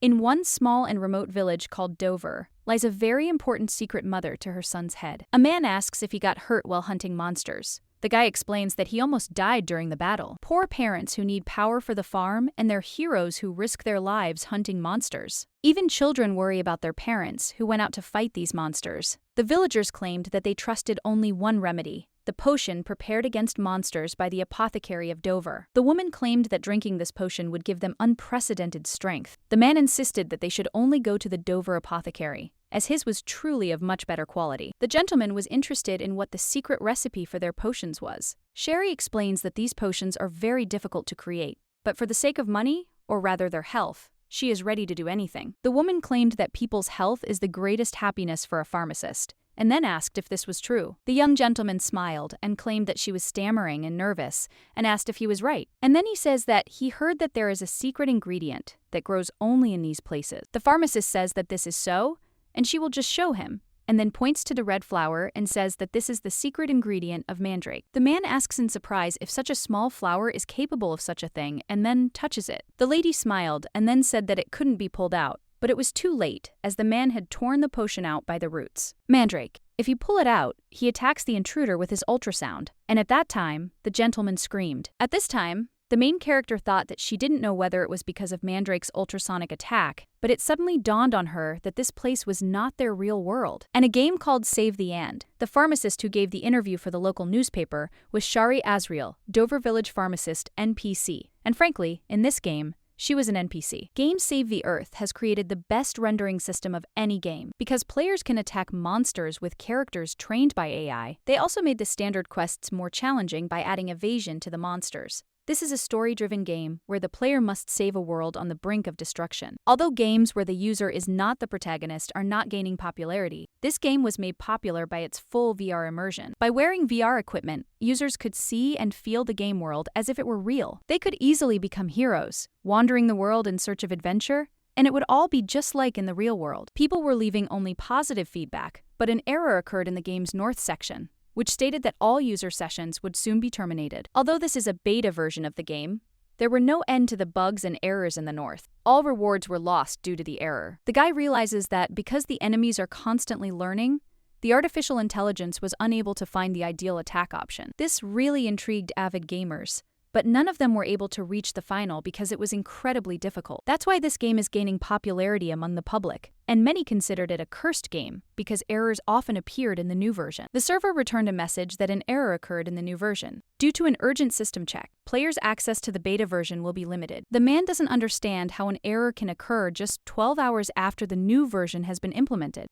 In one small and remote village called Dover lies a very important secret mother to her son's head. A man asks if he got hurt while hunting monsters. The guy explains that he almost died during the battle. Poor parents who need power for the farm and their heroes who risk their lives hunting monsters. Even children worry about their parents who went out to fight these monsters. The villagers claimed that they trusted only one remedy: the potion prepared against monsters by the Apothecary of Dover. The woman claimed that drinking this potion would give them unprecedented strength. The man insisted that they should only go to the Dover Apothecary, as his was truly of much better quality. The gentleman was interested in what the secret recipe for their potions was. Sherry explains that these potions are very difficult to create, but for the sake of money, or rather their health, she is ready to do anything. The woman claimed that people's health is the greatest happiness for a pharmacist, and then asked if this was true. The young gentleman smiled and claimed that she was stammering and nervous, and asked if he was right. And then he says that he heard that there is a secret ingredient that grows only in these places. The pharmacist says that this is so, and she will just show him, and then points to the red flower and says that this is the secret ingredient of mandrake. The man asks in surprise if such a small flower is capable of such a thing, and then touches it. The lady smiled and then said that it couldn't be pulled out, but it was too late, as the man had torn the potion out by the roots. Mandrake. If you pull it out, he attacks the intruder with his ultrasound, and at that time, the gentleman screamed. At this time, the main character thought that she didn't know whether it was because of Mandrake's ultrasonic attack, but it suddenly dawned on her that this place was not their real world. And a game called Save the And. The pharmacist who gave the interview for the local newspaper was Shari Azriel, Dover Village Pharmacist, NPC. And frankly, in this game, she was an NPC. Game Save the Earth has created the best rendering system of any game. Because players can attack monsters with characters trained by AI, they also made the standard quests more challenging by adding evasion to the monsters. This is a story-driven game where the player must save a world on the brink of destruction. Although games where the user is not the protagonist are not gaining popularity, this game was made popular by its full VR immersion. By wearing VR equipment, users could see and feel the game world as if it were real. They could easily become heroes, wandering the world in search of adventure, and it would all be just like in the real world. People were leaving only positive feedback, but an error occurred in the game's north section, which stated that all user sessions would soon be terminated. Although this is a beta version of the game, there were no end to the bugs and errors in the north. All rewards were lost due to the error. The guy realizes that because the enemies are constantly learning, the artificial intelligence was unable to find the ideal attack option. This really intrigued avid gamers, but none of them were able to reach the final because it was incredibly difficult. That's why this game is gaining popularity among the public, and many considered it a cursed game because errors often appeared in the new version. The server returned a message that an error occurred in the new version. Due to an urgent system check, players' access to the beta version will be limited. The man doesn't understand how an error can occur just 12 hours after the new version has been implemented.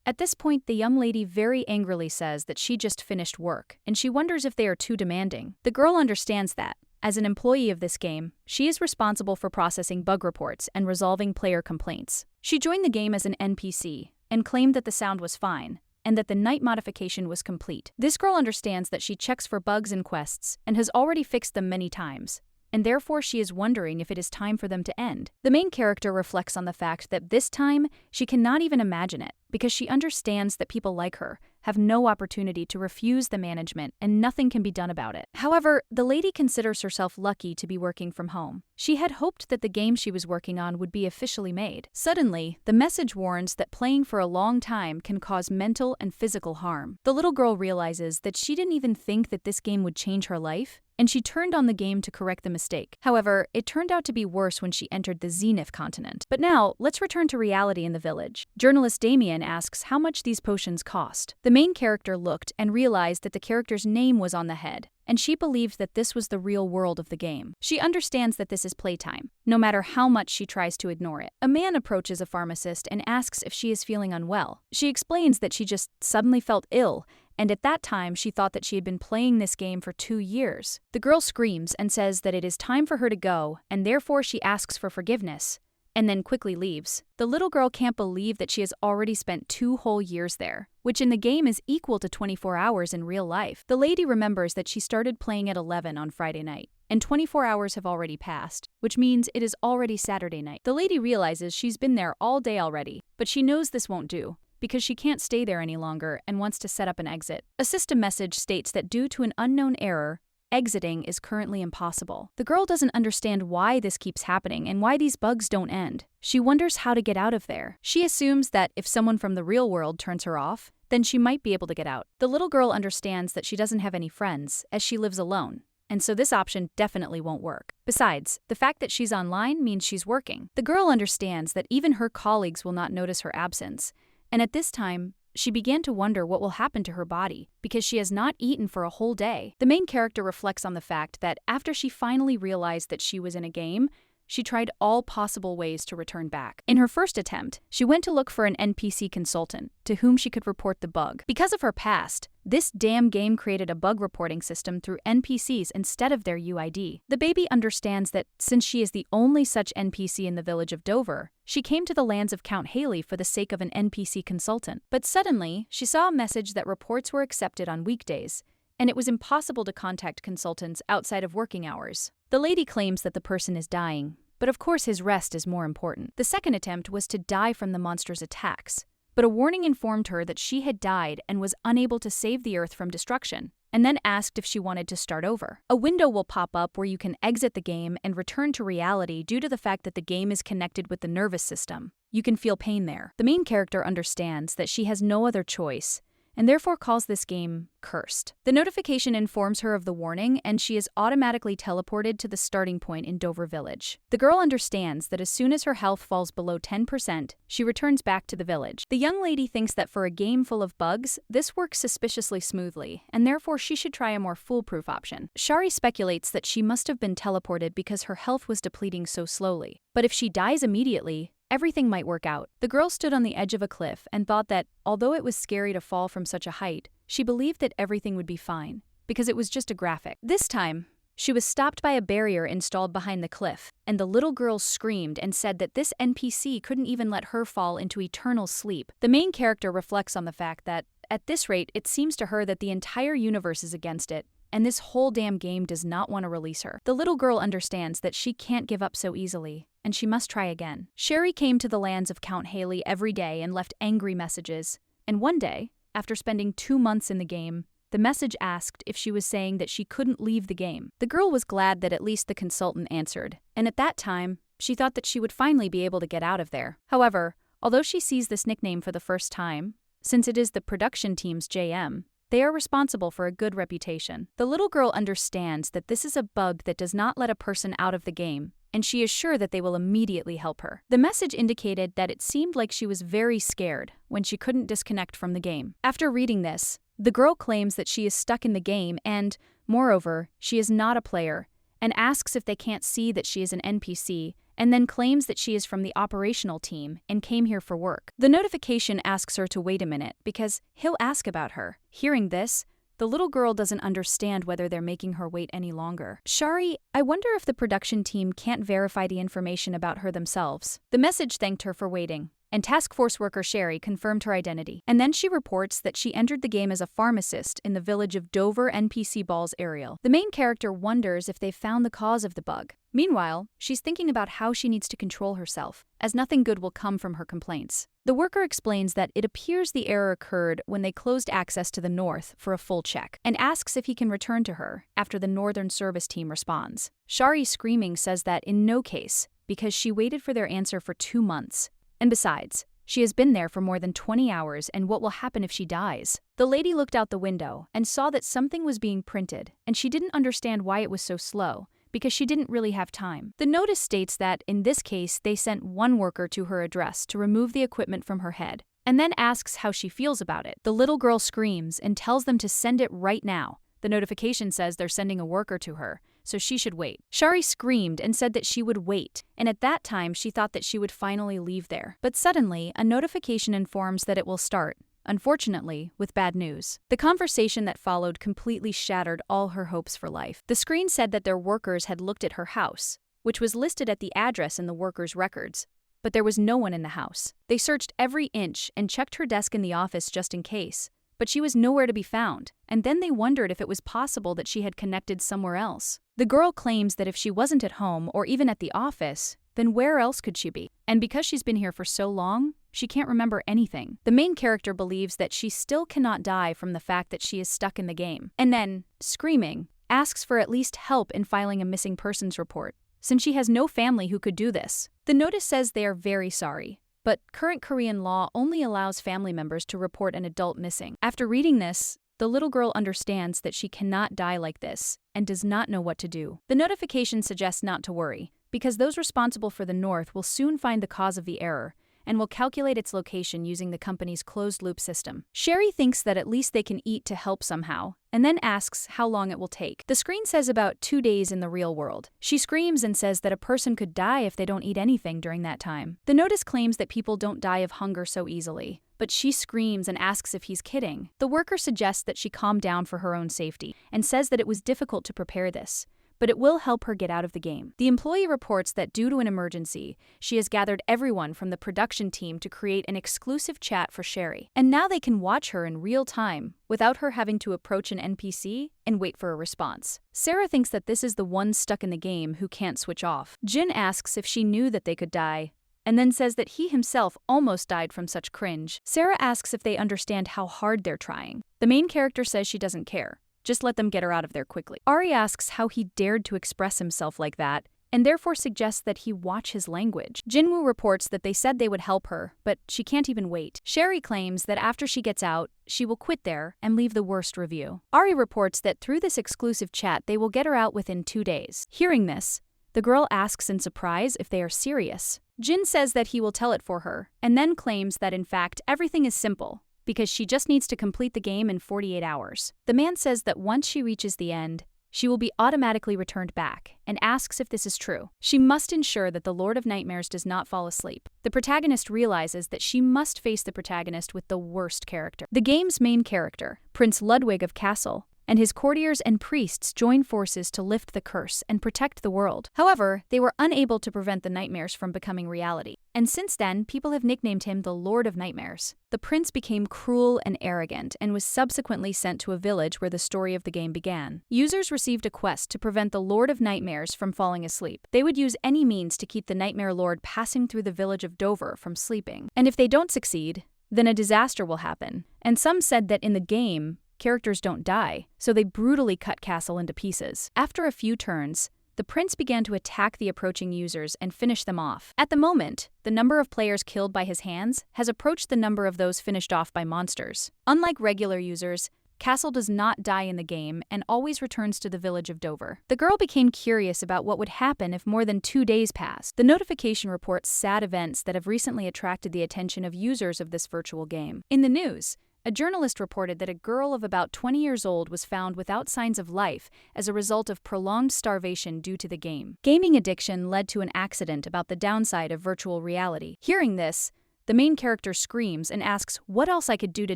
At this point, the young lady very angrily says that she just finished work, and she wonders if they are too demanding. The girl understands that, as an employee of this game, she is responsible for processing bug reports and resolving player complaints. She joined the game as an NPC and claimed that the sound was fine, and that the night modification was complete. This girl understands that she checks for bugs in quests and has already fixed them many times, and therefore she is wondering if it is time for them to end. The main character reflects on the fact that this time she cannot even imagine it, because she understands that people like her have no opportunity to refuse the management and nothing can be done about it. However, the lady considers herself lucky to be working from home. She had hoped that the game she was working on would be officially made. Suddenly, the message warns that playing for a long time can cause mental and physical harm. The little girl realizes that she didn't even think that this game would change her life, and she turned on the game to correct the mistake. However, it turned out to be worse when she entered the Zenith continent. But now, let's return to reality in the village. Journalist Damien asks how much these potions cost. The main character looked and realized that the character's name was on the head, and she believed that this was the real world of the game. She understands that this is playtime, no matter how much she tries to ignore it. A man approaches a pharmacist and asks if she is feeling unwell. She explains that she just suddenly felt ill, and at that time she thought that she had been playing this game for 2 years. The girl screams and says that it is time for her to go, and therefore she asks for forgiveness, and then quickly leaves. The little girl can't believe that she has already spent 2 whole years there, which in the game is equal to 24 hours in real life. The lady remembers that she started playing at 11 on Friday night, and 24 hours have already passed, which means it is already Saturday night. The lady realizes she's been there all day already, but she knows this won't do, because she can't stay there any longer and wants to set up an exit. A system message states that due to an unknown error, exiting is currently impossible. The girl doesn't understand why this keeps happening and why these bugs don't end. She wonders how to get out of there. She assumes that if someone from the real world turns her off, then she might be able to get out. The little girl understands that she doesn't have any friends, as she lives alone, and so this option definitely won't work. Besides, the fact that she's online means she's working. The girl understands that even her colleagues will not notice her absence, and at this time, she began to wonder what will happen to her body because she has not eaten for a whole day. The main character reflects on the fact that after she finally realized that she was in a game, she tried all possible ways to return back. In her first attempt, she went to look for an NPC consultant to whom she could report the bug. Because of her past, this damn game created a bug reporting system through NPCs instead of their UID. The baby understands that since she is the only such NPC in the village of Dover, she came to the lands of Count Haley for the sake of an NPC consultant. But suddenly, she saw a message that reports were accepted on weekdays, and it was impossible to contact consultants outside of working hours. The lady claims that the person is dying, but of course his rest is more important. The second attempt was to die from the monster's attacks, but a warning informed her that she had died and was unable to save the Earth from destruction, and then asked if she wanted to start over. A window will pop up where you can exit the game and return to reality due to the fact that the game is connected with the nervous system. You can feel pain there. The main character understands that she has no other choice, and therefore calls this game cursed. The notification informs her of the warning, and she is automatically teleported to the starting point in Dover Village. The girl understands that as soon as her health falls below 10%, she returns back to the village. The young lady thinks that for a game full of bugs, this works suspiciously smoothly, and therefore she should try a more foolproof option. Shari speculates that she must have been teleported because her health was depleting so slowly. But if she dies immediately, everything might work out. The girl stood on the edge of a cliff and thought that, although it was scary to fall from such a height, she believed that everything would be fine, because it was just a graphic. This time, she was stopped by a barrier installed behind the cliff, and the little girl screamed and said that this NPC couldn't even let her fall into eternal sleep. The main character reflects on the fact that, at this rate, it seems to her that the entire universe is against it, and this whole damn game does not want to release her. The little girl understands that she can't give up so easily, and she must try again. Sherry came to the lands of Count Haley every day and left angry messages, and one day, after spending 2 months in the game, the message asked if she was saying that she couldn't leave the game. The girl was glad that at least the consultant answered, and at that time, she thought that she would finally be able to get out of there. However, although she sees this nickname for the first time, since it is the production team's JM, they are responsible for a good reputation. The little girl understands that this is a bug that does not let a person out of the game, and she is sure that they will immediately help her. The message indicated that it seemed like she was very scared when she couldn't disconnect from the game. After reading this, the girl claims that she is stuck in the game and, moreover, she is not a player, and asks if they can't see that she is an NPC, and then claims that she is from the operational team and came here for work. The notification asks her to wait a minute because he'll ask about her. Hearing this, the little girl doesn't understand whether they're making her wait any longer. Shari, I wonder if the production team can't verify the information about her themselves. The message thanked her for waiting, and task force worker Sherry confirmed her identity. And then she reports that she entered the game as a pharmacist in the village of Dover NPC Balls Ariel. The main character wonders if they've found the cause of the bug. Meanwhile, she's thinking about how she needs to control herself, as nothing good will come from her complaints. The worker explains that it appears the error occurred when they closed access to the north for a full check, and asks if he can return to her after the northern service team responds. Shari screaming says that in no case, because she waited for their answer for 2 months. And besides, she has been there for more than 20 hours, and what will happen if she dies? The lady looked out the window and saw that something was being printed, and she didn't understand why it was so slow, because she didn't really have time. The notice states that, in this case, they sent one worker to her address to remove the equipment from her head, and then asks how she feels about it. The little girl screams and tells them to send it right now. The notification says they're sending a worker to her, so she should wait. Shari screamed and said that she would wait, and at that time she thought that she would finally leave there. But suddenly, a notification informs that it will start, unfortunately, with bad news. The conversation that followed completely shattered all her hopes for life. The screen said that their workers had looked at her house, which was listed at the address in the workers' records, but there was no one in the house. They searched every inch and checked her desk in the office just in case, but she was nowhere to be found, and then they wondered if it was possible that she had connected somewhere else. The girl claims that if she wasn't at home or even at the office, then where else could she be? And because she's been here for so long, she can't remember anything. The main character believes that she still cannot die from the fact that she is stuck in the game. And then, screaming, asks for at least help in filing a missing persons report, since she has no family who could do this. The notice says they are very sorry, but current Korean law only allows family members to report an adult missing. After reading this, the little girl understands that she cannot die like this and does not know what to do. The notification suggests not to worry, because those responsible for the North will soon find the cause of the error and will calculate its location using the company's closed-loop system. Sherry thinks that at least they can eat to help somehow, and then asks how long it will take. The screen says about 2 days in the real world. She screams and says that a person could die if they don't eat anything during that time. The notice claims that people don't die of hunger so easily, but she screams and asks if he's kidding. The worker suggests that she calm down for her own safety, and says that it was difficult to prepare this, but it will help her get out of the game. The employee reports that due to an emergency, she has gathered everyone from the production team to create an exclusive chat for Sherry. And now they can watch her in real time, without her having to approach an NPC and wait for a response. Sarah thinks that this is the one stuck in the game who can't switch off. Jin asks if she knew that they could die, and then says that he himself almost died from such cringe. Sarah asks if they understand how hard they're trying. The main character says she doesn't care. Just let them get her out of there quickly. Ari asks how he dared to express himself like that, and therefore suggests that he watch his language. Jinwoo reports that they said they would help her, but she can't even wait. Sherry claims that after she gets out, she will quit there and leave the worst review. Ari reports that through this exclusive chat, they will get her out within 2 days. Hearing this, the girl asks in surprise if they are serious. Jin says that he will tell it for her, and then claims that in fact everything is simple, because she just needs to complete the game in 48 hours. The man says that once she reaches the end, she will be automatically returned back, and asks if this is true. She must ensure that the Lord of Nightmares does not fall asleep. The protagonist realizes that she must face the protagonist with the worst character. The game's main character, Prince Ludwig of Kassel, and his courtiers and priests join forces to lift the curse and protect the world. However, they were unable to prevent the nightmares from becoming reality. And since then, people have nicknamed him the Lord of Nightmares. The prince became cruel and arrogant and was subsequently sent to a village where the story of the game began. Users received a quest to prevent the Lord of Nightmares from falling asleep. They would use any means to keep the Nightmare Lord passing through the village of Dover from sleeping. And if they don't succeed, then a disaster will happen. And some said that in the game, characters don't die, so they brutally cut Castle into pieces. After a few turns, the prince began to attack the approaching users and finish them off. At the moment, the number of players killed by his hands has approached the number of those finished off by monsters. Unlike regular users, Castle does not die in the game and always returns to the village of Dover. The girl became curious about what would happen if more than 2 days passed. The notification reports sad events that have recently attracted the attention of users of this virtual game. In the news, a journalist reported that a girl of about 20 years old was found without signs of life as a result of prolonged starvation due to the game. Gaming addiction led to an accident about the downside of virtual reality. Hearing this, the main character screams and asks what else I could do to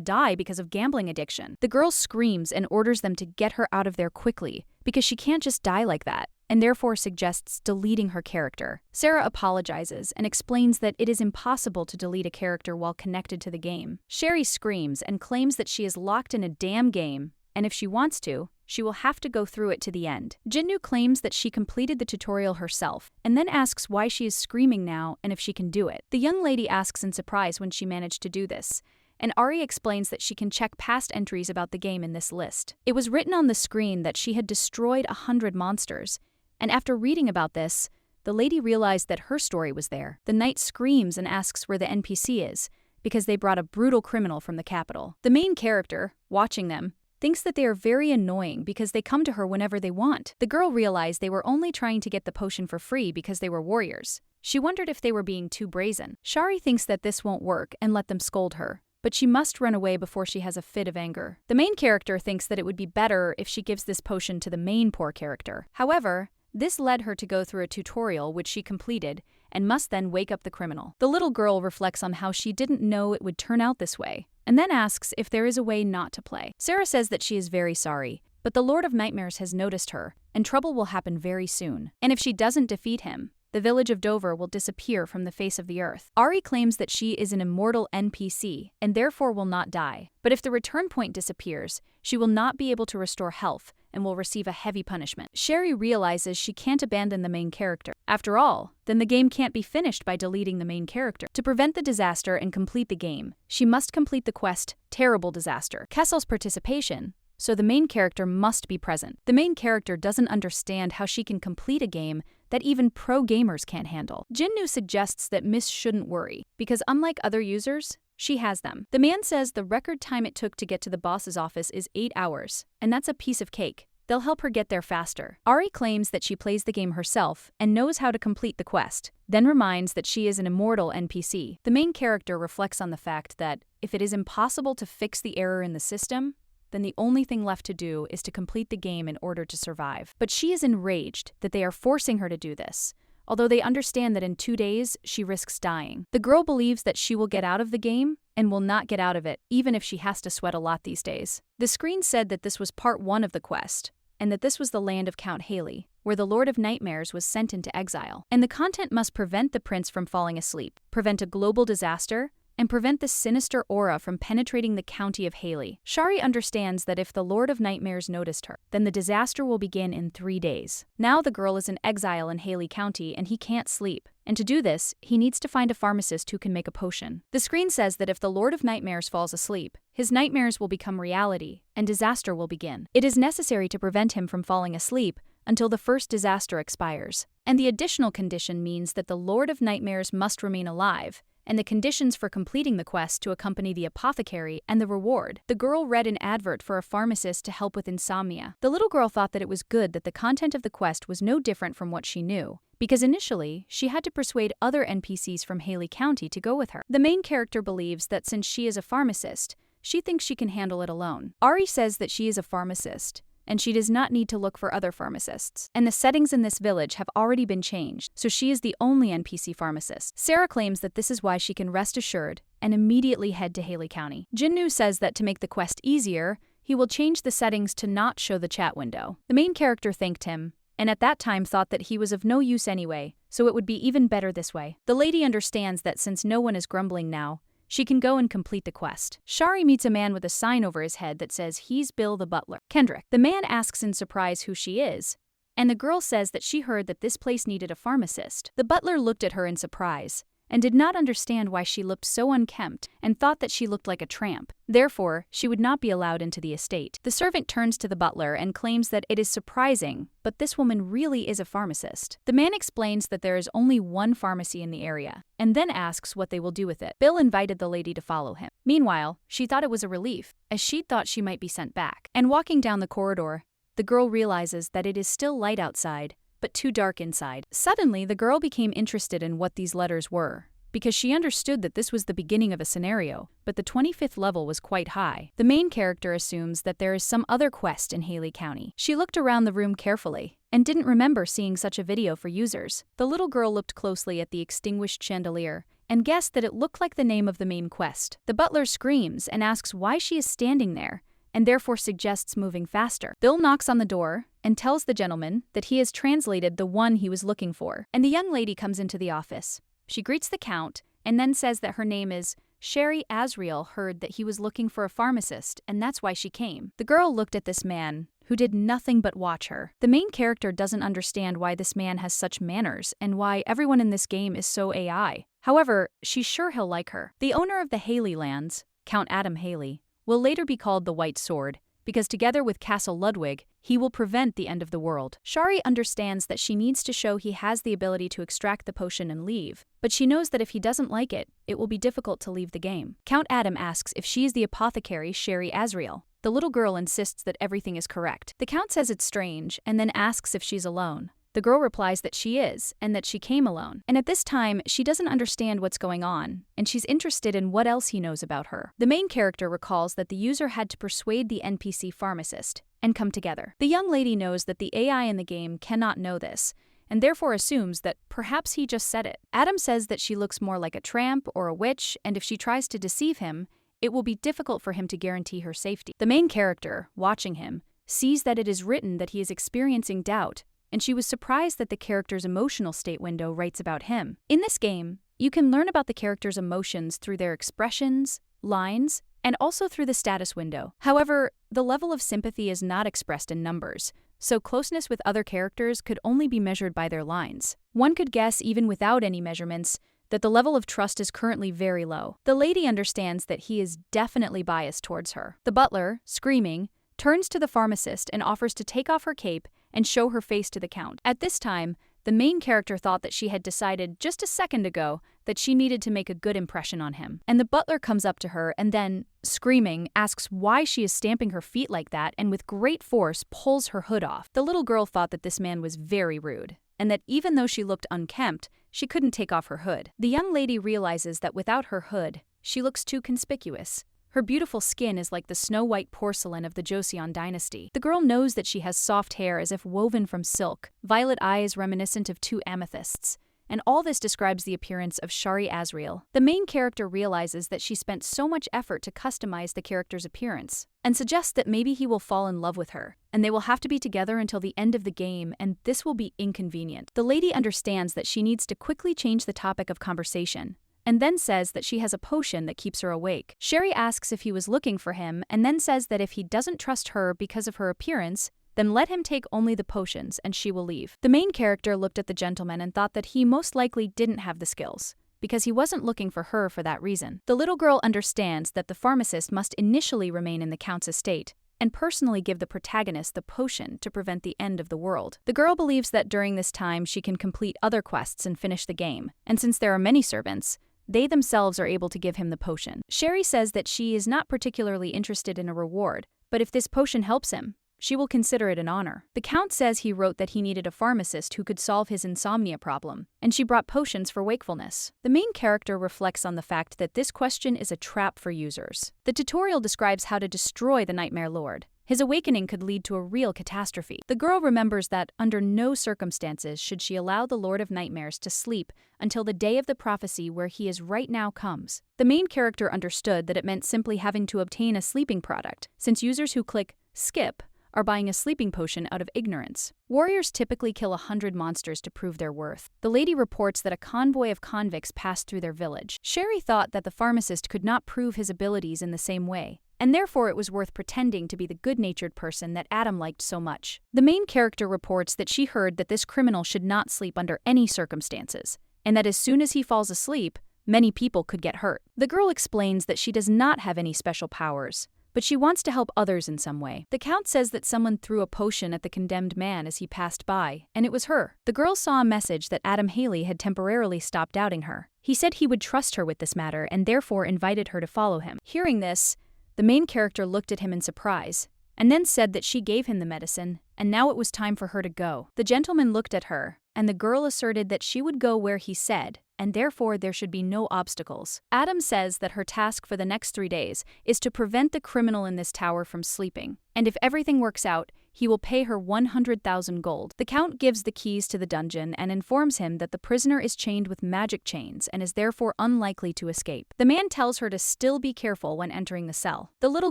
die because of gambling addiction. The girl screams and orders them to get her out of there quickly, because she can't just die like that, and therefore suggests deleting her character. Sarah apologizes and explains that it is impossible to delete a character while connected to the game. Sherry screams and claims that she is locked in a damn game, and if she wants to, she will have to go through it to the end. Jinnu claims that she completed the tutorial herself, and then asks why she is screaming now and if she can do it. The young lady asks in surprise when she managed to do this, and Ari explains that she can check past entries about the game in this list. It was written on the screen that she had destroyed 100 monsters, and after reading about this, the lady realized that her story was there. The knight screams and asks where the NPC is, because they brought a brutal criminal from the capital. The main character, watching them, thinks that they are very annoying because they come to her whenever they want. The girl realized they were only trying to get the potion for free because they were warriors. She wondered if they were being too brazen. Shari thinks that this won't work and let them scold her, but she must run away before she has a fit of anger. The main character thinks that it would be better if she gives this potion to the main poor character. However, this led her to go through a tutorial which she completed and must then wake up the criminal. The little girl reflects on how she didn't know it would turn out this way, and then asks if there is a way not to play. Sarah says that she is very sorry, but the Lord of Nightmares has noticed her, and trouble will happen very soon. And if she doesn't defeat him, the village of Dover will disappear from the face of the earth. Ari claims that she is an immortal NPC and therefore will not die. But if the return point disappears, she will not be able to restore health and will receive a heavy punishment. Sherry realizes she can't abandon the main character. After all, then the game can't be finished by deleting the main character. To prevent the disaster and complete the game, she must complete the quest, Terrible Disaster. Kessel's participation, so the main character must be present. The main character doesn't understand how she can complete a game that even pro gamers can't handle. Jinnu suggests that Miss shouldn't worry, because unlike other users, she has them. The man says the record time it took to get to the boss's office is 8 hours, and that's a piece of cake. They'll help her get there faster. Ari claims that she plays the game herself and knows how to complete the quest, then reminds that she is an immortal NPC. The main character reflects on the fact that if it is impossible to fix the error in the system, then the only thing left to do is to complete the game in order to survive. But she is enraged that they are forcing her to do this, although they understand that in 2 days she risks dying. The girl believes that she will get out of the game and will not get out of it, even if she has to sweat a lot these days. The screen said that this was part 1 of the quest, and that this was the land of Count Haley, where the Lord of Nightmares was sent into exile. And the content must prevent the prince from falling asleep, prevent a global disaster, and prevent the sinister aura from penetrating the county of Haley. Shari understands that if the Lord of Nightmares noticed her, then the disaster will begin in 3 days. Now the girl is in exile in Haley County and he can't sleep. And to do this, he needs to find a pharmacist who can make a potion. The screen says that if the Lord of Nightmares falls asleep, his nightmares will become reality and disaster will begin. It is necessary to prevent him from falling asleep until the first disaster expires. And the additional condition means that the Lord of Nightmares must remain alive, and the conditions for completing the quest to accompany the apothecary and the reward. The girl read an advert for a pharmacist to help with insomnia. The little girl thought that it was good that the content of the quest was no different from what she knew, because initially, she had to persuade other NPCs from Haley County to go with her. The main character believes that since she is a pharmacist, she thinks she can handle it alone. Ari says that she is a pharmacist, and she does not need to look for other pharmacists. And the settings in this village have already been changed, so she is the only NPC pharmacist. Sarah claims that this is why she can rest assured and immediately head to Haley County. Jinnu says that to make the quest easier, he will change the settings to not show the chat window. The main character thanked him, and at that time thought that he was of no use anyway, so it would be even better this way. The lady understands that since no one is grumbling now, she can go and complete the quest. Shari meets a man with a sign over his head that says he's Bill the butler. Kendrick. The man asks in surprise who she is, and the girl says that she heard that this place needed a pharmacist. The butler looked at her in surprise and did not understand why she looked so unkempt and thought that she looked like a tramp. Therefore, she would not be allowed into the estate. The servant turns to the butler and claims that it is surprising, but this woman really is a pharmacist. The man explains that there is only one pharmacy in the area, and then asks what they will do with it. Bill invited the lady to follow him. Meanwhile, she thought it was a relief, as she thought she might be sent back. And walking down the corridor, the girl realizes that it is still light outside, but too dark inside. Suddenly, the girl became interested in what these letters were, because she understood that this was the beginning of a scenario, but the 25th level was quite high. The main character assumes that there is some other quest in Haley County. She looked around the room carefully and didn't remember seeing such a video for users. The little girl looked closely at the extinguished chandelier and guessed that it looked like the name of the main quest. The butler screams and asks why she is standing there, and therefore suggests moving faster. Bill knocks on the door and tells the gentleman that he has translated the one he was looking for, and the young lady comes into the office. She greets the count and then says that her name is Sherry Azriel, heard that he was looking for a pharmacist, and that's why she came. The girl looked at this man, who did nothing but watch her. The main character doesn't understand why this man has such manners and why everyone in this game is so AI. However, she's sure he'll like her. The owner of the Haley lands, Count Adam Haley, will later be called the White Sword, because together with Castle Ludwig, he will prevent the end of the world. Shari understands that she needs to show he has the ability to extract the potion and leave, but she knows that if he doesn't like it, it will be difficult to leave the game. Count Adam asks if she is the apothecary Sherry Azriel. The little girl insists that everything is correct. The count says it's strange, and then asks if she's alone. The girl replies that she is, and that she came alone. And at this time, she doesn't understand what's going on, and she's interested in what else he knows about her. The main character recalls that the user had to persuade the NPC pharmacist and come together. The young lady knows that the AI in the game cannot know this, and therefore assumes that perhaps he just said it. Adam says that she looks more like a tramp or a witch, and if she tries to deceive him, it will be difficult for him to guarantee her safety. The main character, watching him, sees that it is written that he is experiencing doubt, and she was surprised that the character's emotional state window writes about him. In this game, you can learn about the character's emotions through their expressions, lines, and also through the status window. However, the level of sympathy is not expressed in numbers, so closeness with other characters could only be measured by their lines. One could guess, even without any measurements, that the level of trust is currently very low. The lady understands that he is definitely biased towards her. The butler, screaming, turns to the pharmacist and offers to take off her cape and show her face to the Count. At this time, the main character thought that she had decided just a second ago that she needed to make a good impression on him. And the butler comes up to her and then, screaming, asks why she is stamping her feet like that and with great force pulls her hood off. The little girl thought that this man was very rude, and that even though she looked unkempt, she couldn't take off her hood. The young lady realizes that without her hood, she looks too conspicuous. Her beautiful skin is like the snow-white porcelain of the Joseon dynasty. The girl knows that she has soft hair as if woven from silk, violet eyes reminiscent of two amethysts, and all this describes the appearance of Shari Azriel. The main character realizes that she spent so much effort to customize the character's appearance, and suggests that maybe he will fall in love with her, and they will have to be together until the end of the game, and this will be inconvenient. The lady understands that she needs to quickly change the topic of conversation, and then says that she has a potion that keeps her awake. Sherry asks if he was looking for him, and then says that if he doesn't trust her because of her appearance, then let him take only the potions and she will leave. The main character looked at the gentleman and thought that he most likely didn't have the skills, because he wasn't looking for her for that reason. The little girl understands that the pharmacist must initially remain in the Count's estate, and personally give the protagonist the potion to prevent the end of the world. The girl believes that during this time she can complete other quests and finish the game, and since there are many servants, they themselves are able to give him the potion. Sherry says that she is not particularly interested in a reward, but if this potion helps him, she will consider it an honor. The Count says he wrote that he needed a pharmacist who could solve his insomnia problem, and she brought potions for wakefulness. The main character reflects on the fact that this question is a trap for users. The tutorial describes how to destroy the Nightmare Lord. His awakening could lead to a real catastrophe. The girl remembers that under no circumstances should she allow the Lord of Nightmares to sleep until the day of the prophecy where he is right now comes. The main character understood that it meant simply having to obtain a sleeping product, since users who click skip are buying a sleeping potion out of ignorance. Warriors typically kill 100 monsters to prove their worth. The lady reports that a convoy of convicts passed through their village. Sherry thought that the pharmacist could not prove his abilities in the same way, and therefore it was worth pretending to be the good-natured person that Adam liked so much. The main character reports that she heard that this criminal should not sleep under any circumstances, and that as soon as he falls asleep, many people could get hurt. The girl explains that she does not have any special powers, but she wants to help others in some way. The Count says that someone threw a potion at the condemned man as he passed by, and it was her. The girl saw a message that Adam Haley had temporarily stopped doubting her. He said he would trust her with this matter and therefore invited her to follow him. Hearing this, the main character looked at him in surprise, and then said that she gave him the medicine, and now it was time for her to go. The gentleman looked at her, and the girl asserted that she would go where he said, and therefore there should be no obstacles. Adam says that her task for the next 3 days is to prevent the criminal in this tower from sleeping, and if everything works out, he will pay her 100,000 gold. The Count gives the keys to the dungeon and informs him that the prisoner is chained with magic chains and is therefore unlikely to escape. The man tells her to still be careful when entering the cell. The little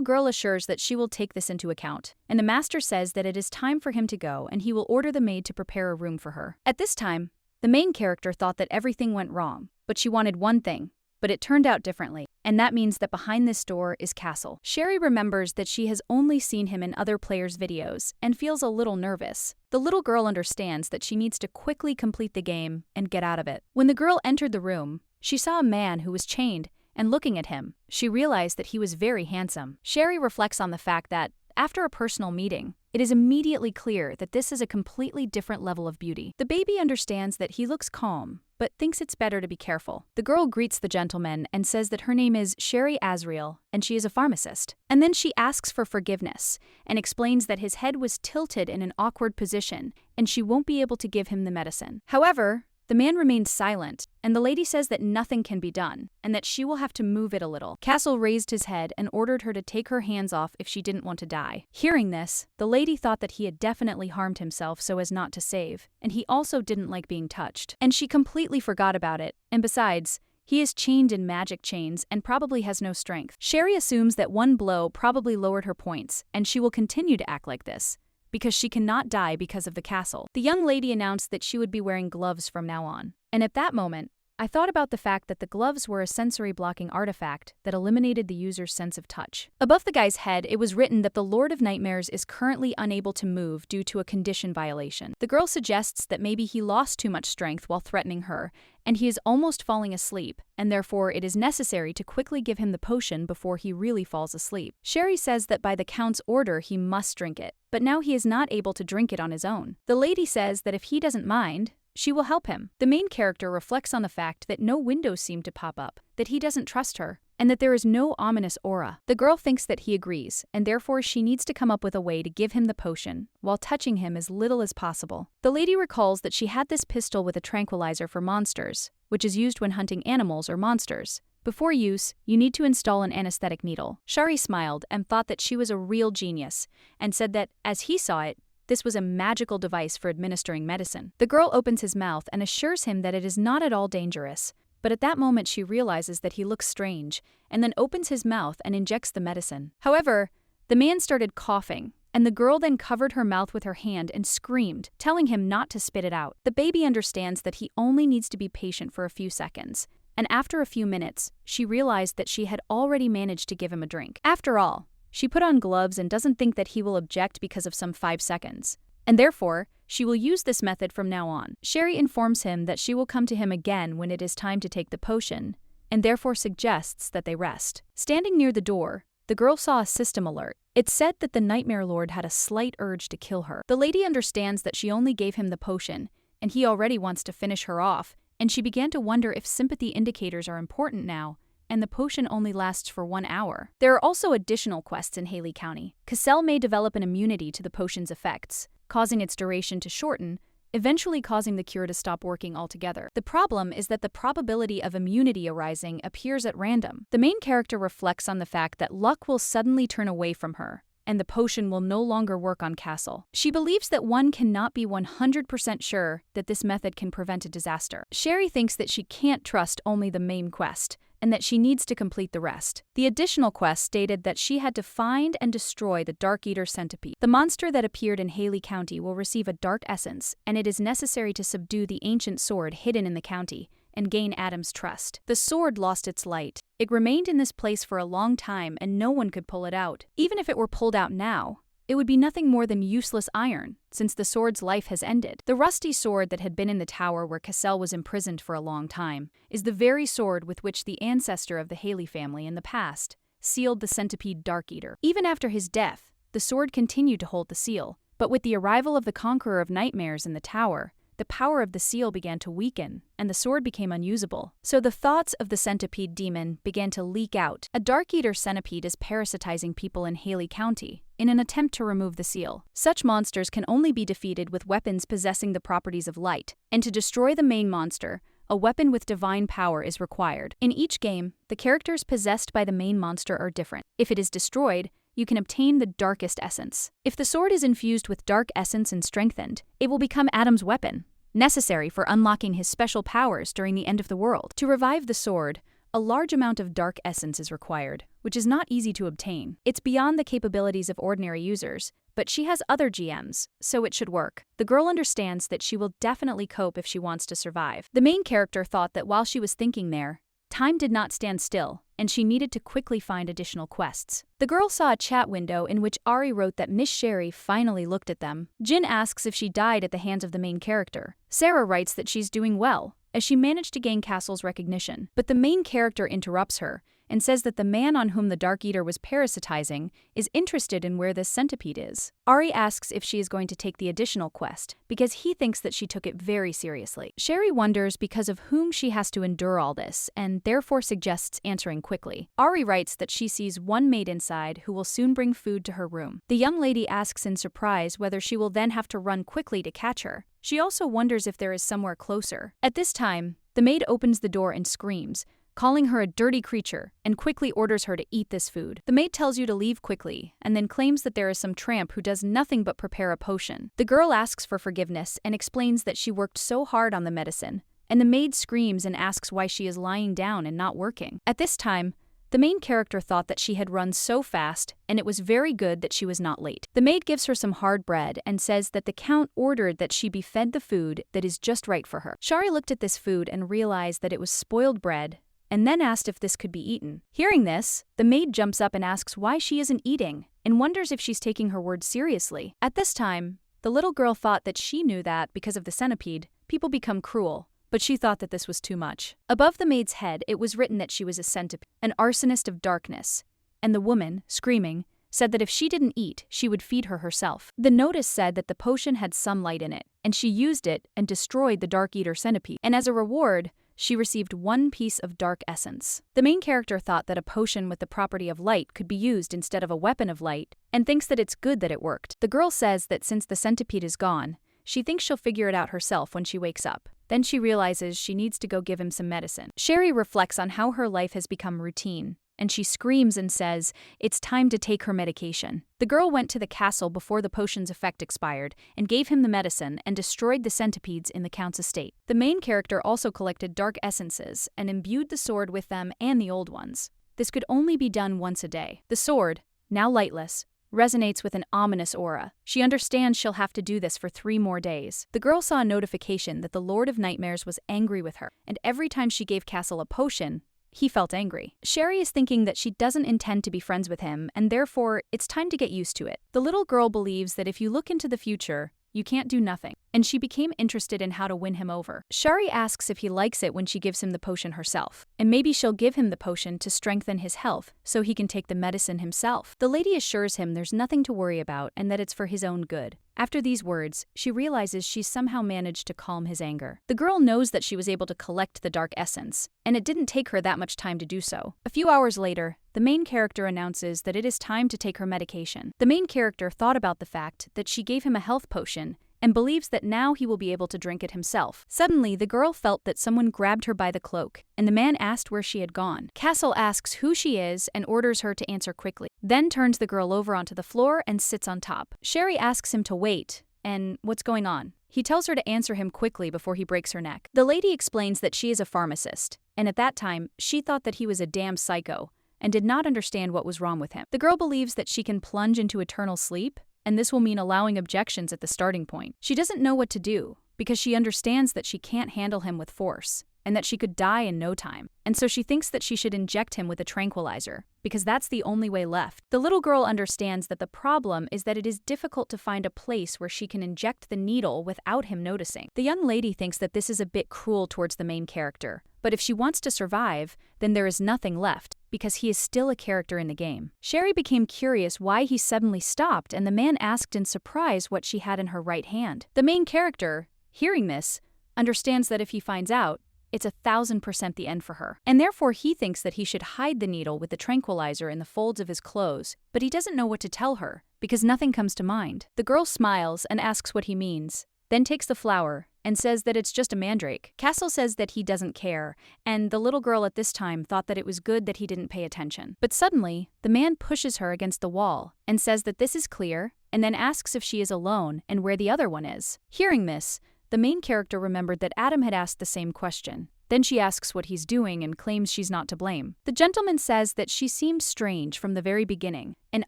girl assures that she will take this into account, and the master says that it is time for him to go and he will order the maid to prepare a room for her. At this time, the main character thought that everything went wrong, but she wanted one thing. But it turned out differently, and that means that behind this door is Castle. Sherry remembers that she has only seen him in other players' videos and feels a little nervous. The little girl understands that she needs to quickly complete the game and get out of it. When the girl entered the room, she saw a man who was chained, and looking at him, she realized that he was very handsome. Sherry reflects on the fact that, after a personal meeting, it is immediately clear that this is a completely different level of beauty. The baby understands that he looks calm, but thinks it's better to be careful. The girl greets the gentleman and says that her name is Shari Azriel and she is a pharmacist. And then she asks for forgiveness and explains that his head was tilted in an awkward position and she won't be able to give him the medicine. However, the man remains silent, and the lady says that nothing can be done, and that she will have to move it a little. Castle raised his head and ordered her to take her hands off if she didn't want to die. Hearing this, the lady thought that he had definitely harmed himself so as not to save, and he also didn't like being touched. And she completely forgot about it, and besides, he is chained in magic chains and probably has no strength. Sherry assumes that one blow probably lowered her points, and she will continue to act like this, because she cannot die because of the castle. The young lady announced that she would be wearing gloves from now on, and at that moment, I thought about the fact that the gloves were a sensory-blocking artifact that eliminated the user's sense of touch. Above the guy's head, it was written that the Lord of Nightmares is currently unable to move due to a condition violation. The girl suggests that maybe he lost too much strength while threatening her, and he is almost falling asleep, and therefore it is necessary to quickly give him the potion before he really falls asleep. Sherry says that by the Count's order he must drink it, but now he is not able to drink it on his own. The lady says that if he doesn't mind, she will help him. The main character reflects on the fact that no windows seem to pop up, that he doesn't trust her, and that there is no ominous aura. The girl thinks that he agrees, and therefore she needs to come up with a way to give him the potion, while touching him as little as possible. The lady recalls that she had this pistol with a tranquilizer for monsters, which is used when hunting animals or monsters. Before use, you need to install an anesthetic needle. Shari smiled and thought that she was a real genius, and said that, as he saw it, this was a magical device for administering medicine. The girl opens his mouth and assures him that it is not at all dangerous, but at that moment she realizes that he looks strange, and then opens his mouth and injects the medicine. However, the man started coughing, and the girl then covered her mouth with her hand and screamed, telling him not to spit it out. The baby understands that he only needs to be patient for a few seconds, and after a few minutes, she realized that she had already managed to give him a drink. After all, she put on gloves and doesn't think that he will object because of some 5 seconds, and therefore, she will use this method from now on. Sherry informs him that she will come to him again when it is time to take the potion, and therefore suggests that they rest. Standing near the door, the girl saw a system alert. It said that the Nightmare Lord had a slight urge to kill her. The lady understands that she only gave him the potion, and he already wants to finish her off, and she began to wonder if sympathy indicators are important now, and the potion only lasts for 1 hour. There are also additional quests in Haley County. Cassell may develop an immunity to the potion's effects, causing its duration to shorten, eventually causing the cure to stop working altogether. The problem is that the probability of immunity arising appears at random. The main character reflects on the fact that luck will suddenly turn away from her, and the potion will no longer work on Castle. She believes that one cannot be 100% sure that this method can prevent a disaster. Sherry thinks that she can't trust only the main quest, and that she needs to complete the rest. The additional quest stated that she had to find and destroy the Dark Eater centipede. The monster that appeared in Haley County will receive a dark essence, and it is necessary to subdue the ancient sword hidden in the county and gain Adam's trust. The sword lost its light. It remained in this place for a long time and no one could pull it out. Even if it were pulled out now, it would be nothing more than useless iron, since the sword's life has ended. The rusty sword that had been in the tower where Cassell was imprisoned for a long time is the very sword with which the ancestor of the Haley family in the past sealed the centipede Dark Eater. Even after his death, the sword continued to hold the seal, but with the arrival of the Conqueror of Nightmares in the tower, the power of the seal began to weaken, and the sword became unusable. So the thoughts of the centipede demon began to leak out. A Dark Eater centipede is parasitizing people in Haley County in an attempt to remove the seal. Such monsters can only be defeated with weapons possessing the properties of light, and to destroy the main monster, a weapon with divine power is required. In each game, the characters possessed by the main monster are different. If it is destroyed, you can obtain the darkest essence. If the sword is infused with dark essence and strengthened, it will become Adam's weapon, necessary for unlocking his special powers during the end of the world. To revive the sword, a large amount of dark essence is required, which is not easy to obtain. It's beyond the capabilities of ordinary users, but she has other GMs, so it should work. The girl understands that she will definitely cope if she wants to survive. The main character thought that while she was thinking there, time did not stand still, and she needed to quickly find additional quests. The girl saw a chat window in which Ari wrote that Miss Sherry finally looked at them. Jin asks if she died at the hands of the main character. Sarah writes that she's doing well, as she managed to gain Castle's recognition. But the main character interrupts her and says that the man on whom the Dark Eater was parasitizing is interested in where this centipede is. Ari asks if she is going to take the additional quest, because he thinks that she took it very seriously. Sherry wonders because of whom she has to endure all this, and therefore suggests answering quickly. Ari writes that she sees one maid inside who will soon bring food to her room. The young lady asks in surprise whether she will then have to run quickly to catch her. She also wonders if there is somewhere closer. At this time, the maid opens the door and screams, calling her a dirty creature, and quickly orders her to eat this food. The maid tells you to leave quickly, and then claims that there is some tramp who does nothing but prepare a potion. The girl asks for forgiveness and explains that she worked so hard on the medicine, and the maid screams and asks why she is lying down and not working. At this time, The main character thought that she had run so fast, and it was very good that she was not late. The maid gives her some hard bread and says that the count ordered that she be fed the food that is just right for her. Shari looked at this food and realized that it was spoiled bread, and then asked if this could be eaten. Hearing this, the maid jumps up and asks why she isn't eating, and wonders if she's taking her words seriously. At this time, the little girl thought that she knew that, because of the centipede, people become cruel, but she thought that this was too much. Above the maid's head, it was written that she was a centipede, an arsonist of darkness, and the woman, screaming, said that if she didn't eat, she would feed her herself. The notice said that the potion had some light in it, and she used it and destroyed the Dark Eater centipede, and as a reward, she received 1 piece of dark essence. The main character thought that a potion with the property of light could be used instead of a weapon of light, and thinks that it's good that it worked. The girl says that since the centipede is gone, she thinks she'll figure it out herself when she wakes up. Then she realizes she needs to go give him some medicine. Sherry reflects on how her life has become routine, and she screams and says it's time to take her medication. The girl went to the castle before the potion's effect expired and gave him the medicine and destroyed the centipedes in the count's estate. The main character also collected dark essences and imbued the sword with them and the old ones. This could only be done once a day. The sword, now lightless, resonates with an ominous aura. She understands she'll have to do this for 3 more days. The girl saw a notification that the Lord of Nightmares was angry with her, and every time she gave Castle a potion, he felt angry. Sherry is thinking that she doesn't intend to be friends with him, and therefore, it's time to get used to it. The little girl believes that if you look into the future, you can't do nothing, and she became interested in how to win him over. Shari asks if he likes it when she gives him the potion herself, and maybe she'll give him the potion to strengthen his health so he can take the medicine himself. The lady assures him there's nothing to worry about and that it's for his own good. After these words, she realizes she's somehow managed to calm his anger. The girl knows that she was able to collect the dark essence, and it didn't take her that much time to do so. A few hours later, the main character announces that it is time to take her medication. The main character thought about the fact that she gave him a health potion and believes that now he will be able to drink it himself. Suddenly, the girl felt that someone grabbed her by the cloak, and the man asked where she had gone. Castle asks who she is and orders her to answer quickly, then turns the girl over onto the floor and sits on top. Sherry asks him to wait, and what's going on? He tells her to answer him quickly before he breaks her neck. The lady explains that she is a pharmacist, and at that time, she thought that he was a damn psycho, and did not understand what was wrong with him. The girl believes that she can plunge into eternal sleep, and this will mean allowing objections at the starting point. She doesn't know what to do, because she understands that she can't handle him with force, and that she could die in no time. And so she thinks that she should inject him with a tranquilizer, because that's the only way left. The little girl understands that the problem is that it is difficult to find a place where she can inject the needle without him noticing. The young lady thinks that this is a bit cruel towards the main character, but if she wants to survive, then there is nothing left, because he is still a character in the game. Sherry became curious why he suddenly stopped, and the man asked in surprise what she had in her right hand. The main character, hearing this, understands that if he finds out, it's 1000% the end for her. And therefore he thinks that he should hide the needle with the tranquilizer in the folds of his clothes, but he doesn't know what to tell her, because nothing comes to mind. The girl smiles and asks what he means, then takes the flower and says that it's just a mandrake. Castle says that he doesn't care, and the little girl at this time thought that it was good that he didn't pay attention. But suddenly, the man pushes her against the wall and says that this is clear, and then asks if she is alone and where the other one is. Hearing this, the main character remembered that Adam had asked the same question. Then she asks what he's doing and claims she's not to blame. The gentleman says that she seems strange from the very beginning and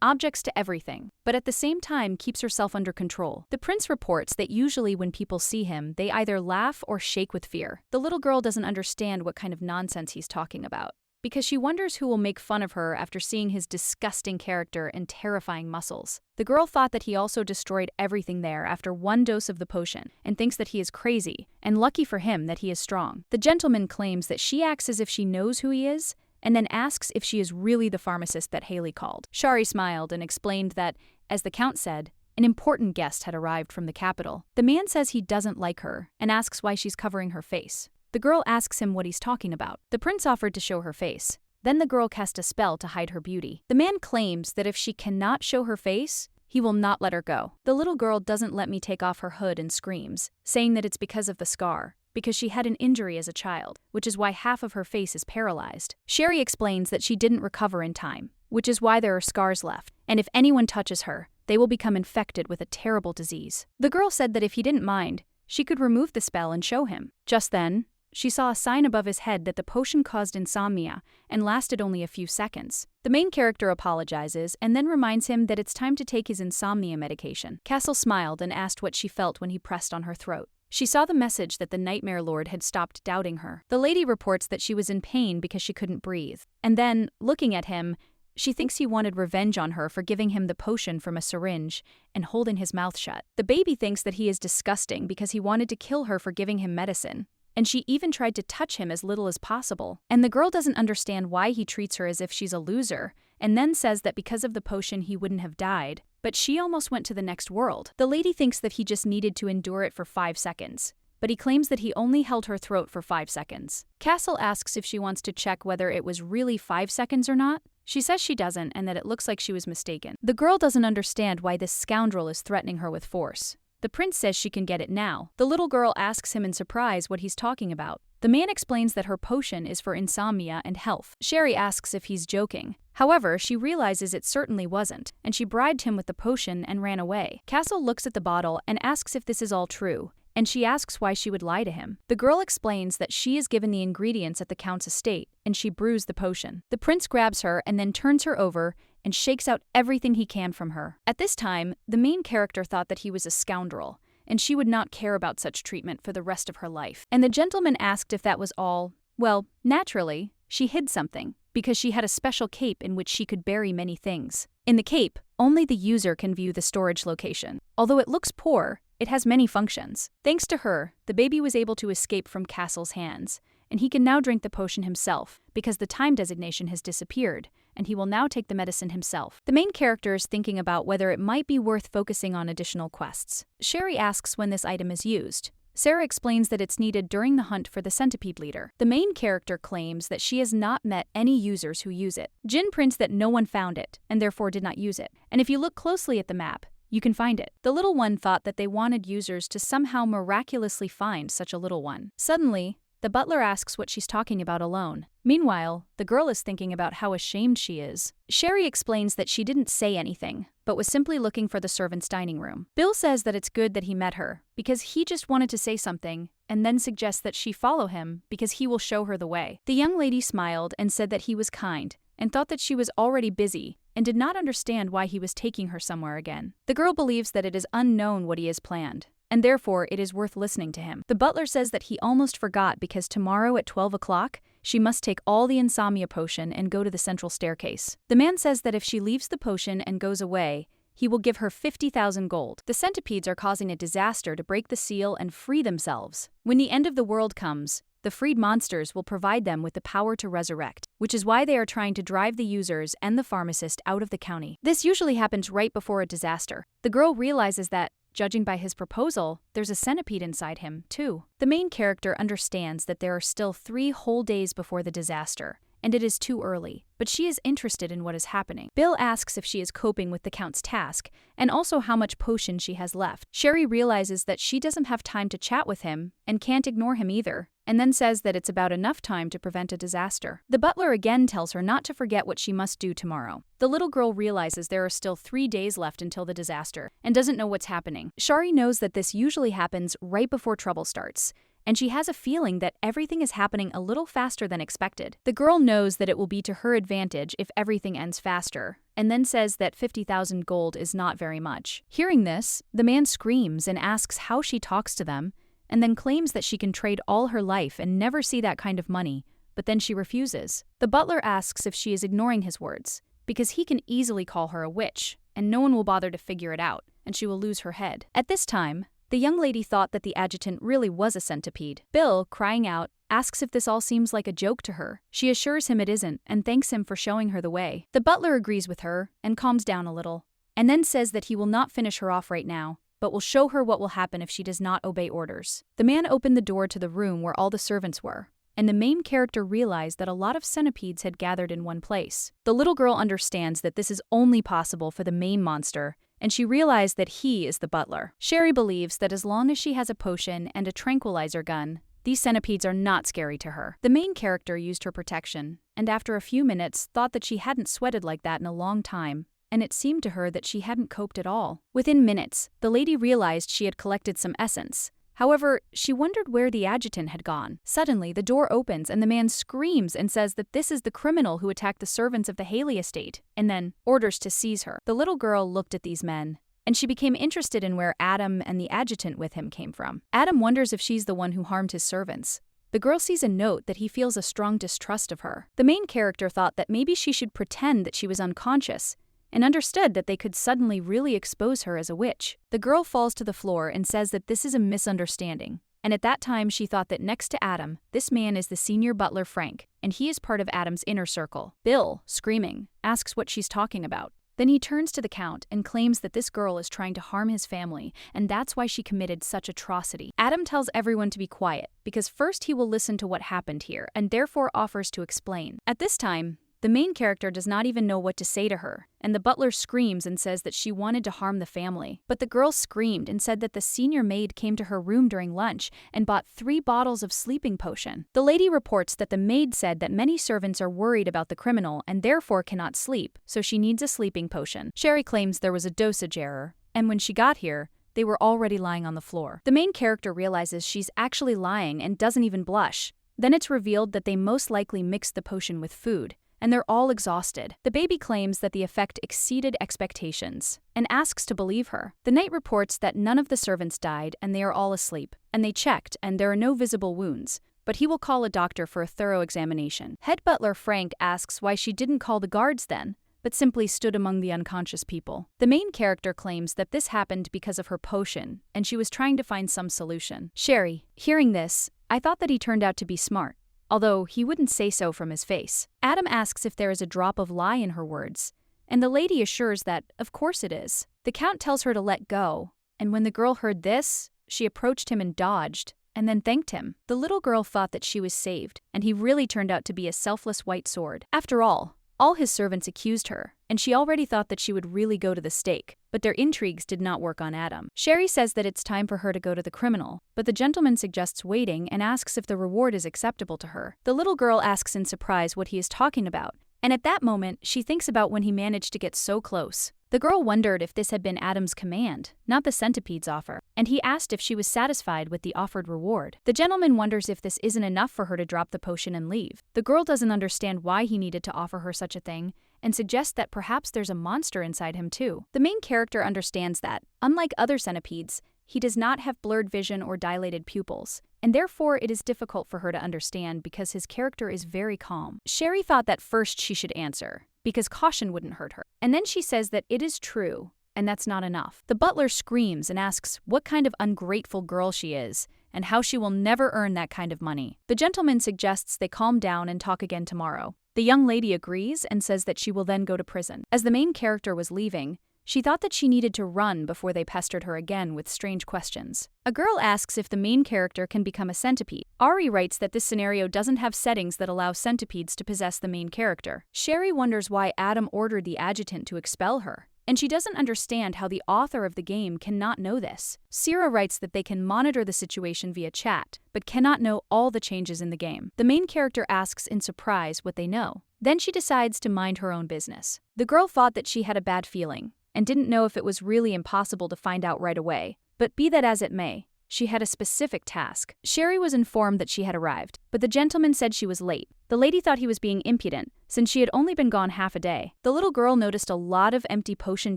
objects to everything, but at the same time keeps herself under control. The prince reports that usually when people see him, they either laugh or shake with fear. The little girl doesn't understand what kind of nonsense he's talking about, because she wonders who will make fun of her after seeing his disgusting character and terrifying muscles. The girl thought that he also destroyed everything there after 1 dose of the potion, and thinks that he is crazy, and lucky for him that he is strong. The gentleman claims that she acts as if she knows who he is, and then asks if she is really the pharmacist that Haley called. Shari smiled and explained that, as the count said, an important guest had arrived from the capital. The man says he doesn't like her, and asks why she's covering her face. The girl asks him what he's talking about. The prince offered to show her face. Then the girl cast a spell to hide her beauty. The man claims that if she cannot show her face, he will not let her go. The little girl doesn't let me take off her hood and screams, saying that it's because of the scar, because she had an injury as a child, which is why half of her face is paralyzed. Sherry explains that she didn't recover in time, which is why there are scars left, and if anyone touches her, they will become infected with a terrible disease. The girl said that if he didn't mind, she could remove the spell and show him. Just then, she saw a sign above his head that the potion caused insomnia and lasted only a few seconds. The main character apologizes and then reminds him that it's time to take his insomnia medication. Castle smiled and asked what she felt when he pressed on her throat. She saw the message that the Nightmare Lord had stopped doubting her. The lady reports that she was in pain because she couldn't breathe. And then, looking at him, she thinks he wanted revenge on her for giving him the potion from a syringe and holding his mouth shut. The baby thinks that he is disgusting because he wanted to kill her for giving him medicine, and she even tried to touch him as little as possible. And the girl doesn't understand why he treats her as if she's a loser, and then says that because of the potion he wouldn't have died, but she almost went to the next world. The lady thinks that he just needed to endure it for 5 seconds, but he claims that he only held her throat for 5 seconds. Castle asks if she wants to check whether it was really 5 seconds or not. She says she doesn't and that it looks like she was mistaken. The girl doesn't understand why this scoundrel is threatening her with force. The prince says she can get it now. The little girl asks him in surprise what he's talking about. The man explains that her potion is for insomnia and health. Sherry asks if he's joking. However, she realizes it certainly wasn't, and she bribed him with the potion and ran away. Castle looks at the bottle and asks if this is all true, and she asks why she would lie to him. The girl explains that she is given the ingredients at the count's estate, and she brews the potion. The prince grabs her and then turns her over and shakes out everything he can from her. At this time, the main character thought that he was a scoundrel, and she would not care about such treatment for the rest of her life. And the gentleman asked if that was all. Well, naturally, she hid something, because she had a special cape in which she could bury many things. In the cape, only the user can view the storage location. Although it looks poor, it has many functions. Thanks to her, the baby was able to escape from Castle's hands, and he can now drink the potion himself, because the time designation has disappeared, and he will now take the medicine himself. The main character is thinking about whether it might be worth focusing on additional quests. Sherry asks when this item is used. Sarah explains that it's needed during the hunt for the centipede leader. The main character claims that she has not met any users who use it. Jin prints that no one found it, and therefore did not use it. And if you look closely at the map, you can find it. The little one thought that they wanted users to somehow miraculously find such a little one. Suddenly, the butler asks what she's talking about alone. Meanwhile, the girl is thinking about how ashamed she is. Sherry explains that she didn't say anything, but was simply looking for the servants' dining room. Bill says that it's good that he met her, because he just wanted to say something, and then suggests that she follow him because he will show her the way. The young lady smiled and said that he was kind, and thought that she was already busy, and did not understand why he was taking her somewhere again. The girl believes that it is unknown what he has planned, and therefore it is worth listening to him. The butler says that he almost forgot because tomorrow at 12 o'clock, she must take all the insomnia potion and go to the central staircase. The man says that if she leaves the potion and goes away, he will give her 50,000 gold. The centipedes are causing a disaster to break the seal and free themselves. When the end of the world comes, the freed monsters will provide them with the power to resurrect, which is why they are trying to drive the users and the pharmacist out of the county. This usually happens right before a disaster. The girl realizes that, judging by his proposal, there's a centipede inside him, too. The main character understands that there are still 3 whole days before the disaster, and it is too early, but she is interested in what is happening. Bill asks if she is coping with the Count's task, and also how much potion she has left. Sherry realizes that she doesn't have time to chat with him, and can't ignore him either, and then says that it's about enough time to prevent a disaster. The butler again tells her not to forget what she must do tomorrow. The little girl realizes there are still 3 days left until the disaster, and doesn't know what's happening. Shari knows that this usually happens right before trouble starts, and she has a feeling that everything is happening a little faster than expected. The girl knows that it will be to her advantage if everything ends faster, and then says that 50,000 gold is not very much. Hearing this, the man screams and asks how she talks to them, and then claims that she can trade all her life and never see that kind of money, but then she refuses. The butler asks if she is ignoring his words, because he can easily call her a witch, and no one will bother to figure it out, and she will lose her head. At this time, the young lady thought that the adjutant really was a centipede. Bill, crying out, asks if this all seems like a joke to her. She assures him it isn't, and thanks him for showing her the way. The butler agrees with her, and calms down a little, and then says that he will not finish her off right now, but will show her what will happen if she does not obey orders. The man opened the door to the room where all the servants were, and the main character realized that a lot of centipedes had gathered in one place. The little girl understands that this is only possible for the main monster, and she realized that he is the butler. Sherry believes that as long as she has a potion and a tranquilizer gun, these centipedes are not scary to her. The main character used her protection, and after a few minutes thought that she hadn't sweated like that in a long time, and it seemed to her that she hadn't coped at all. Within minutes, the lady realized she had collected some essence. However, she wondered where the adjutant had gone. Suddenly, the door opens and the man screams and says that this is the criminal who attacked the servants of the Haley estate, and then orders to seize her. The little girl looked at these men, and she became interested in where Adam and the adjutant with him came from. Adam wonders if she's the one who harmed his servants. The girl sees a note that he feels a strong distrust of her. The main character thought that maybe she should pretend that she was unconscious, and understood that they could suddenly really expose her as a witch. The girl falls to the floor and says that this is a misunderstanding. And at that time, she thought that next to Adam, this man is the senior butler Frank, and he is part of Adam's inner circle. Bill, screaming, asks what she's talking about. Then he turns to the Count and claims that this girl is trying to harm his family, and that's why she committed such atrocity. Adam tells everyone to be quiet, because first he will listen to what happened here, and therefore offers to explain. At this time, the main character does not even know what to say to her, and the butler screams and says that she wanted to harm the family. But the girl screamed and said that the senior maid came to her room during lunch and bought 3 bottles of sleeping potion. The lady reports that the maid said that many servants are worried about the criminal and therefore cannot sleep, so she needs a sleeping potion. Sherry claims there was a dosage error, and when she got here, they were already lying on the floor. The main character realizes she's actually lying and doesn't even blush. Then it's revealed that they most likely mixed the potion with food, and they're all exhausted. The baby claims that the effect exceeded expectations and asks to believe her. The knight reports that none of the servants died and they are all asleep, and they checked and there are no visible wounds, but he will call a doctor for a thorough examination. Head butler Frank asks why she didn't call the guards then, but simply stood among the unconscious people. The main character claims that this happened because of her potion, and she was trying to find some solution. Sherry, hearing this, I thought that he turned out to be smart, although he wouldn't say so from his face. Adam asks if there is a drop of lie in her words, and the lady assures that, of course it is. The Count tells her to let go, and when the girl heard this, she approached him and dodged, and then thanked him. The little girl thought that she was saved, and he really turned out to be a selfless white sword. After all his servants accused her, and she already thought that she would really go to the stake, but their intrigues did not work on Adam. Sherry says that it's time for her to go to the criminal, but the gentleman suggests waiting and asks if the reward is acceptable to her. The little girl asks in surprise what he is talking about, and at that moment, she thinks about when he managed to get so close. The girl wondered if this had been Adam's command, not the centipede's offer, and he asked if she was satisfied with the offered reward. The gentleman wonders if this isn't enough for her to drop the potion and leave. The girl doesn't understand why he needed to offer her such a thing, and suggests that perhaps there's a monster inside him too. The main character understands that, unlike other centipedes, he does not have blurred vision or dilated pupils, and therefore it is difficult for her to understand because his character is very calm. Sherry thought that first she should answer, because caution wouldn't hurt her. And then she says that it is true, and that's not enough. The butler screams and asks what kind of ungrateful girl she is, and how she will never earn that kind of money. The gentleman suggests they calm down and talk again tomorrow. The young lady agrees and says that she will then go to prison. As the main character was leaving, she thought that she needed to run before they pestered her again with strange questions. A girl asks if the main character can become a centipede. Ari writes that this scenario doesn't have settings that allow centipedes to possess the main character. Sherry wonders why Adam ordered the adjutant to expel her, and she doesn't understand how the author of the game cannot know this. Sierra writes that they can monitor the situation via chat, but cannot know all the changes in the game. The main character asks in surprise what they know. Then she decides to mind her own business. The girl thought that she had a bad feeling, and didn't know if it was really impossible to find out right away. But be that as it may, she had a specific task. Sherry was informed that she had arrived, but the gentleman said she was late. The lady thought he was being impudent, since she had only been gone half a day. The little girl noticed a lot of empty potion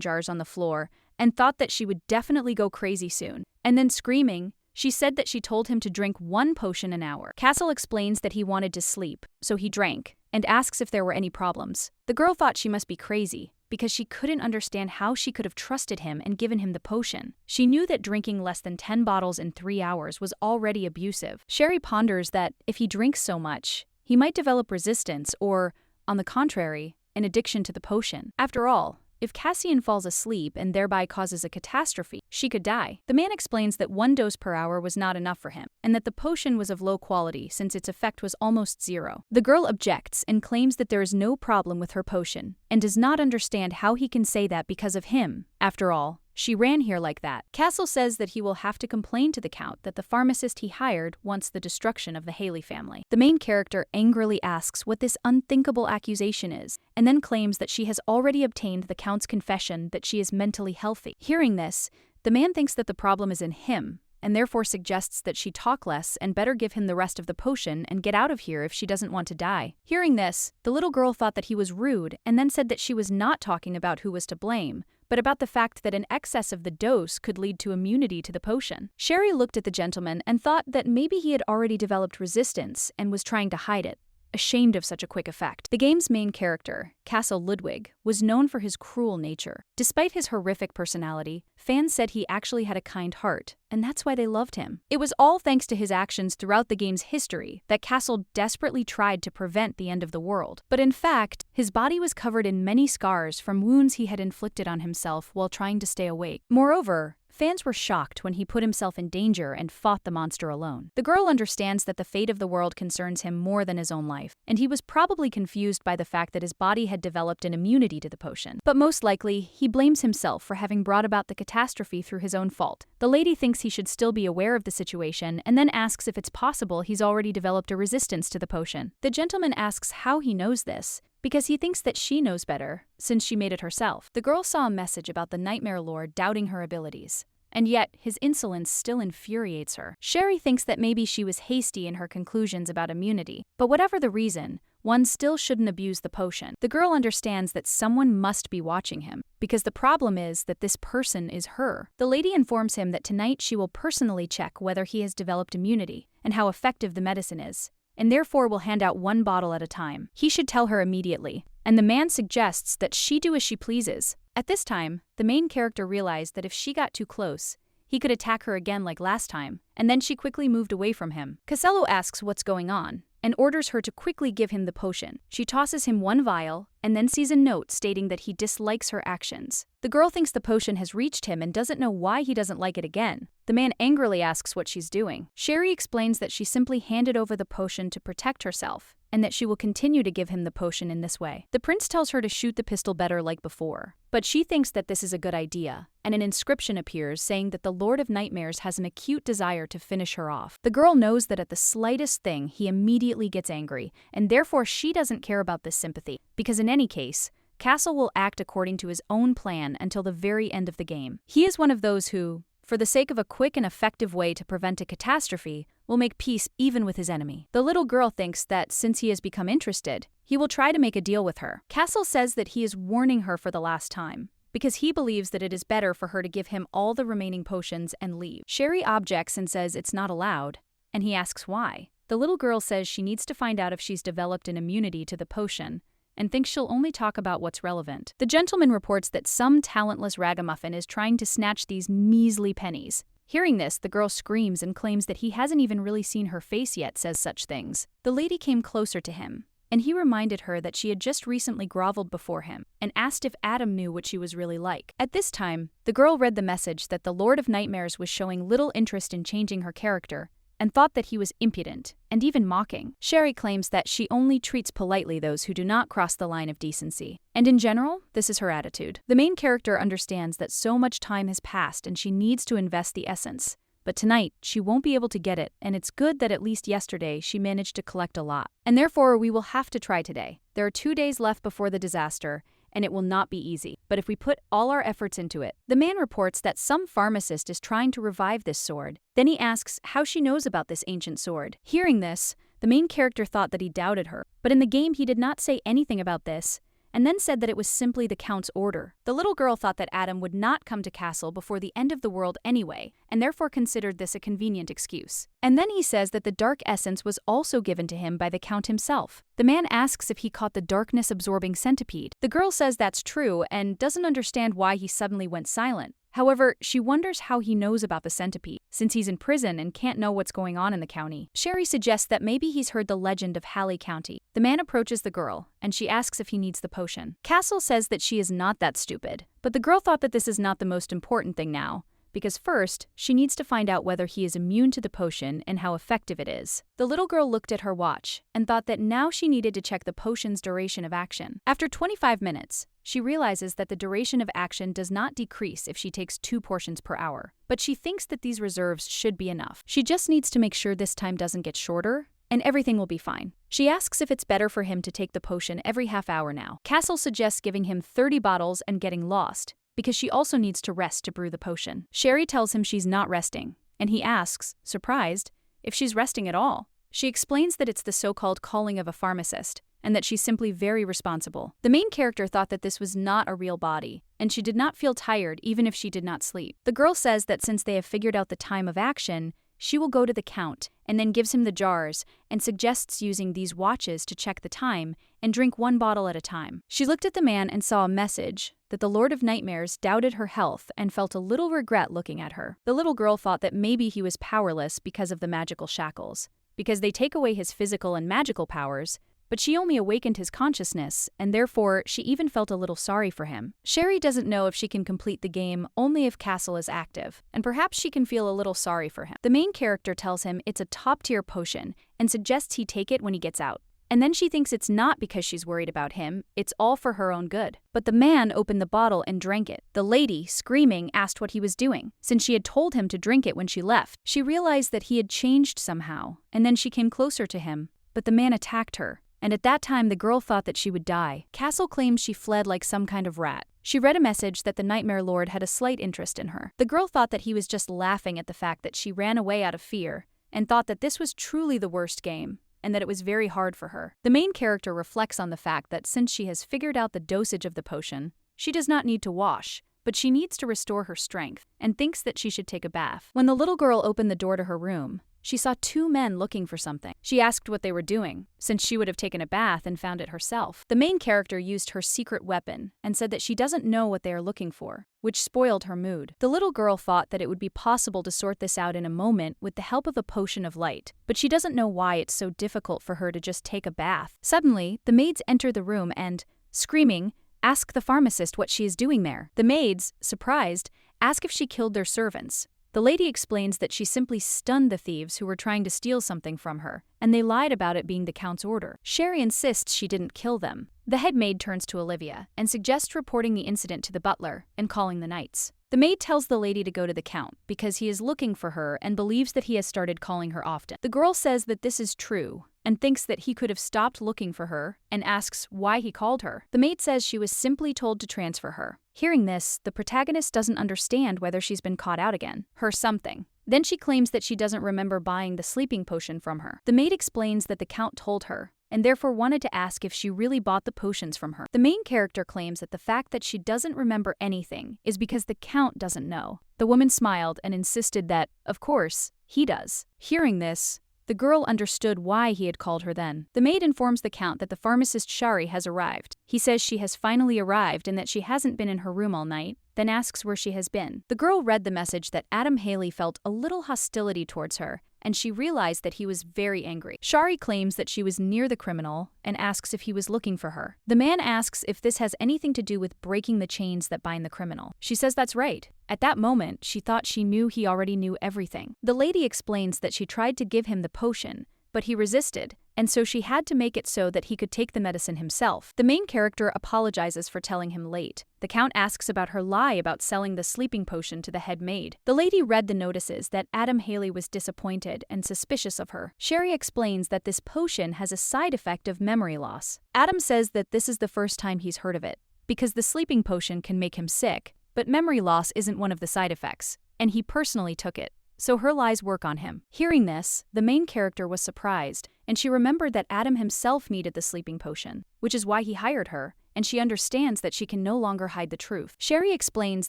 jars on the floor, and thought that she would definitely go crazy soon. And then screaming, she said that she told him to drink 1 potion an hour. Castle explains that he wanted to sleep, so he drank, and asks if there were any problems. The girl thought she must be crazy, because she couldn't understand how she could have trusted him and given him the potion. She knew that drinking less than 10 bottles in 3 hours was already abusive. Sherry ponders that if he drinks so much, he might develop resistance or, on the contrary, an addiction to the potion. After all, if Cassian falls asleep and thereby causes a catastrophe, she could die. The man explains that 1 dose per hour was not enough for him, and that the potion was of low quality since its effect was almost zero. The girl objects and claims that there is no problem with her potion, and does not understand how he can say that because of him. After all, she ran here like that. Castle says that he will have to complain to the Count that the pharmacist he hired wants the destruction of the Haley family. The main character angrily asks what this unthinkable accusation is, and then claims that she has already obtained the Count's confession that she is mentally healthy. Hearing this, the man thinks that the problem is in him, and therefore suggests that she talk less and better give him the rest of the potion and get out of here if she doesn't want to die. Hearing this, the little girl thought that he was rude and then said that she was not talking about who was to blame, but about the fact that an excess of the dose could lead to immunity to the potion. Sherry looked at the gentleman and thought that maybe he had already developed resistance and was trying to hide it, ashamed of such a quick effect. The game's main character, Castle Ludwig, was known for his cruel nature. Despite his horrific personality, fans said he actually had a kind heart, and that's why they loved him. It was all thanks to his actions throughout the game's history that Castle desperately tried to prevent the end of the world. But in fact, his body was covered in many scars from wounds he had inflicted on himself while trying to stay awake. Moreover, fans were shocked when he put himself in danger and fought the monster alone. The girl understands that the fate of the world concerns him more than his own life, and he was probably confused by the fact that his body had developed an immunity to the potion. But most likely, he blames himself for having brought about the catastrophe through his own fault. The lady thinks he should still be aware of the situation and then asks if it's possible he's already developed a resistance to the potion. The gentleman asks how he knows this, because he thinks that she knows better, since she made it herself. The girl saw a message about the Nightmare Lord doubting her abilities, and yet his insolence still infuriates her. Sherry thinks that maybe she was hasty in her conclusions about immunity, but whatever the reason, one still shouldn't abuse the potion. The girl understands that someone must be watching him, because the problem is that this person is her. The lady informs him that tonight she will personally check whether he has developed immunity and how effective the medicine is, and therefore will hand out one bottle at a time. He should tell her immediately, and the man suggests that she do as she pleases. At this time, the main character realized that if she got too close, he could attack her again like last time, and then she quickly moved away from him. Casello asks what's going on, and orders her to quickly give him the potion. She tosses him one vial, and then sees a note stating that he dislikes her actions. The girl thinks the potion has reached him and doesn't know why he doesn't like it again. The man angrily asks what she's doing. Sherry explains that she simply handed over the potion to protect herself, and that she will continue to give him the potion in this way. The prince tells her to shoot the pistol better like before, but she thinks that this is a good idea, and an inscription appears saying that the Lord of Nightmares has an acute desire to finish her off. The girl knows that at the slightest thing he immediately gets angry, and therefore she doesn't care about this sympathy, because in any case, Castle will act according to his own plan until the very end of the game. He is one of those who, for the sake of a quick and effective way to prevent a catastrophe, will make peace even with his enemy. The little girl thinks that since he has become interested, he will try to make a deal with her. Castle says that he is warning her for the last time, because he believes that it is better for her to give him all the remaining potions and leave. Sherry objects and says it's not allowed, and he asks why. The little girl says she needs to find out if she's developed an immunity to the potion, and thinks she'll only talk about what's relevant. The gentleman reports that some talentless ragamuffin is trying to snatch these measly pennies. Hearing this, the girl screams and claims that he hasn't even really seen her face yet says such things. The lady came closer to him, and he reminded her that she had just recently groveled before him and asked if Adam knew what she was really like. At this time, the girl read the message that the Lord of Nightmares was showing little interest in changing her character and thought that he was impudent and even mocking. Sherry claims that she only treats politely those who do not cross the line of decency. And in general, this is her attitude. The main character understands that so much time has passed and she needs to invest the essence. But tonight, she won't be able to get it, and it's good that at least yesterday she managed to collect a lot. And therefore, we will have to try today. There are 2 days left before the disaster, and it will not be easy. But if we put all our efforts into it. The man reports that some pharmacist is trying to revive this sword. Then he asks how she knows about this ancient sword. Hearing this, the main character thought that he doubted her. But in the game, he did not say anything about this, and then said that it was simply the Count's order. The little girl thought that Adam would not come to Castle before the end of the world anyway, and therefore considered this a convenient excuse. And then he says that the dark essence was also given to him by the Count himself. The man asks if he caught the darkness-absorbing centipede. The girl says that's true and doesn't understand why he suddenly went silent. However, she wonders how he knows about the centipede, since he's in prison and can't know what's going on in the county. Sherry suggests that maybe he's heard the legend of Halley County. The man approaches the girl, and she asks if he needs the potion. Castle says that she is not that stupid, but the girl thought that this is not the most important thing now, because first, she needs to find out whether he is immune to the potion and how effective it is. The little girl looked at her watch and thought that now she needed to check the potion's duration of action. After 25 minutes, she realizes that the duration of action does not decrease if she takes 2 portions per hour, but she thinks that these reserves should be enough. She just needs to make sure this time doesn't get shorter, and everything will be fine. She asks if it's better for him to take the potion every half hour now. Castle suggests giving him 30 bottles and getting lost, because she also needs to rest to brew the potion. Sherry tells him she's not resting, and he asks, surprised, if she's resting at all. She explains that it's the so-called calling of a pharmacist, and that she's simply very responsible. The main character thought that this was not a real body, and she did not feel tired even if she did not sleep. The girl says that since they have figured out the time of action, she will go to the Count and then gives him the jars and suggests using these watches to check the time and drink one bottle at a time. She looked at the man and saw a message that the Lord of Nightmares doubted her health and felt a little regret looking at her. The little girl thought that maybe he was powerless because of the magical shackles, because they take away his physical and magical powers, but she only awakened his consciousness, and therefore she even felt a little sorry for him. Sherry doesn't know if she can complete the game only if Castle is active, and perhaps she can feel a little sorry for him. The main character tells him it's a top-tier potion and suggests he take it when he gets out. And then she thinks it's not because she's worried about him, it's all for her own good. But the man opened the bottle and drank it. The lady, screaming, asked what he was doing, since she had told him to drink it when she left. She realized that he had changed somehow, and then she came closer to him, but the man attacked her. And at that time the girl thought that she would die. Castle claims she fled like some kind of rat. She read a message that the Nightmare Lord had a slight interest in her. The girl thought that he was just laughing at the fact that she ran away out of fear, and thought that this was truly the worst game, and that it was very hard for her. The main character reflects on the fact that since she has figured out the dosage of the potion, she does not need to wash, but she needs to restore her strength, and thinks that she should take a bath. When the little girl opened the door to her room, she saw two men looking for something. She asked what they were doing, since she would have taken a bath and found it herself. The main character used her secret weapon and said that she doesn't know what they are looking for, which spoiled her mood. The little girl thought that it would be possible to sort this out in a moment with the help of a potion of light, but she doesn't know why it's so difficult for her to just take a bath. Suddenly, the maids enter the room and, screaming, ask the pharmacist what she is doing there. The maids, surprised, ask if she killed their servants. The lady explains that she simply stunned the thieves who were trying to steal something from her, and they lied about it being the Count's order. Sherry insists she didn't kill them. The head maid turns to Olivia and suggests reporting the incident to the butler and calling the knights. The maid tells the lady to go to the Count because he is looking for her and believes that he has started calling her often. The girl says that this is true and thinks that he could have stopped looking for her and asks why he called her. The maid says she was simply told to transfer her. Hearing this, the protagonist doesn't understand whether she's been caught out again. Her something. Then she claims that she doesn't remember buying the sleeping potion from her. The maid explains that the Count told her, and therefore wanted to ask if she really bought the potions from her. The main character claims that the fact that she doesn't remember anything is because the Count doesn't know. The woman smiled and insisted that, of course, he does. Hearing this, the girl understood why he had called her then. The maid informs the Count that the pharmacist Shari has arrived. He says she has finally arrived and that she hasn't been in her room all night, then asks where she has been. The girl read the message that Adam Haley felt a little hostility towards her, and she realized that he was very angry. Shari claims that she was near the criminal and asks if he was looking for her. The man asks if this has anything to do with breaking the chains that bind the criminal. She says that's right. At that moment, she thought she knew he already knew everything. The lady explains that she tried to give him the potion, but he resisted, and so she had to make it so that he could take the medicine himself. The main character apologizes for telling him late. The Count asks about her lie about selling the sleeping potion to the head maid. The lady read the notices that Adam Haley was disappointed and suspicious of her. Sherry explains that this potion has a side effect of memory loss. Adam says that this is the first time he's heard of it, because the sleeping potion can make him sick, but memory loss isn't one of the side effects, and he personally took it. So her lies work on him. Hearing this, the main character was surprised, and she remembered that Adam himself needed the sleeping potion, which is why he hired her, and she understands that she can no longer hide the truth. Sherry explains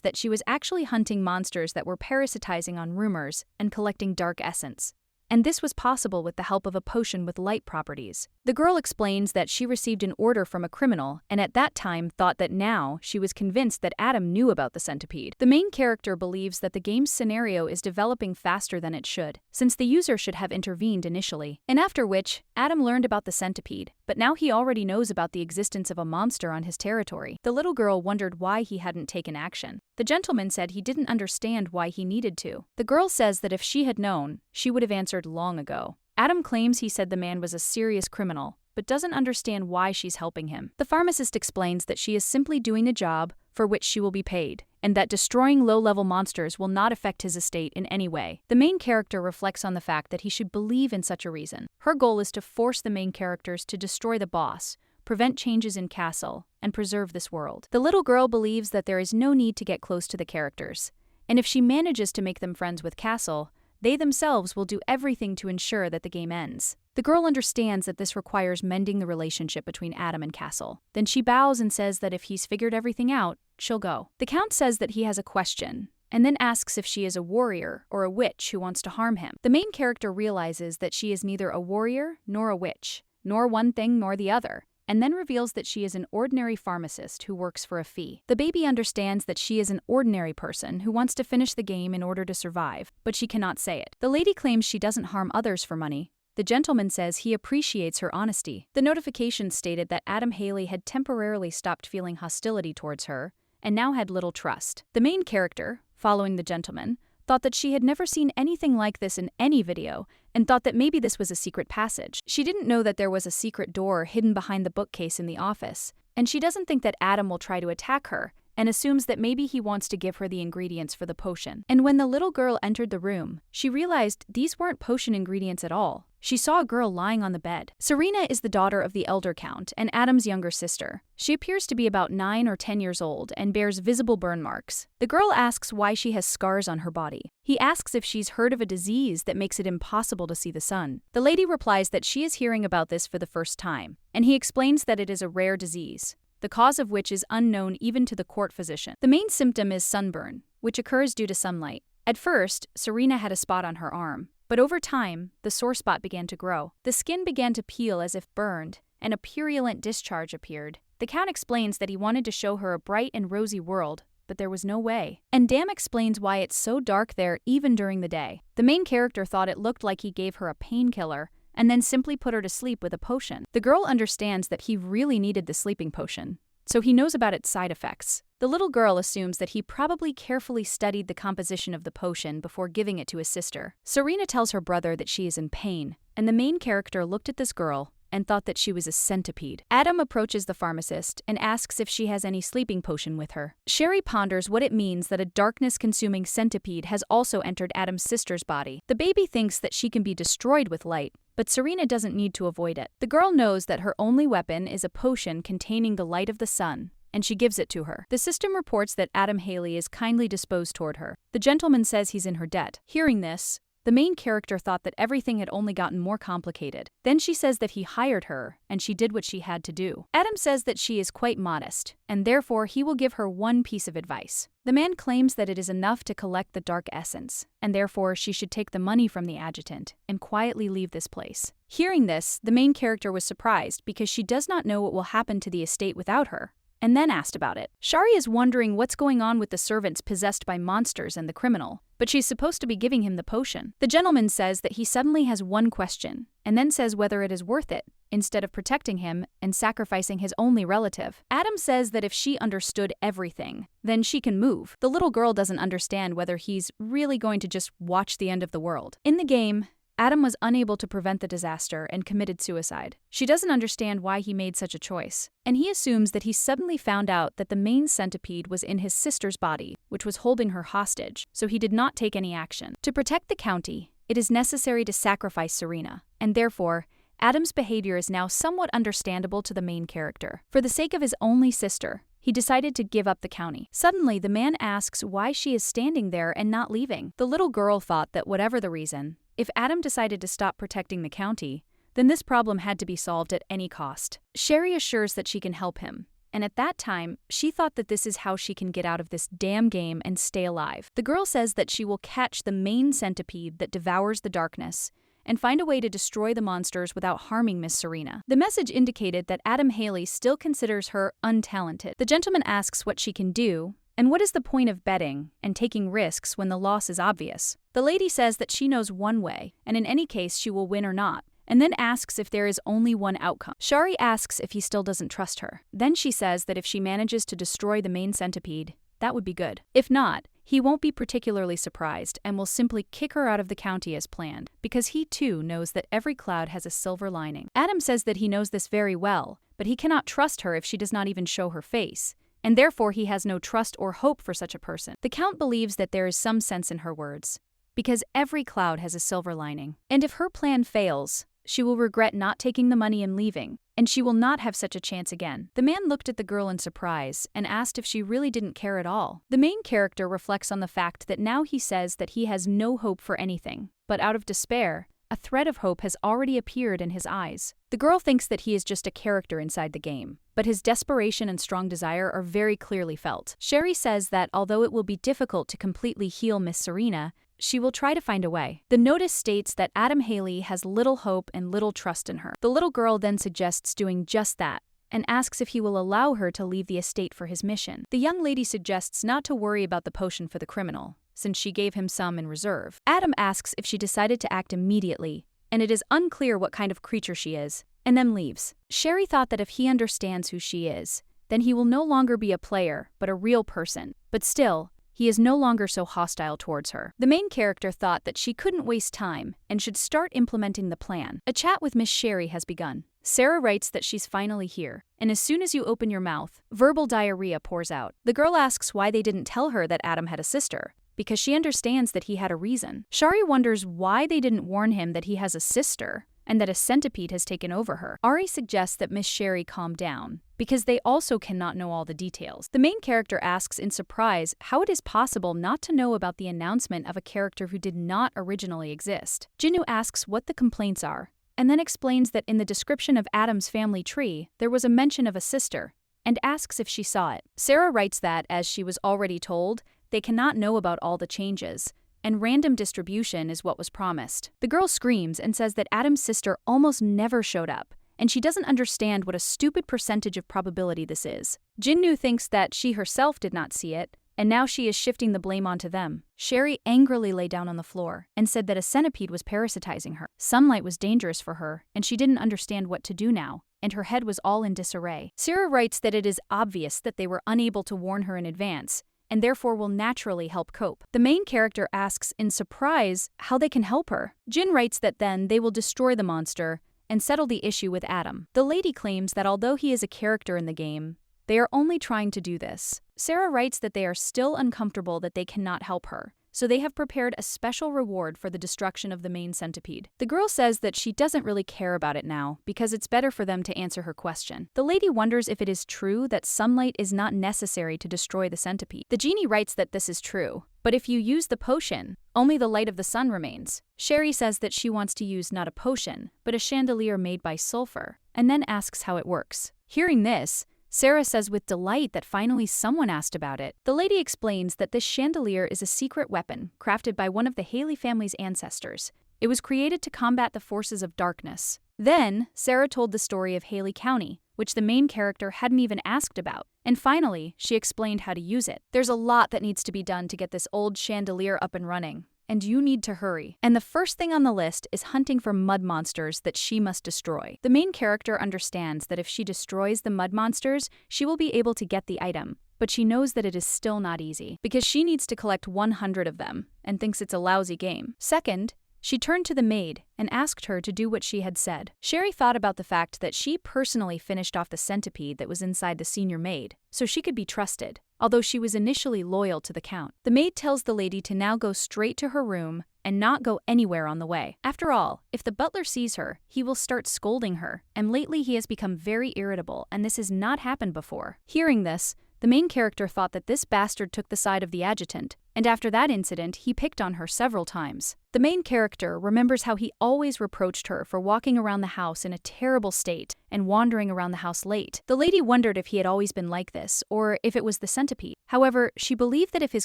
that she was actually hunting monsters that were parasitizing on rumors and collecting dark essence, and this was possible with the help of a potion with light properties. The girl explains that she received an order from a criminal and at that time thought that now she was convinced that Adam knew about the centipede. The main character believes that the game's scenario is developing faster than it should, since the user should have intervened initially, and after which, Adam learned about the centipede, but now he already knows about the existence of a monster on his territory. The little girl wondered why he hadn't taken action. The gentleman said he didn't understand why he needed to. The girl says that if she had known, she would have answered long ago. Adam claims he said the man was a serious criminal, but doesn't understand why she's helping him. The pharmacist explains that she is simply doing the job for which she will be paid, and that destroying low-level monsters will not affect his estate in any way. The main character reflects on the fact that he should believe in such a reason. Her goal is to force the main characters to destroy the boss, prevent changes in Castle, and preserve this world. The little girl believes that there is no need to get close to the characters, and if she manages to make them friends with Castle, They themselves will do everything to ensure that the game ends. The girl understands that this requires mending the relationship between Adam and Castle. Then she bows and says that if he's figured everything out, she'll go. The Count says that he has a question, and then asks if she is a warrior or a witch who wants to harm him. The main character realizes that she is neither a warrior nor a witch, nor one thing nor the other, and then reveals that she is an ordinary pharmacist who works for a fee. The baby understands that she is an ordinary person who wants to finish the game in order to survive, but she cannot say it. The lady claims she doesn't harm others for money. The gentleman says he appreciates her honesty. The notification stated that Adam Haley had temporarily stopped feeling hostility towards her and now had little trust. The main character, following the gentleman, thought that she had never seen anything like this in any video and thought that maybe this was a secret passage. She didn't know that there was a secret door hidden behind the bookcase in the office, and she doesn't think that Adam will try to attack her and assumes that maybe he wants to give her the ingredients for the potion. And when the little girl entered the room, she realized these weren't potion ingredients at all. She saw a girl lying on the bed. Serena is the daughter of the elder count and Adam's younger sister. She appears to be about 9 or 10 years old and bears visible burn marks. The girl asks why she has scars on her body. He asks if she's heard of a disease that makes it impossible to see the sun. The lady replies that she is hearing about this for the first time, and he explains that it is a rare disease, the cause of which is unknown even to the court physician. The main symptom is sunburn, which occurs due to sunlight. At first, Serena had a spot on her arm, but over time, the sore spot began to grow. The skin began to peel as if burned, and a purulent discharge appeared. The Count explains that he wanted to show her a bright and rosy world, but there was no way. And Dam explains why it's so dark there even during the day. The main character thought it looked like he gave her a painkiller and then simply put her to sleep with a potion. The girl understands that he really needed the sleeping potion, so he knows about its side effects. The little girl assumes that he probably carefully studied the composition of the potion before giving it to his sister. Serena tells her brother that she is in pain, and the main character looked at this girl and thought that she was a centipede. Adam approaches the pharmacist and asks if she has any sleeping potion with her. Sherry ponders what it means that a darkness-consuming centipede has also entered Adam's sister's body. The baby thinks that she can be destroyed with light, but Serena doesn't need to avoid it. The girl knows that her only weapon is a potion containing the light of the sun, and she gives it to her. The system reports that Adam Haley is kindly disposed toward her. The gentleman says he's in her debt. Hearing this, the main character thought that everything had only gotten more complicated. Then she says that he hired her, and she did what she had to do. Adam says that she is quite modest, and therefore he will give her one piece of advice. The man claims that it is enough to collect the dark essence, and therefore she should take the money from the adjutant and quietly leave this place. Hearing this, the main character was surprised because she does not know what will happen to the estate without her, and then asked about it. Shari is wondering what's going on with the servants possessed by monsters and the criminal, but she's supposed to be giving him the potion. The gentleman says that he suddenly has one question, and then says whether it is worth it, instead of protecting him and sacrificing his only relative. Adam says that if she understood everything, then she can move. The little girl doesn't understand whether he's really going to just watch the end of the world. In the game, Adam was unable to prevent the disaster and committed suicide. She doesn't understand why he made such a choice, and he assumes that he suddenly found out that the main centipede was in his sister's body, which was holding her hostage, so he did not take any action. To protect the county, it is necessary to sacrifice Serena, and therefore, Adam's behavior is now somewhat understandable to the main character. For the sake of his only sister, he decided to give up the county. Suddenly, the man asks why she is standing there and not leaving. The little girl thought that whatever the reason, if Adam decided to stop protecting the county, then this problem had to be solved at any cost. Sherry assures that she can help him, and at that time, she thought that this is how she can get out of this damn game and stay alive. The girl says that she will catch the main centipede that devours the darkness and find a way to destroy the monsters without harming Miss Serena. The message indicated that Adam Haley still considers her untalented. The gentleman asks what she can do, and what is the point of betting and taking risks when the loss is obvious. The lady says that she knows one way, and in any case she will win or not, and then asks if there is only one outcome. Shari asks if he still doesn't trust her. Then she says that if she manages to destroy the main centipede, that would be good. If not, he won't be particularly surprised and will simply kick her out of the county as planned, because he too knows that every cloud has a silver lining. Adam says that he knows this very well, but he cannot trust her if she does not even show her face, and therefore he has no trust or hope for such a person. The Count believes that there is some sense in her words, because every cloud has a silver lining, and if her plan fails, she will regret not taking the money and leaving. and she will not have such a chance again. The man looked at the girl in surprise and asked if she really didn't care at all. The main character reflects on the fact that now he says that he has no hope for anything, but out of despair, a thread of hope has already appeared in his eyes. The girl thinks that he is just a character inside the game, but his desperation and strong desire are very clearly felt. Sherry says that although it will be difficult to completely heal Miss Serena, she will try to find a way. The notice states that Adam Haley has little hope and little trust in her. The little girl then suggests doing just that, and asks if he will allow her to leave the estate for his mission. The young lady suggests not to worry about the potion for the criminal, since she gave him some in reserve. Adam asks if she decided to act immediately, and it is unclear what kind of creature she is, and then leaves. Sherry thought that if he understands who she is, then he will no longer be a player, but a real person. But still, he is no longer so hostile towards her. The main character thought that she couldn't waste time and should start implementing the plan. A chat with Miss Sherry has begun. Sarah writes that she's finally here, and as soon as you open your mouth, verbal diarrhea pours out. The girl asks why they didn't tell her that Adam had a sister, because she understands that he had a reason. Shari wonders why they didn't warn him that he has a sister and that a centipede has taken over her. Ari suggests that Miss Sherry calm down, because they also cannot know all the details. The main character asks in surprise how it is possible not to know about the announcement of a character who did not originally exist. Jinnu asks what the complaints are, and then explains that in the description of Adam's family tree, there was a mention of a sister, and asks if she saw it. Sarah writes that, as she was already told, they cannot know about all the changes, and random distribution is what was promised. The girl screams and says that Adam's sister almost never showed up, and she doesn't understand what a stupid percentage of probability this is. Jinnu thinks that she herself did not see it, and now she is shifting the blame onto them. Sherry angrily lay down on the floor and said that a centipede was parasitizing her. Sunlight was dangerous for her, and she didn't understand what to do now, and her head was all in disarray. Sarah writes that it is obvious that they were unable to warn her in advance, and therefore will naturally help cope. The main character asks in surprise how they can help her. Jin writes that then they will destroy the monster and settle the issue with Adam. The lady claims that although he is a character in the game, they are only trying to do this. Sarah writes that they are still uncomfortable that they cannot help her, so they have prepared a special reward for the destruction of the main centipede. The girl says that she doesn't really care about it now because it's better for them to answer her question. The lady wonders if it is true that sunlight is not necessary to destroy the centipede. The genie writes that this is true, but if you use the potion, only the light of the sun remains. Sherry says that she wants to use not a potion, but a chandelier made by sulfur, and then asks how it works. Hearing this, Sarah says with delight that finally someone asked about it. The lady explains that this chandelier is a secret weapon crafted by one of the Haley family's ancestors. It was created to combat the forces of darkness. Then, Sarah told the story of Haley County, which the main character hadn't even asked about. And finally, she explained how to use it. There's a lot that needs to be done to get this old chandelier up and running, and you need to hurry. And the first thing on the list is hunting for mud monsters that she must destroy. The main character understands that if she destroys the mud monsters, she will be able to get the item, but she knows that it is still not easy, because she needs to collect 100 of them, and thinks it's a lousy game. Second, she turned to the maid and asked her to do what she had said. Sherry thought about the fact that she personally finished off the centipede that was inside the senior maid, so she could be trusted, although she was initially loyal to the count. The maid tells the lady to now go straight to her room and not go anywhere on the way. After all, if the butler sees her, he will start scolding her, and lately he has become very irritable, and this has not happened before. Hearing this, the main character thought that this bastard took the side of the adjutant, and after that incident, he picked on her several times. The main character remembers how he always reproached her for walking around the house in a terrible state and wandering around the house late. The lady wondered if he had always been like this, or if it was the centipede. However, she believed that if his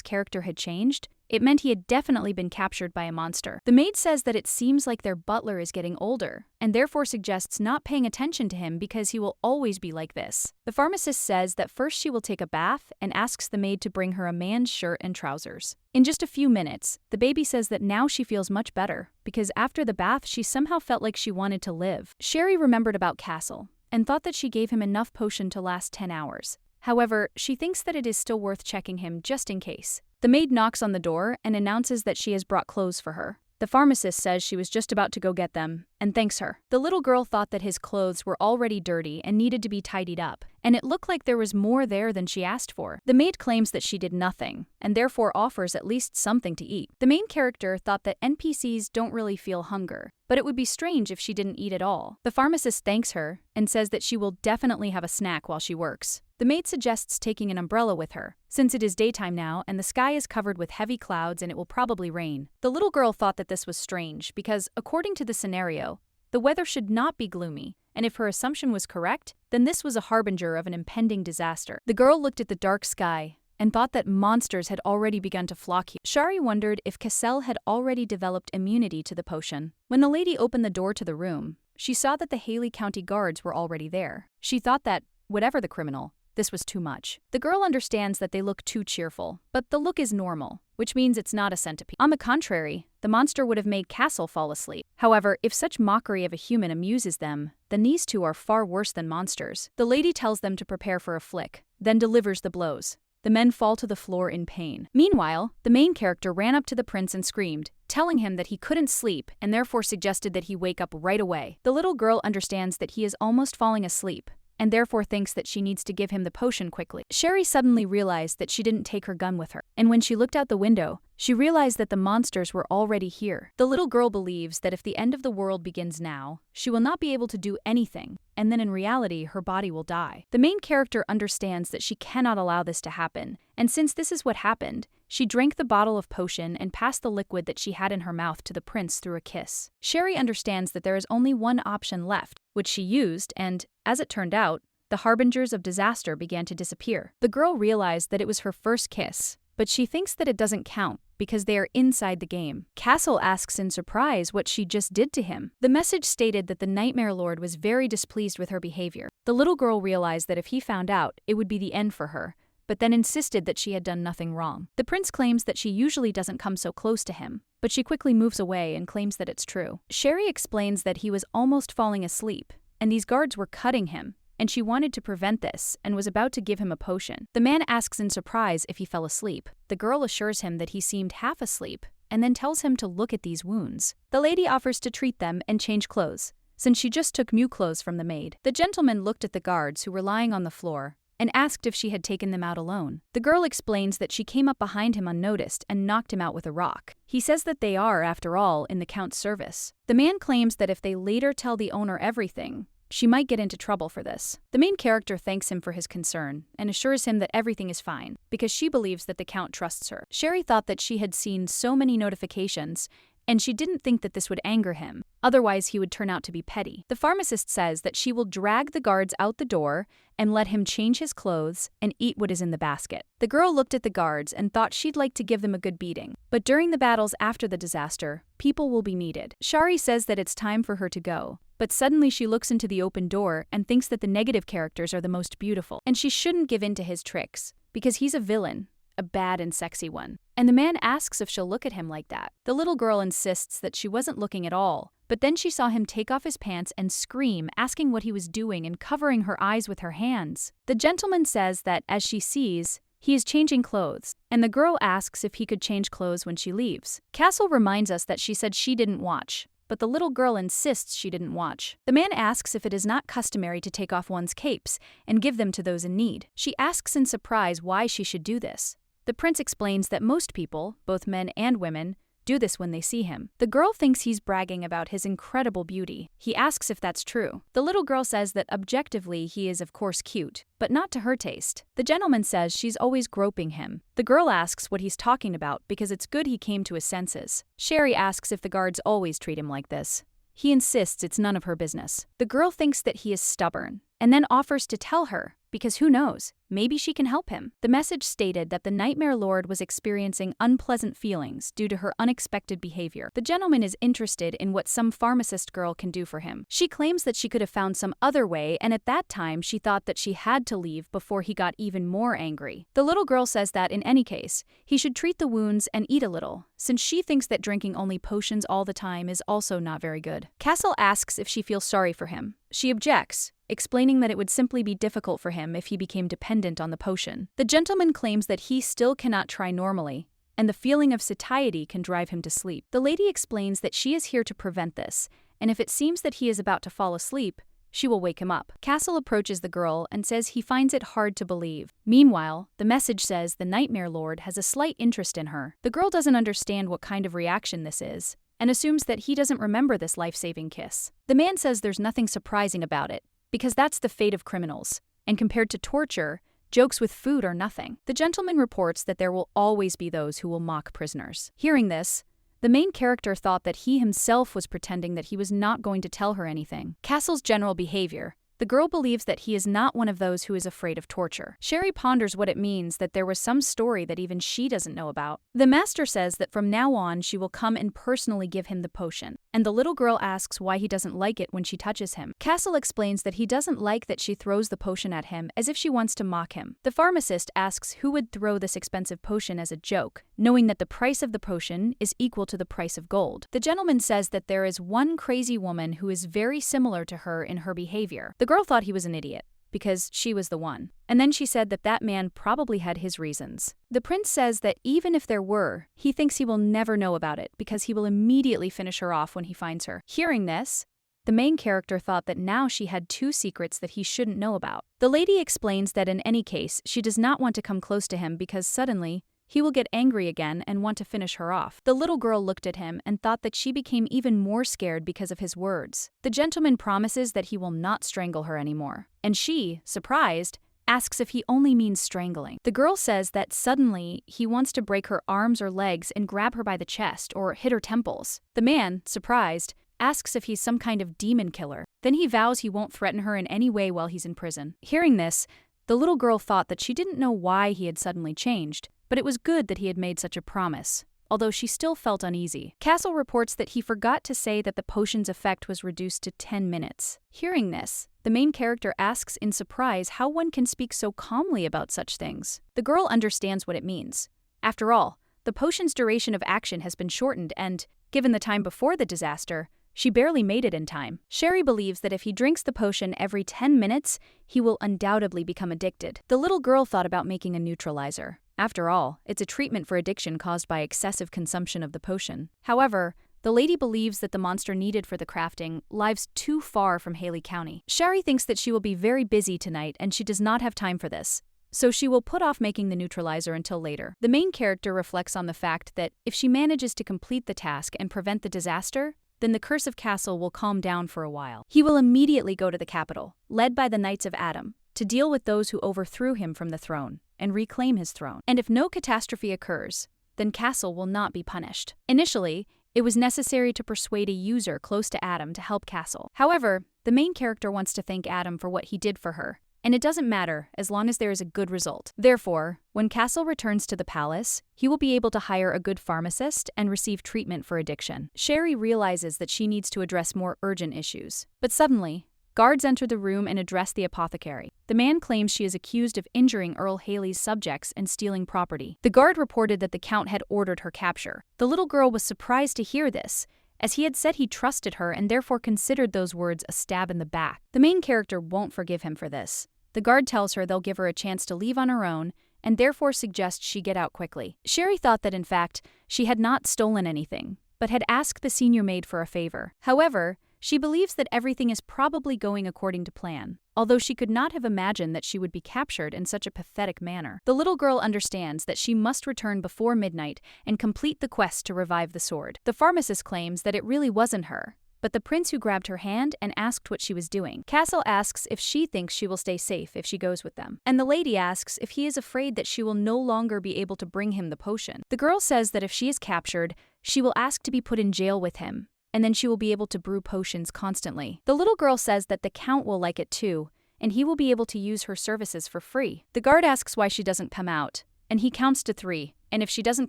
character had changed, it meant he had definitely been captured by a monster. The maid says that it seems like their butler is getting older, and therefore suggests not paying attention to him because he will always be like this. The pharmacist says that first she will take a bath and asks the maid to bring her a man's shirt and trousers. In just a few minutes, the baby says that now she feels much better, because after the bath she somehow felt like she wanted to live. Sherry remembered about Castle, and thought that she gave him enough potion to last 10 hours. However, she thinks that it is still worth checking him just in case. The maid knocks on the door and announces that she has brought clothes for her. The pharmacist says she was just about to go get them, and thanks her. The little girl thought that his clothes were already dirty and needed to be tidied up, and it looked like there was more there than she asked for. The maid claims that she did nothing, and therefore offers at least something to eat. The main character thought that NPCs don't really feel hunger, but it would be strange if she didn't eat at all. The pharmacist thanks her and says that she will definitely have a snack while she works. The maid suggests taking an umbrella with her, since it is daytime now and the sky is covered with heavy clouds and it will probably rain. The little girl thought that this was strange because, according to the scenario, the weather should not be gloomy, and if her assumption was correct, then this was a harbinger of an impending disaster. The girl looked at the dark sky and thought that monsters had already begun to flock here. Shari wondered if Cassell had already developed immunity to the potion. When the lady opened the door to the room, she saw that the Haley County guards were already there. She thought that, whatever the criminal, this was too much. The girl understands that they look too cheerful, but the look is normal, which means it's not a centipede. On the contrary, the monster would have made Castle fall asleep. However, if such mockery of a human amuses them, then these two are far worse than monsters. The lady tells them to prepare for a flick, then delivers the blows. The men fall to the floor in pain. Meanwhile, the main character ran up to the prince and screamed, telling him that he couldn't sleep and therefore suggested that he wake up right away. The little girl understands that he is almost falling asleep, and therefore thinks that she needs to give him the potion quickly. Sherry suddenly realized that she didn't take her gun with her, and when she looked out the window, she realized that the monsters were already here. The little girl believes that if the end of the world begins now, she will not be able to do anything, and then in reality, her body will die. The main character understands that she cannot allow this to happen, and since this is what happened, she drank the bottle of potion and passed the liquid that she had in her mouth to the prince through a kiss. Sherry understands that there is only one option left, which she used, and, as it turned out, the harbingers of disaster began to disappear. The girl realized that it was her first kiss, but she thinks that it doesn't count because they are inside the game. Castle asks in surprise what she just did to him. The message stated that the Nightmare Lord was very displeased with her behavior. The little girl realized that if he found out, it would be the end for her, but then insisted that she had done nothing wrong. The prince claims that she usually doesn't come so close to him, but she quickly moves away and claims that it's true. Sherry explains that he was almost falling asleep, and these guards were cutting him, and she wanted to prevent this and was about to give him a potion. The man asks in surprise if he fell asleep. The girl assures him that he seemed half asleep, and then tells him to look at these wounds. The lady offers to treat them and change clothes, since she just took new clothes from the maid. The gentleman looked at the guards who were lying on the floor and asked if she had taken them out alone. The girl explains that she came up behind him unnoticed and knocked him out with a rock. He says that they are, after all, in the count's service. The man claims that if they later tell the owner everything, she might get into trouble for this. The main character thanks him for his concern and assures him that everything is fine, because she believes that the count trusts her. Sherry thought that she had seen so many notifications, and she didn't think that this would anger him. Otherwise, he would turn out to be petty. The pharmacist says that she will drag the guards out the door and let him change his clothes and eat what is in the basket. The girl looked at the guards and thought she'd like to give them a good beating. But during the battles after the disaster, people will be needed. Shari says that it's time for her to go, but suddenly she looks into the open door and thinks that the negative characters are the most beautiful, and she shouldn't give in to his tricks, because he's a villain, a bad and sexy one. And the man asks if she'll look at him like that. The little girl insists that she wasn't looking at all, but then she saw him take off his pants and scream, asking what he was doing and covering her eyes with her hands. The gentleman says that, as she sees, he is changing clothes, and the girl asks if he could change clothes when she leaves. Castle reminds us that she said she didn't watch, but the little girl insists she didn't watch. The man asks if it is not customary to take off one's capes and give them to those in need. She asks in surprise why she should do this. The prince explains that most people, both men and women, do this when they see him. The girl thinks he's bragging about his incredible beauty. He asks if that's true. The little girl says that objectively he is of course cute, but not to her taste. The gentleman says she's always groping him. The girl asks what he's talking about because it's good he came to his senses. Sherry asks if the guards always treat him like this. He insists it's none of her business. The girl thinks that he is stubborn, and then offers to tell her, because who knows, maybe she can help him. The message stated that the Nightmare Lord was experiencing unpleasant feelings due to her unexpected behavior. The gentleman is interested in what some pharmacist girl can do for him. She claims that she could have found some other way, and at that time she thought that she had to leave before he got even more angry. The little girl says that in any case, he should treat the wounds and eat a little, since she thinks that drinking only potions all the time is also not very good. Castle asks if she feels sorry for him. She objects, explaining that it would simply be difficult for him if he became dependent on the potion. The gentleman claims that he still cannot try normally, and the feeling of satiety can drive him to sleep. The lady explains that she is here to prevent this, and if it seems that he is about to fall asleep, she will wake him up. Castle approaches the girl and says he finds it hard to believe. Meanwhile, the message says the Nightmare Lord has a slight interest in her. The girl doesn't understand what kind of reaction this is, and assumes that he doesn't remember this life-saving kiss. The man says there's nothing surprising about it, because that's the fate of criminals, and compared to torture, jokes with food are nothing. The gentleman reports that there will always be those who will mock prisoners. Hearing this, the main character thought that he himself was pretending that he was not going to tell her anything. Castle's general behavior. The girl believes that he is not one of those who is afraid of torture. Sherry ponders what it means that there was some story that even she doesn't know about. The master says that from now on she will come and personally give him the potion, and the little girl asks why he doesn't like it when she touches him. Castle explains that he doesn't like that she throws the potion at him as if she wants to mock him. The pharmacist asks who would throw this expensive potion as a joke, knowing that the price of the potion is equal to the price of gold. The gentleman says that there is one crazy woman who is very similar to her in her behavior. The girl thought he was an idiot, because she was the one. And then she said that that man probably had his reasons. The prince says that even if there were, he thinks he will never know about it because he will immediately finish her off when he finds her. Hearing this, the main character thought that now she had two secrets that he shouldn't know about. The lady explains that in any case, she does not want to come close to him because suddenly, he will get angry again and want to finish her off. The little girl looked at him and thought that she became even more scared because of his words. The gentleman promises that he will not strangle her anymore. And she, surprised, asks if he only means strangling. The girl says that suddenly he wants to break her arms or legs and grab her by the chest or hit her temples. The man, surprised, asks if he's some kind of demon killer. Then he vows he won't threaten her in any way while he's in prison. Hearing this, the little girl thought that she didn't know why he had suddenly changed, but it was good that he had made such a promise, although she still felt uneasy. Castle reports that he forgot to say that the potion's effect was reduced to 10 minutes. Hearing this, the main character asks in surprise how one can speak so calmly about such things. The girl understands what it means. After all, the potion's duration of action has been shortened and, given the time before the disaster, she barely made it in time. Sherry believes that if he drinks the potion every 10 minutes, he will undoubtedly become addicted. The little girl thought about making a neutralizer. After all, it's a treatment for addiction caused by excessive consumption of the potion. However, the lady believes that the monster needed for the crafting lives too far from Haley County. Sherry thinks that she will be very busy tonight and she does not have time for this, so she will put off making the neutralizer until later. The main character reflects on the fact that if she manages to complete the task and prevent the disaster, then the curse of Castle will calm down for a while. He will immediately go to the capital, led by the Knights of Adam, to deal with those who overthrew him from the throne and reclaim his throne. And if no catastrophe occurs, then Castle will not be punished. Initially, it was necessary to persuade a user close to Adam to help Castle. However, the main character wants to thank Adam for what he did for her, and it doesn't matter as long as there is a good result. Therefore, when Castle returns to the palace, he will be able to hire a good pharmacist and receive treatment for addiction. Sherry realizes that she needs to address more urgent issues. But suddenly, guards enter the room and address the apothecary. The man claims she is accused of injuring Earl Haley's subjects and stealing property. The guard reported that the Count had ordered her capture. The little girl was surprised to hear this, as he had said he trusted her and therefore considered those words a stab in the back. The main character won't forgive him for this. The guard tells her they'll give her a chance to leave on her own and therefore suggests she get out quickly. Sherry thought that in fact, she had not stolen anything, but had asked the senior maid for a favor. However, she believes that everything is probably going according to plan, although she could not have imagined that she would be captured in such a pathetic manner. The little girl understands that she must return before midnight and complete the quest to revive the sword. The pharmacist claims that it really wasn't her, but the prince who grabbed her hand and asked what she was doing. Castle asks if she thinks she will stay safe if she goes with them, and the lady asks if he is afraid that she will no longer be able to bring him the potion. The girl says that if she is captured, she will ask to be put in jail with him, and then she will be able to brew potions constantly. The little girl says that the Count will like it too, and he will be able to use her services for free. The guard asks why she doesn't come out, and he counts to 3, and if she doesn't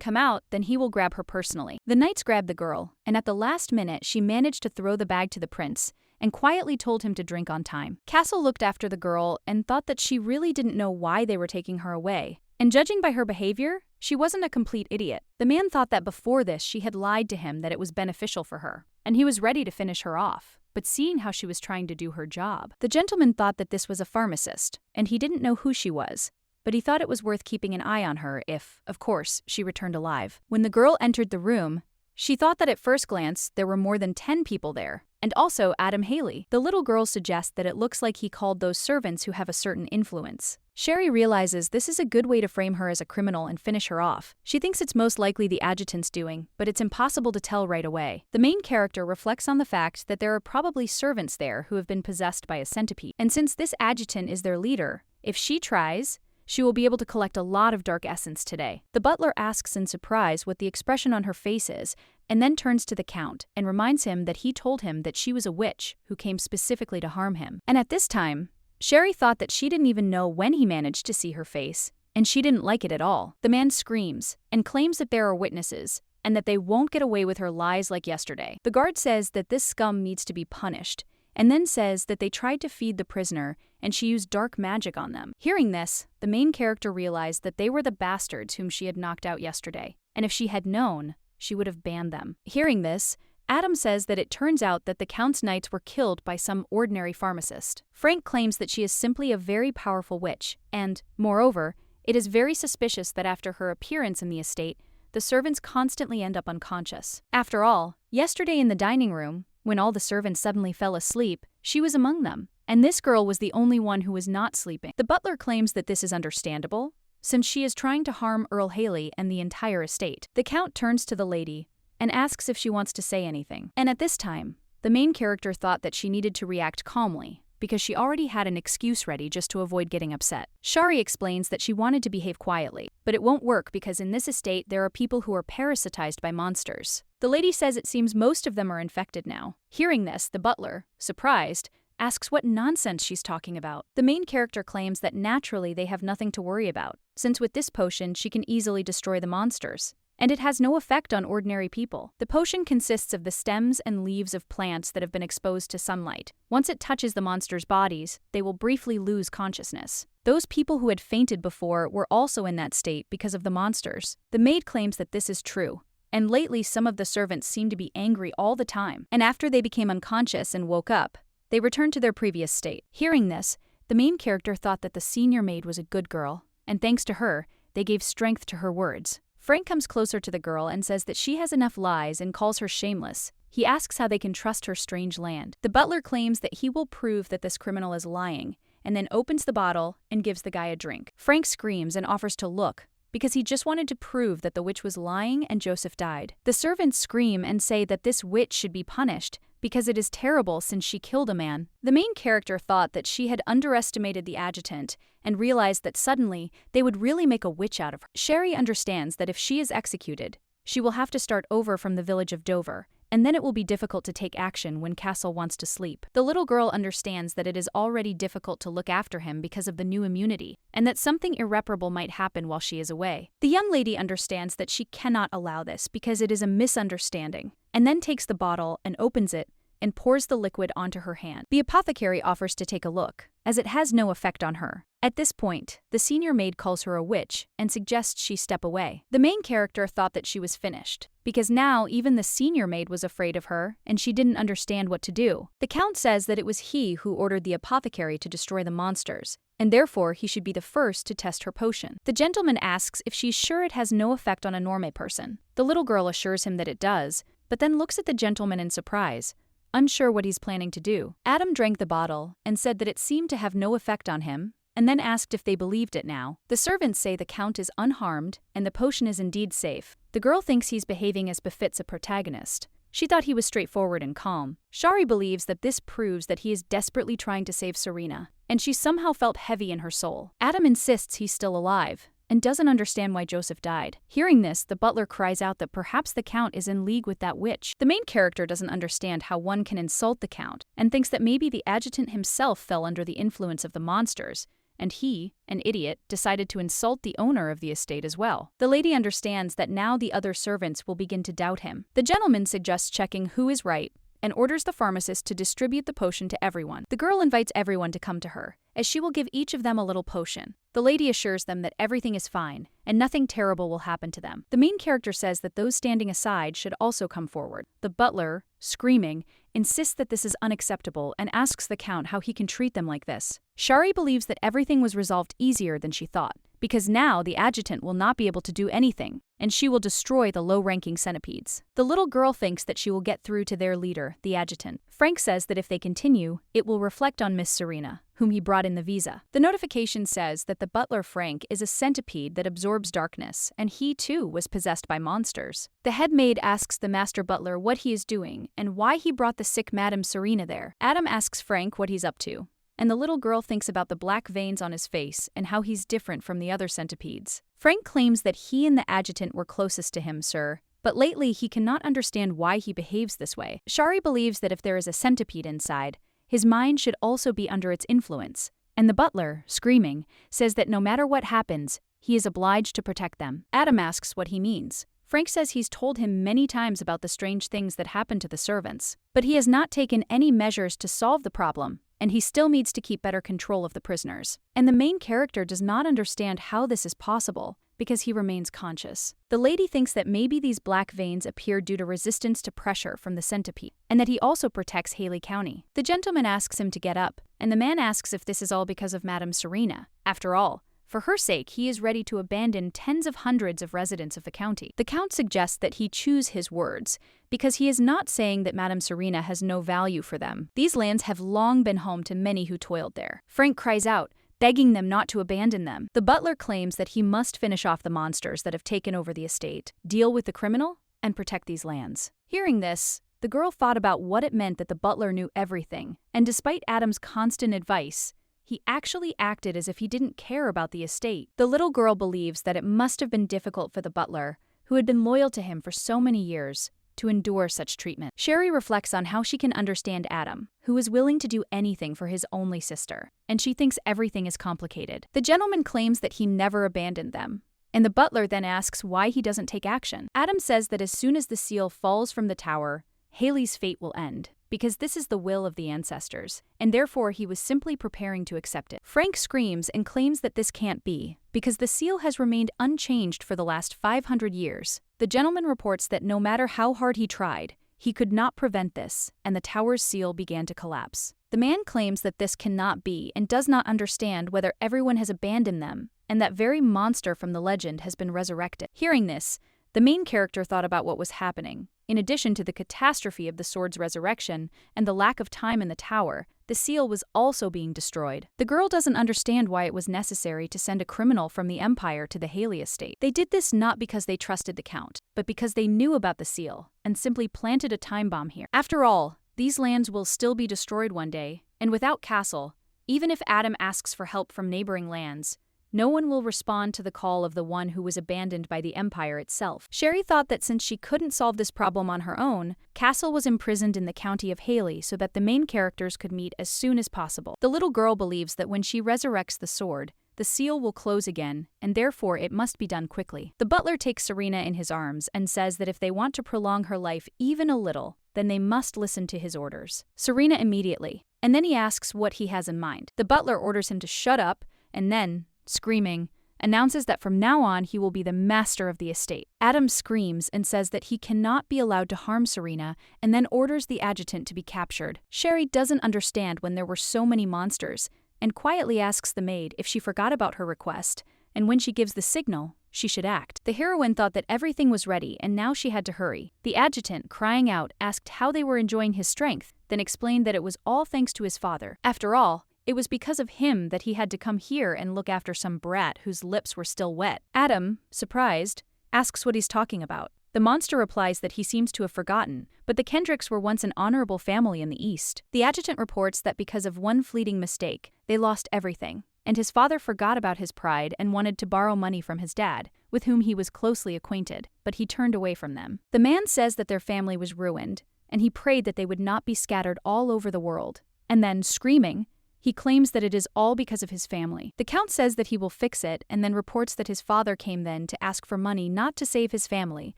come out, then he will grab her personally. The knights grab the girl, and at the last minute she managed to throw the bag to the prince, and quietly told him to drink on time. Castle looked after the girl and thought that she really didn't know why they were taking her away, and judging by her behavior, she wasn't a complete idiot. The man thought that before this she had lied to him that it was beneficial for her, and he was ready to finish her off. But seeing how she was trying to do her job, the gentleman thought that this was a pharmacist, and he didn't know who she was, but he thought it was worth keeping an eye on her if, of course, she returned alive. When the girl entered the room, she thought that at first glance there were more than 10 people there, and also Adam Haley. The little girl suggests that it looks like he called those servants who have a certain influence. Sherry realizes this is a good way to frame her as a criminal and finish her off. She thinks it's most likely the adjutant's doing, but it's impossible to tell right away. The main character reflects on the fact that there are probably servants there who have been possessed by a centipede. And since this adjutant is their leader, if she tries, she will be able to collect a lot of dark essence today. The butler asks in surprise what the expression on her face is, and then turns to the Count and reminds him that he told him that she was a witch who came specifically to harm him. And at this time, Sherry thought that she didn't even know when he managed to see her face, and she didn't like it at all. The man screams and claims that there are witnesses, and that they won't get away with her lies like yesterday. The guard says that this scum needs to be punished, and then says that they tried to feed the prisoner and she used dark magic on them. Hearing this, the main character realized that they were the bastards whom she had knocked out yesterday, and if she had known, she would have banned them. Hearing this, Adam says that it turns out that the Count's knights were killed by some ordinary pharmacist. Frank claims that she is simply a very powerful witch, and, moreover, it is very suspicious that after her appearance in the estate, the servants constantly end up unconscious. After all, yesterday in the dining room, when all the servants suddenly fell asleep, she was among them, and this girl was the only one who was not sleeping. The butler claims that this is understandable, since she is trying to harm Earl Haley and the entire estate. The Count turns to the lady and asks if she wants to say anything. And at this time, the main character thought that she needed to react calmly, because she already had an excuse ready just to avoid getting upset. Shari explains that she wanted to behave quietly, but it won't work because in this estate there are people who are parasitized by monsters. The lady says it seems most of them are infected now. Hearing this, the butler, surprised, asks what nonsense she's talking about. The main character claims that naturally they have nothing to worry about, since with this potion she can easily destroy the monsters, and it has no effect on ordinary people. The potion consists of the stems and leaves of plants that have been exposed to sunlight. Once it touches the monsters' bodies, they will briefly lose consciousness. Those people who had fainted before were also in that state because of the monsters. The maid claims that this is true, and lately some of the servants seem to be angry all the time, and after they became unconscious and woke up, they returned to their previous state. Hearing this, the main character thought that the senior maid was a good girl, and thanks to her, they gave strength to her words. Frank comes closer to the girl and says that she has enough lies and calls her shameless. He asks how they can trust her strange land. The butler claims that he will prove that this criminal is lying, and then opens the bottle and gives the guy a drink. Frank screams and offers to look, because he just wanted to prove that the witch was lying and Joseph died. The servants scream and say that this witch should be punished, because it is terrible since she killed a man. The main character thought that she had underestimated the adjutant and realized that suddenly they would really make a witch out of her. Sherry understands that if she is executed, she will have to start over from the village of Dover, and then it will be difficult to take action when Castle wants to sleep. The little girl understands that it is already difficult to look after him because of the new immunity, and that something irreparable might happen while she is away. The young lady understands that she cannot allow this because it is a misunderstanding, and then takes the bottle and opens it and pours the liquid onto her hand. The apothecary offers to take a look, as it has no effect on her. At this point, the senior maid calls her a witch and suggests she step away. The main character thought that she was finished, because now even the senior maid was afraid of her and she didn't understand what to do. The Count says that it was he who ordered the apothecary to destroy the monsters, and therefore he should be the first to test her potion. The gentleman asks if she's sure it has no effect on a normal person. The little girl assures him that it does, but then looks at the gentleman in surprise, unsure what he's planning to do. Adam drank the bottle and said that it seemed to have no effect on him, and then asked if they believed it now. The servants say the Count is unharmed and the potion is indeed safe. The girl thinks he's behaving as befits a protagonist. She thought he was straightforward and calm. Shari believes that this proves that he is desperately trying to save Serena, and she somehow felt heavy in her soul. Adam insists he's still alive, and doesn't understand why Joseph died. Hearing this, the butler cries out that perhaps the Count is in league with that witch. The main character doesn't understand how one can insult the Count, and thinks that maybe the adjutant himself fell under the influence of the monsters, and he, an idiot, decided to insult the owner of the estate as well. The lady understands that now the other servants will begin to doubt him. The gentleman suggests checking who is right, and orders the pharmacist to distribute the potion to everyone. The girl invites everyone to come to her, as she will give each of them a little potion. The lady assures them that everything is fine, and nothing terrible will happen to them. The main character says that those standing aside should also come forward. The butler, screaming, insists that this is unacceptable and asks the Count how he can treat them like this. Shari believes that everything was resolved easier than she thought, because now the adjutant will not be able to do anything, and she will destroy the low-ranking centipedes. The little girl thinks that she will get through to their leader, the adjutant. Frank says that if they continue, it will reflect on Miss Serena, whom he brought in the visa. The notification says that the butler Frank is a centipede that absorbs darkness, and he too was possessed by monsters. The head maid asks the master butler what he is doing and why he brought the sick Madame Serena there. Adam asks Frank what he's up to, and the little girl thinks about the black veins on his face and how he's different from the other centipedes. Frank claims that he and the adjutant were closest to him, sir, but lately he cannot understand why he behaves this way. Shari believes that if there is a centipede inside, his mind should also be under its influence, and the butler, screaming, says that no matter what happens, he is obliged to protect them. Adam asks what he means. Frank says he's told him many times about the strange things that happen to the servants, but he has not taken any measures to solve the problem, and he still needs to keep better control of the prisoners. And the main character does not understand how this is possible, because he remains conscious. The lady thinks that maybe these black veins appear due to resistance to pressure from the centipede, and that he also protects Haley County. The gentleman asks him to get up, and the man asks if this is all because of Madame Serena. After all, for her sake, he is ready to abandon tens of hundreds of residents of the county. The count suggests that he choose his words, because he is not saying that Madame Serena has no value for them. These lands have long been home to many who toiled there. Frank cries out, begging them not to abandon them. The butler claims that he must finish off the monsters that have taken over the estate, deal with the criminal, and protect these lands. Hearing this, the girl thought about what it meant that the butler knew everything, and despite Adam's constant advice, he actually acted as if he didn't care about the estate. The little girl believes that it must have been difficult for the butler, who had been loyal to him for so many years, to endure such treatment. Sherry reflects on how she can understand Adam, who is willing to do anything for his only sister, and she thinks everything is complicated. The gentleman claims that he never abandoned them, and the butler then asks why he doesn't take action. Adam says that as soon as the seal falls from the tower, Haley's fate will end, because this is the will of the ancestors, and therefore he was simply preparing to accept it. Frank screams and claims that this can't be, because the seal has remained unchanged for the last 500 years. The gentleman reports that no matter how hard he tried, he could not prevent this, and the tower's seal began to collapse. The man claims that this cannot be and does not understand whether everyone has abandoned them, and that very monster from the legend has been resurrected. Hearing this, the main character thought about what was happening. In addition to the catastrophe of the sword's resurrection and the lack of time in the tower, the seal was also being destroyed. The girl doesn't understand why it was necessary to send a criminal from the Empire to the Haley estate. They did this not because they trusted the Count, but because they knew about the seal and simply planted a time bomb here. After all, these lands will still be destroyed one day, and without Castle, even if Adam asks for help from neighboring lands, no one will respond to the call of the one who was abandoned by the Empire itself. Sherry thought that since she couldn't solve this problem on her own, Castle was imprisoned in the county of Haley so that the main characters could meet as soon as possible. The little girl believes that when she resurrects the sword, the seal will close again, and therefore it must be done quickly. The butler takes Serena in his arms and says that if they want to prolong her life even a little, then they must listen to his orders. Serena immediately, and then he asks what he has in mind. The butler orders him to shut up, and then, screaming, announces that from now on he will be the master of the estate. Adam screams and says that he cannot be allowed to harm Serena, and then orders the adjutant to be captured. Sherry doesn't understand when there were so many monsters, and quietly asks the maid if she forgot about her request, and when she gives the signal, she should act. The heroine thought that everything was ready, and now she had to hurry. The adjutant, crying out, asked how they were enjoying his strength, then explained that it was all thanks to his father. After all, it was because of him that he had to come here and look after some brat whose lips were still wet. Adam, surprised, asks what he's talking about. The monster replies that he seems to have forgotten, but the Kendricks were once an honorable family in the East. The adjutant reports that because of one fleeting mistake, they lost everything, and his father forgot about his pride and wanted to borrow money from his dad, with whom he was closely acquainted, but he turned away from them. The man says that their family was ruined, and he prayed that they would not be scattered all over the world, and then, screaming, he claims that it is all because of his family. The Count says that he will fix it and then reports that his father came then to ask for money not to save his family,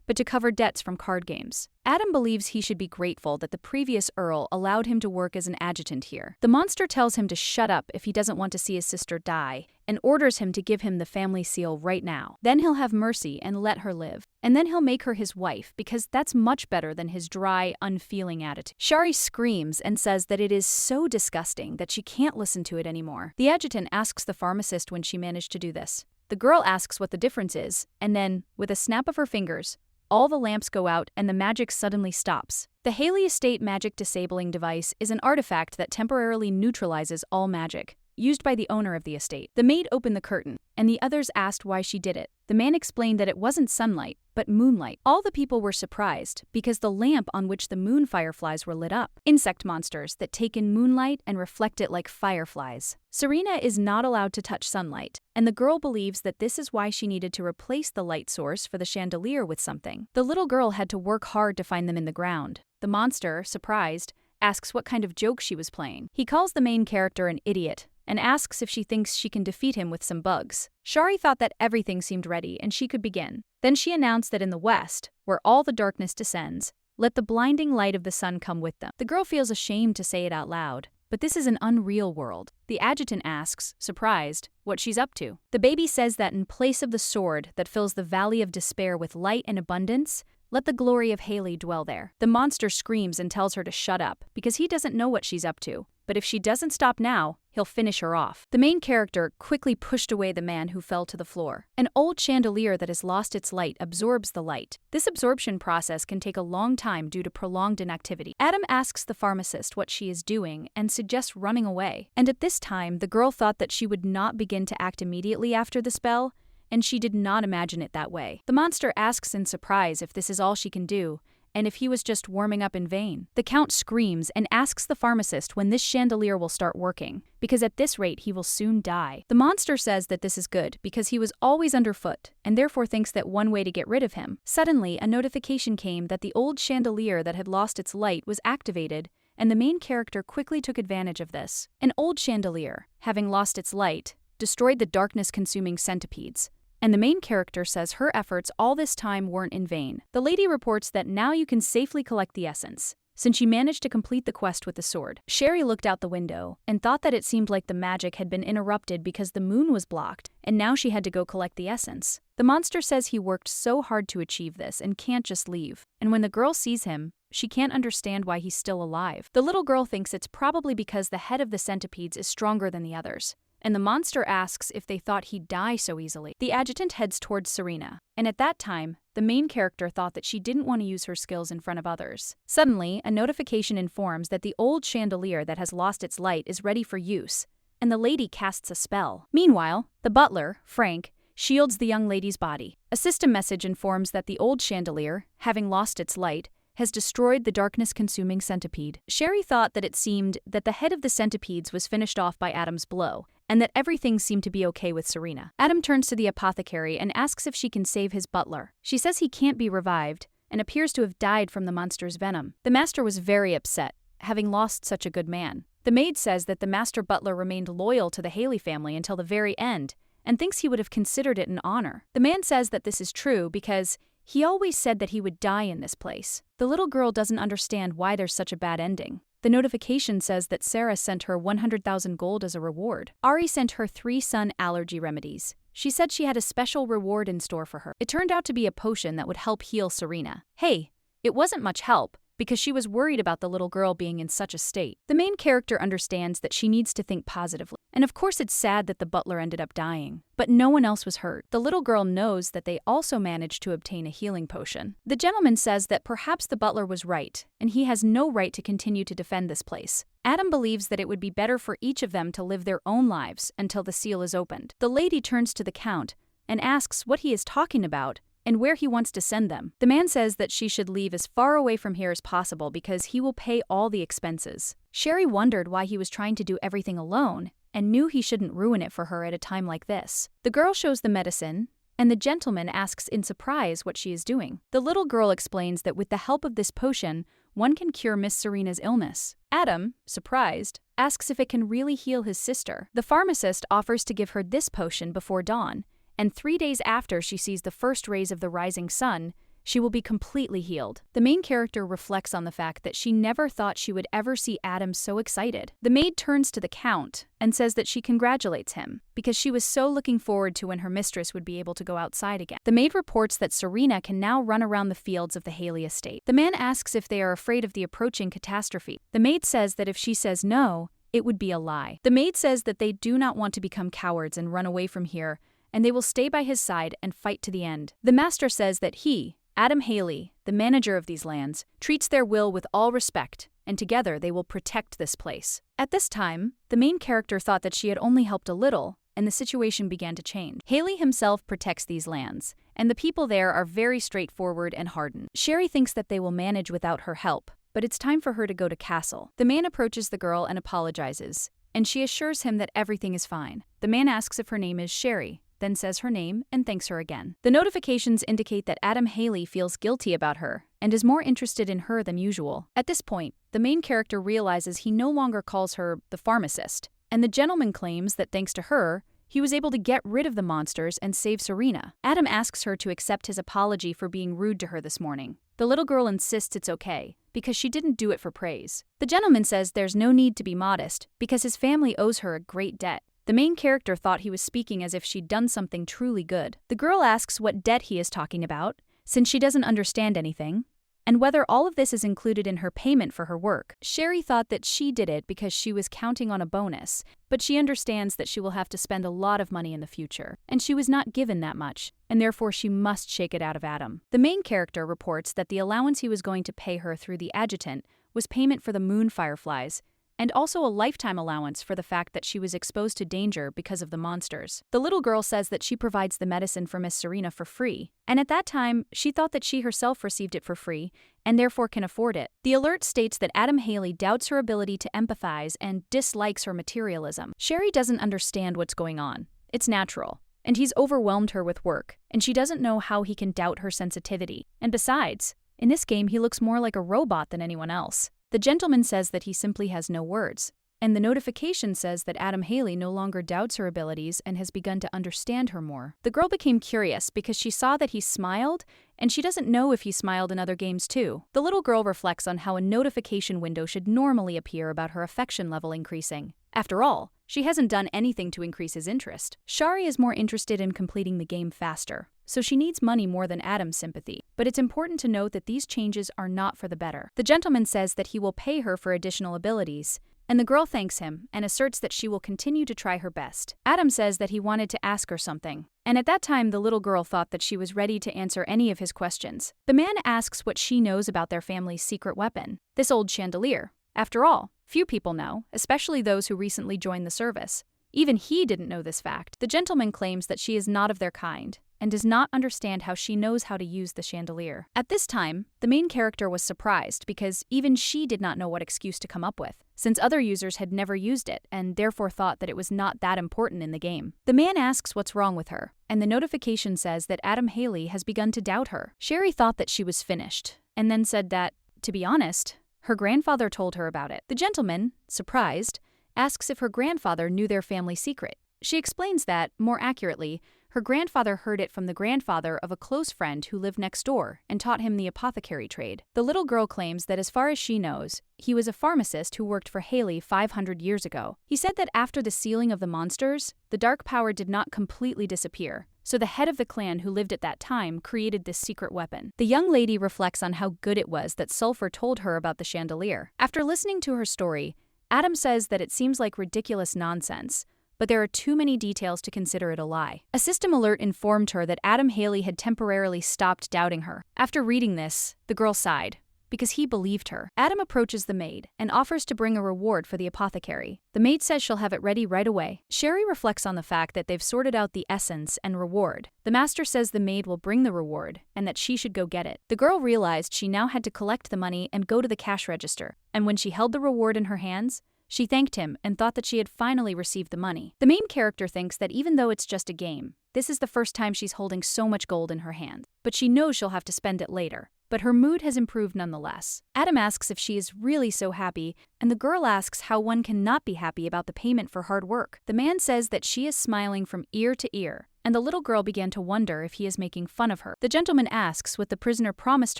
but to cover debts from card games. Adam believes he should be grateful that the previous Earl allowed him to work as an adjutant here. The monster tells him to shut up if he doesn't want to see his sister die, and orders him to give him the family seal right now. Then he'll have mercy and let her live. And then he'll make her his wife, because that's much better than his dry, unfeeling attitude. Shari screams and says that it is so disgusting that she can't listen to it anymore. The adjutant asks the pharmacist when she managed to do this. The girl asks what the difference is, and then, with a snap of her fingers, all the lamps go out and the magic suddenly stops. The Haley Estate Magic Disabling Device is an artifact that temporarily neutralizes all magic, used by the owner of the estate. The maid opened the curtain, and the others asked why she did it. The man explained that it wasn't sunlight, but moonlight. All the people were surprised because the lamp on which the moon fireflies were lit up. Insect monsters that take in moonlight and reflect it like fireflies. Serena is not allowed to touch sunlight, and the girl believes that this is why she needed to replace the light source for the chandelier with something. The little girl had to work hard to find them in the ground. The monster, surprised, asks what kind of joke she was playing. He calls the main character an idiot and asks if she thinks she can defeat him with some bugs. Shari thought that everything seemed ready and she could begin. Then she announced that in the west, where all the darkness descends, let the blinding light of the sun come with them. The girl feels ashamed to say it out loud, but this is an unreal world. The adjutant asks, surprised, what she's up to. The baby says that in place of the sword that fills the valley of despair with light and abundance, let the glory of Haley dwell there. The monster screams and tells her to shut up, because he doesn't know what she's up to. But if she doesn't stop now, he'll finish her off. The main character quickly pushed away the man who fell to the floor. An old chandelier that has lost its light absorbs the light. This absorption process can take a long time due to prolonged inactivity. Adam asks the pharmacist what she is doing and suggests running away. And at this time, the girl thought that she would not begin to act immediately after the spell, and she did not imagine it that way. The monster asks in surprise if this is all she can do, and if he was just warming up in vain. The Count screams and asks the pharmacist when this chandelier will start working, because at this rate he will soon die. The monster says that this is good, because he was always underfoot, and therefore thinks that one way to get rid of him. Suddenly, a notification came that the old chandelier that had lost its light was activated, and the main character quickly took advantage of this. An old chandelier, having lost its light, destroyed the darkness-consuming centipedes. And the main character says her efforts all this time weren't in vain. The lady reports that now you can safely collect the essence, since she managed to complete the quest with the sword. Shari looked out the window and thought that it seemed like the magic had been interrupted because the moon was blocked, and now she had to go collect the essence. The monster says he worked so hard to achieve this and can't just leave. And when the girl sees him, she can't understand why he's still alive. The little girl thinks it's probably because the head of the centipedes is stronger than the others, and the monster asks if they thought he'd die so easily. The adjutant heads towards Serena, and at that time, the main character thought that she didn't want to use her skills in front of others. Suddenly, a notification informs that the old chandelier that has lost its light is ready for use, and the lady casts a spell. Meanwhile, the butler, Frank, shields the young lady's body. A system message informs that the old chandelier, having lost its light, has destroyed the darkness-consuming centipede. Shari thought that it seemed that the head of the centipedes was finished off by Adam's blow, and that everything seemed to be okay with Serena. Adam turns to the apothecary and asks if she can save his butler. She says he can't be revived, and appears to have died from the monster's venom. The master was very upset, having lost such a good man. The maid says that the master butler remained loyal to the Haley family until the very end, and thinks he would have considered it an honor. The man says that this is true because he always said that he would die in this place. The little girl doesn't understand why there's such a bad ending. The notification says that Sarah sent her 100,000 gold as a reward. Ari sent her 3 sun allergy remedies. She said she had a special reward in store for her. It turned out to be a potion that would help heal Serena. Hey, it wasn't much help, because she was worried about the little girl being in such a state. The main character understands that she needs to think positively. And of course it's sad that the butler ended up dying, but no one else was hurt. The little girl knows that they also managed to obtain a healing potion. The gentleman says that perhaps the butler was right, and he has no right to continue to defend this place. Adam believes that it would be better for each of them to live their own lives until the seal is opened. The lady turns to the Count and asks what he is talking about and where he wants to send them. The man says that she should leave as far away from here as possible because he will pay all the expenses. Shari wondered why he was trying to do everything alone and knew he shouldn't ruin it for her at a time like this. The girl shows the medicine, and the gentleman asks in surprise what she is doing. The little girl explains that with the help of this potion, one can cure Miss Serena's illness. Adam, surprised, asks if it can really heal his sister. The pharmacist offers to give her this potion before dawn, and 3 days after she sees the first rays of the rising sun, she will be completely healed. The main character reflects on the fact that she never thought she would ever see Adam so excited. The maid turns to the Count and says that she congratulates him because she was so looking forward to when her mistress would be able to go outside again. The maid reports that Serena can now run around the fields of the Haley estate. The man asks if they are afraid of the approaching catastrophe. The maid says that if she says no, it would be a lie. The maid says that they do not want to become cowards and run away from here, and they will stay by his side and fight to the end. The master says that he, Adam Haley, the manager of these lands, treats their will with all respect, and together they will protect this place. At this time, the main character thought that she had only helped a little, and the situation began to change. Haley himself protects these lands, and the people there are very straightforward and hardened. Sherry thinks that they will manage without her help, but it's time for her to go to castle. The man approaches the girl and apologizes, and she assures him that everything is fine. The man asks if her name is Sherry, then says her name and thanks her again. The notifications indicate that Adam Haley feels guilty about her and is more interested in her than usual. At this point, the main character realizes he no longer calls her the pharmacist, and the gentleman claims that thanks to her, he was able to get rid of the monsters and save Serena. Adam asks her to accept his apology for being rude to her this morning. The little girl insists it's okay, because she didn't do it for praise. The gentleman says there's no need to be modest, because his family owes her a great debt. The main character thought he was speaking as if she'd done something truly good. The girl asks what debt he is talking about, since she doesn't understand anything, and whether all of this is included in her payment for her work. Sherry thought that she did it because she was counting on a bonus, but she understands that she will have to spend a lot of money in the future, and she was not given that much, and therefore she must shake it out of Adam. The main character reports that the allowance he was going to pay her through the adjutant was payment for the moon fireflies, and also a lifetime allowance for the fact that she was exposed to danger because of the monsters. The little girl says that she provides the medicine for Miss Serena for free, and at that time, she thought that she herself received it for free, and therefore can afford it. The alert states that Adam Haley doubts her ability to empathize and dislikes her materialism. Sherry doesn't understand what's going on. It's natural. And he's overwhelmed her with work, and she doesn't know how he can doubt her sensitivity. And besides, in this game he looks more like a robot than anyone else. The gentleman says that he simply has no words, and the notification says that Adam Haley no longer doubts her abilities and has begun to understand her more. The girl became curious because she saw that he smiled, and she doesn't know if he smiled in other games too. The little girl reflects on how a notification window should normally appear about her affection level increasing. After all, she hasn't done anything to increase his interest. Shari is more interested in completing the game faster, so she needs money more than Adam's sympathy. But it's important to note that these changes are not for the better. The gentleman says that he will pay her for additional abilities, and the girl thanks him and asserts that she will continue to try her best. Adam says that he wanted to ask her something, and at that time the little girl thought that she was ready to answer any of his questions. The man asks what she knows about their family's secret weapon, this old chandelier. After all, few people know, especially those who recently joined the service. Even he didn't know this fact. The gentleman claims that she is not of their kind, and does not understand how she knows how to use the chandelier. At this time, the main character was surprised because even she did not know what excuse to come up with, since other users had never used it and therefore thought that it was not that important in the game. The man asks what's wrong with her, and the notification says that Adam Haley has begun to doubt her. Sherry thought that she was finished, and then said that, to be honest, her grandfather told her about it. The gentleman, surprised, asks if her grandfather knew their family secret. She explains that, more accurately, her grandfather heard it from the grandfather of a close friend who lived next door and taught him the apothecary trade. The little girl claims that as far as she knows, he was a pharmacist who worked for Haley 500 years ago. He said that after the sealing of the monsters, the dark power did not completely disappear, so the head of the clan who lived at that time created this secret weapon. The young lady reflects on how good it was that Sulphur told her about the chandelier. After listening to her story, Adam says that it seems like ridiculous nonsense, but there are too many details to consider it a lie. A system alert informed her that Adam Haley had temporarily stopped doubting her. After reading this, the girl sighed, because he believed her. Adam approaches the maid and offers to bring a reward for the apothecary. The maid says she'll have it ready right away. Sherry reflects on the fact that they've sorted out the essence and reward. The master says the maid will bring the reward and that she should go get it. The girl realized she now had to collect the money and go to the cash register, and when she held the reward in her hands, she thanked him and thought that she had finally received the money. The main character thinks that even though it's just a game, this is the first time she's holding so much gold in her hand. But she knows she'll have to spend it later. but her mood has improved nonetheless. Adam asks if she is really so happy, and the girl asks how one can not be happy about the payment for hard work. The man says that she is smiling from ear to ear, and the little girl began to wonder if he is making fun of her. The gentleman asks what the prisoner promised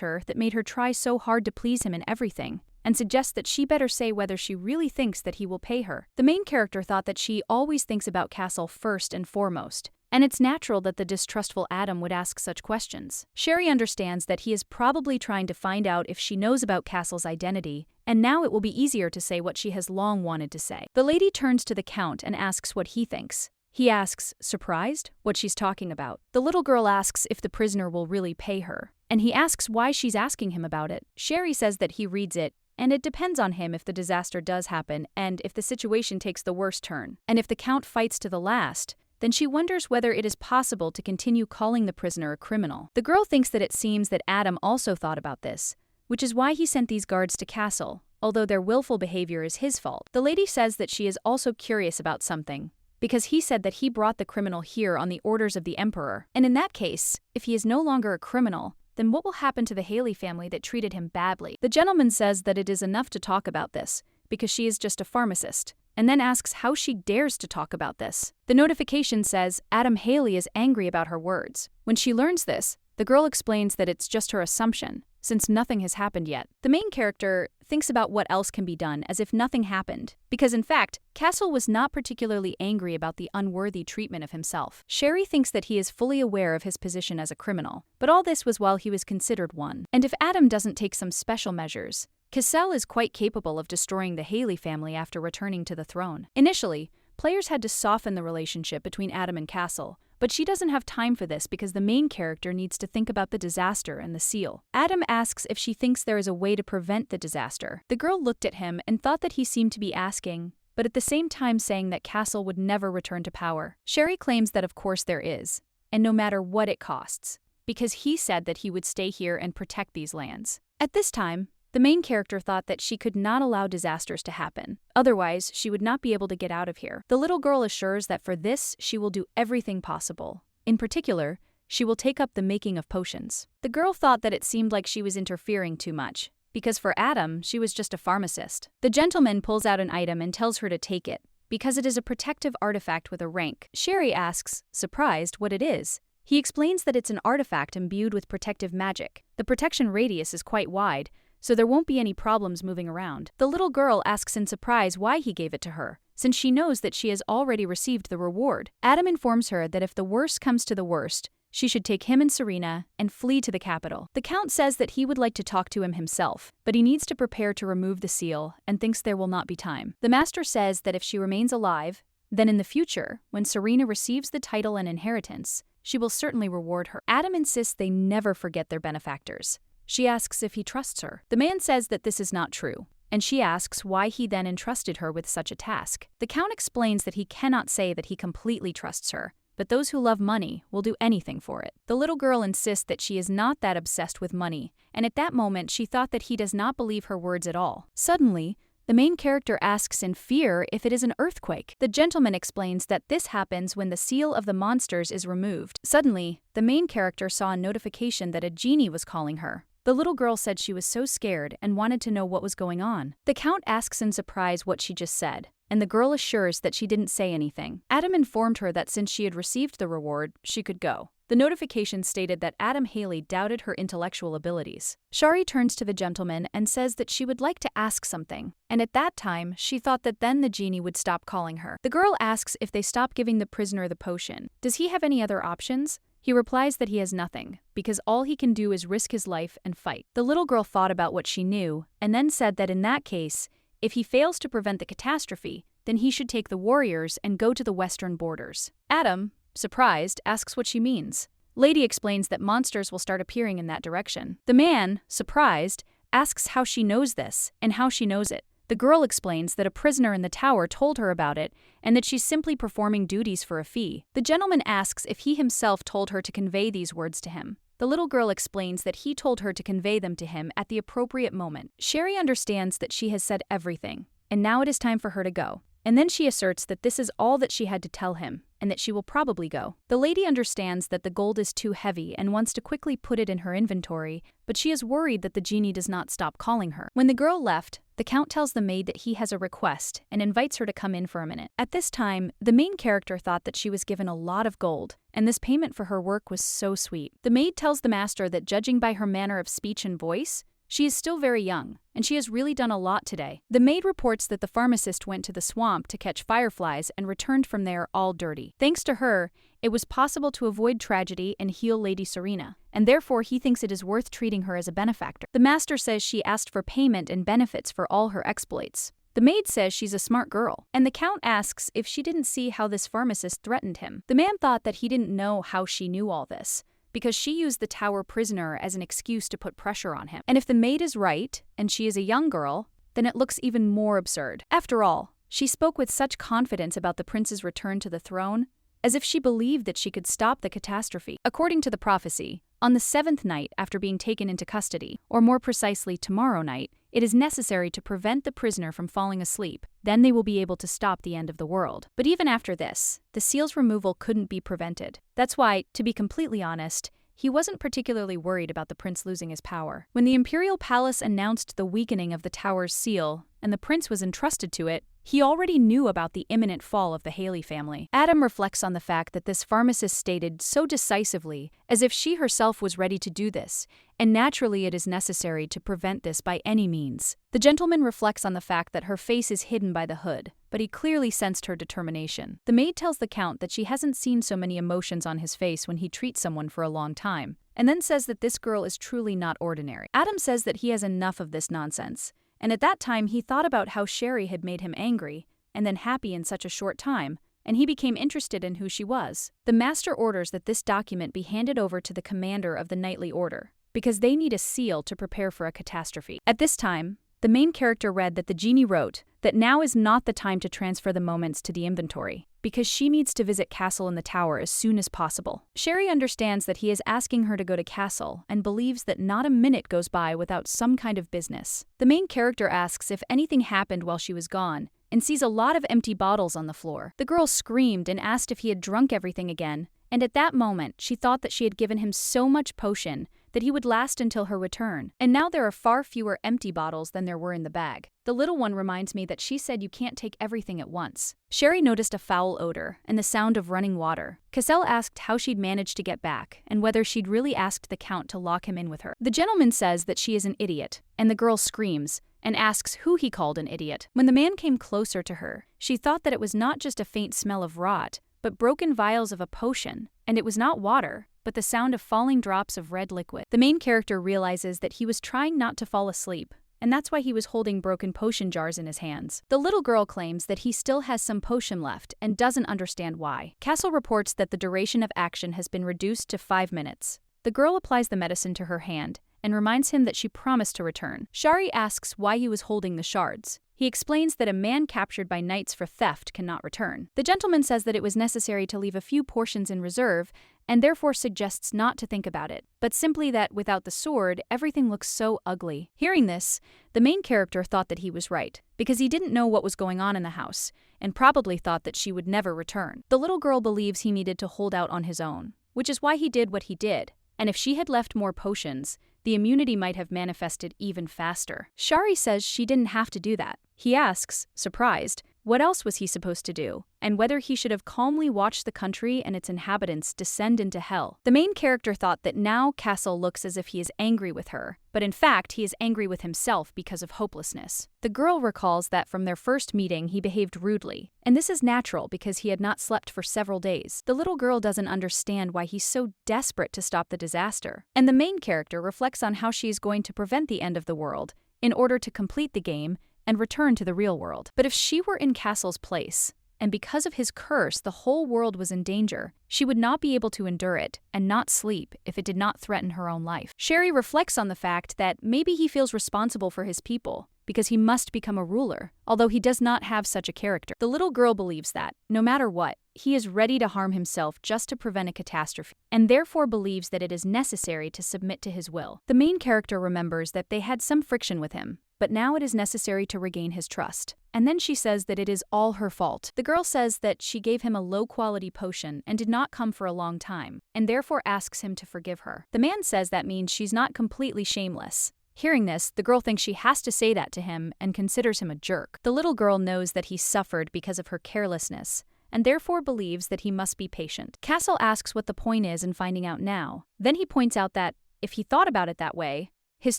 her that made her try so hard to please him in everything, and suggests that she better say whether she really thinks that he will pay her. The main character thought that she always thinks about Castle first and foremost, and it's natural that the distrustful Adam would ask such questions. Sherry understands that he is probably trying to find out if she knows about Castle's identity, and now it will be easier to say what she has long wanted to say. The lady turns to the Count and asks what he thinks. He asks, surprised, what she's talking about. The little girl asks if the prisoner will really pay her, and he asks why she's asking him about it. Sherry says that he reads it, and it depends on him if the disaster does happen and if the situation takes the worst turn. And if the Count fights to the last, then she wonders whether it is possible to continue calling the prisoner a criminal. The girl thinks that it seems that Adam also thought about this, which is why he sent these guards to Castle, although their willful behavior is his fault. The lady says that she is also curious about something, because he said that he brought the criminal here on the orders of the Emperor, and in that case, if he is no longer a criminal, then what will happen to the Haley family that treated him badly? The gentleman says that it is enough to talk about this, because she is just a pharmacist, and then asks how she dares to talk about this. The notification says Adam Haley is angry about her words. When she learns this, the girl explains that it's just her assumption, since nothing has happened yet. The main character thinks about what else can be done as if nothing happened, because in fact, Castle was not particularly angry about the unworthy treatment of himself. Sherry thinks that he is fully aware of his position as a criminal, but all this was while he was considered one. And if Adam doesn't take some special measures, Castle is quite capable of destroying the Haley family after returning to the throne. Initially, players had to soften the relationship between Adam and Castle, but she doesn't have time for this because the main character needs to think about the disaster and the seal. Adam asks if she thinks there is a way to prevent the disaster. The girl looked at him and thought that he seemed to be asking, but at the same time saying that Castle would never return to power. Sherry claims that of course there is, and no matter what it costs, because he said that he would stay here and protect these lands. At this time, the main character thought that she could not allow disasters to happen, otherwise she would not be able to get out of here. The little girl assures that for this she will do everything possible. In particular, she will take up the making of potions. The girl thought that it seemed like she was interfering too much, because for Adam, she was just a pharmacist. The gentleman pulls out an item and tells her to take it, because it is a protective artifact with a rank. Sherry asks, surprised, what it is. He explains that it's an artifact imbued with protective magic. The protection radius is quite wide, so there won't be any problems moving around. The little girl asks in surprise why he gave it to her, since she knows that she has already received the reward. Adam informs her that if the worst comes to the worst, she should take him and Serena and flee to the capital. The Count says that he would like to talk to him himself, but he needs to prepare to remove the seal and thinks there will not be time. The master says that if she remains alive, then in the future, when Serena receives the title and inheritance, she will certainly reward her. Adam insists they never forget their benefactors. She asks if he trusts her. The man says that this is not true, and she asks why he then entrusted her with such a task. The Count explains that he cannot say that he completely trusts her, but those who love money will do anything for it. The little girl insists that she is not that obsessed with money, and at that moment she thought that he does not believe her words at all. Suddenly, the main character asks in fear if it is an earthquake. The gentleman explains that this happens when the seal of the monsters is removed. Suddenly, the main character saw a notification that a genie was calling her. The little girl said she was so scared and wanted to know what was going on. The Count asks in surprise what she just said, and the girl assures that she didn't say anything. Adam informed her that since she had received the reward, she could go. The notification stated that Adam Haley doubted her intellectual abilities. Shari turns to the gentleman and says that she would like to ask something, and at that time, she thought that then the genie would stop calling her. The girl asks if they stop giving the prisoner the potion. Does he have any other options? He replies that he has nothing, because all he can do is risk his life and fight. The little girl thought about what she knew, and then said that in that case, if he fails to prevent the catastrophe, then he should take the warriors and go to the western borders. Adam, surprised, asks what she means. Lady explains that monsters will start appearing in that direction. The man, surprised, asks how she knows this, and how she knows it. The girl explains that a prisoner in the tower told her about it, and that she's simply performing duties for a fee. The gentleman asks if he himself told her to convey these words to him. The little girl explains that he told her to convey them to him at the appropriate moment. Sherry understands that she has said everything, and now it is time for her to go. and then she asserts that this is all that she had to tell him, and that she will probably go. The lady understands that the gold is too heavy and wants to quickly put it in her inventory, but she is worried that the genie does not stop calling her. When the girl left, the Count tells the maid that he has a request and invites her to come in for a minute. At this time, the main character thought that she was given a lot of gold, and this payment for her work was so sweet. The maid tells the master that judging by her manner of speech and voice, she is still very young, and she has really done a lot today. The maid reports that the pharmacist went to the swamp to catch fireflies and returned from there all dirty. Thanks to her, it was possible to avoid tragedy and heal Lady Serena, and therefore he thinks it is worth treating her as a benefactor. The master says she asked for payment and benefits for all her exploits. The maid says she's a smart girl, and the Count asks if she didn't see how this pharmacist threatened him. The man thought that he didn't know how she knew all this, because she used the tower prisoner as an excuse to put pressure on him. And if the maid is right, and she is a young girl, then it looks even more absurd. After all, she spoke with such confidence about the prince's return to the throne, as if she believed that she could stop the catastrophe. According to the prophecy, on the 7th night after being taken into custody, or more precisely tomorrow night, it is necessary to prevent the prisoner from falling asleep. Then they will be able to stop the end of the world. But even after this, the seal's removal couldn't be prevented. That's why, to be completely honest, he wasn't particularly worried about the prince losing his power. When the imperial palace announced the weakening of the tower's seal, and the prince was entrusted to it, he already knew about the imminent fall of the Haley family. Adam reflects on the fact that this pharmacist stated so decisively, as if she herself was ready to do this, and naturally it is necessary to prevent this by any means. The gentleman reflects on the fact that her face is hidden by the hood, but he clearly sensed her determination. The maid tells the Count that she hasn't seen so many emotions on his face when he treats someone for a long time, and then says that this girl is truly not ordinary. Adam says that he has enough of this nonsense, and at that time he thought about how Sherry had made him angry, and then happy in such a short time, and he became interested in who she was. The master orders that this document be handed over to the commander of the Knightly Order, because they need a seal to prepare for a catastrophe. At this time, the main character read that the genie wrote that now is not the time to transfer the moments to the inventory, because she needs to visit Castle in the Tower as soon as possible. Sherry understands that he is asking her to go to Castle and believes that not a minute goes by without some kind of business. The main character asks if anything happened while she was gone and sees a lot of empty bottles on the floor. The girl screamed and asked if he had drunk everything again, and at that moment she thought that she had given him so much potion that he would last until her return. And now there are far fewer empty bottles than there were in the bag. The little one reminds me that she said you can't take everything at once. Sherry noticed a foul odor and the sound of running water. Cassell asked how she'd managed to get back and whether she'd really asked the Count to lock him in with her. The gentleman says that she is an idiot, and the girl screams and asks who he called an idiot. When the man came closer to her, she thought that it was not just a faint smell of rot, but broken vials of a potion, and it was not water, but the sound of falling drops of red liquid. The main character realizes that he was trying not to fall asleep, and that's why he was holding broken potion jars in his hands. The little girl claims that he still has some potion left and doesn't understand why. Castle reports that the duration of action has been reduced to 5 minutes. The girl applies the medicine to her hand and reminds him that she promised to return. Shari asks why he was holding the shards. He explains that a man captured by knights for theft cannot return. The gentleman says that it was necessary to leave a few portions in reserve and therefore suggests not to think about it, but simply that without the sword, everything looks so ugly. Hearing this, the main character thought that he was right, because he didn't know what was going on in the house, and probably thought that she would never return. The little girl believes he needed to hold out on his own, which is why he did what he did, and if she had left more potions, the immunity might have manifested even faster. Shari says she didn't have to do that. He asks, surprised, what else was he supposed to do, and whether he should have calmly watched the country and its inhabitants descend into hell. The main character thought that now Castle looks as if he is angry with her, but in fact he is angry with himself because of hopelessness. The girl recalls that from their first meeting he behaved rudely, and this is natural because he had not slept for several days. The little girl doesn't understand why he's so desperate to stop the disaster, and the main character reflects on how she is going to prevent the end of the world in order to complete the game and return to the real world. But if she were in Castle's place, and because of his curse the whole world was in danger, she would not be able to endure it and not sleep if it did not threaten her own life. Sherry reflects on the fact that maybe he feels responsible for his people, because he must become a ruler, although he does not have such a character. The little girl believes that, no matter what, he is ready to harm himself just to prevent a catastrophe, and therefore believes that it is necessary to submit to his will. The main character remembers that they had some friction with him, but now it is necessary to regain his trust. And then she says that it is all her fault. The girl says that she gave him a low-quality potion and did not come for a long time, and therefore asks him to forgive her. The man says that means she's not completely shameless. Hearing this, the girl thinks she has to say that to him and considers him a jerk. The little girl knows that he suffered because of her carelessness, and therefore believes that he must be patient. Castle asks what the point is in finding out now. Then he points out that, if he thought about it that way, his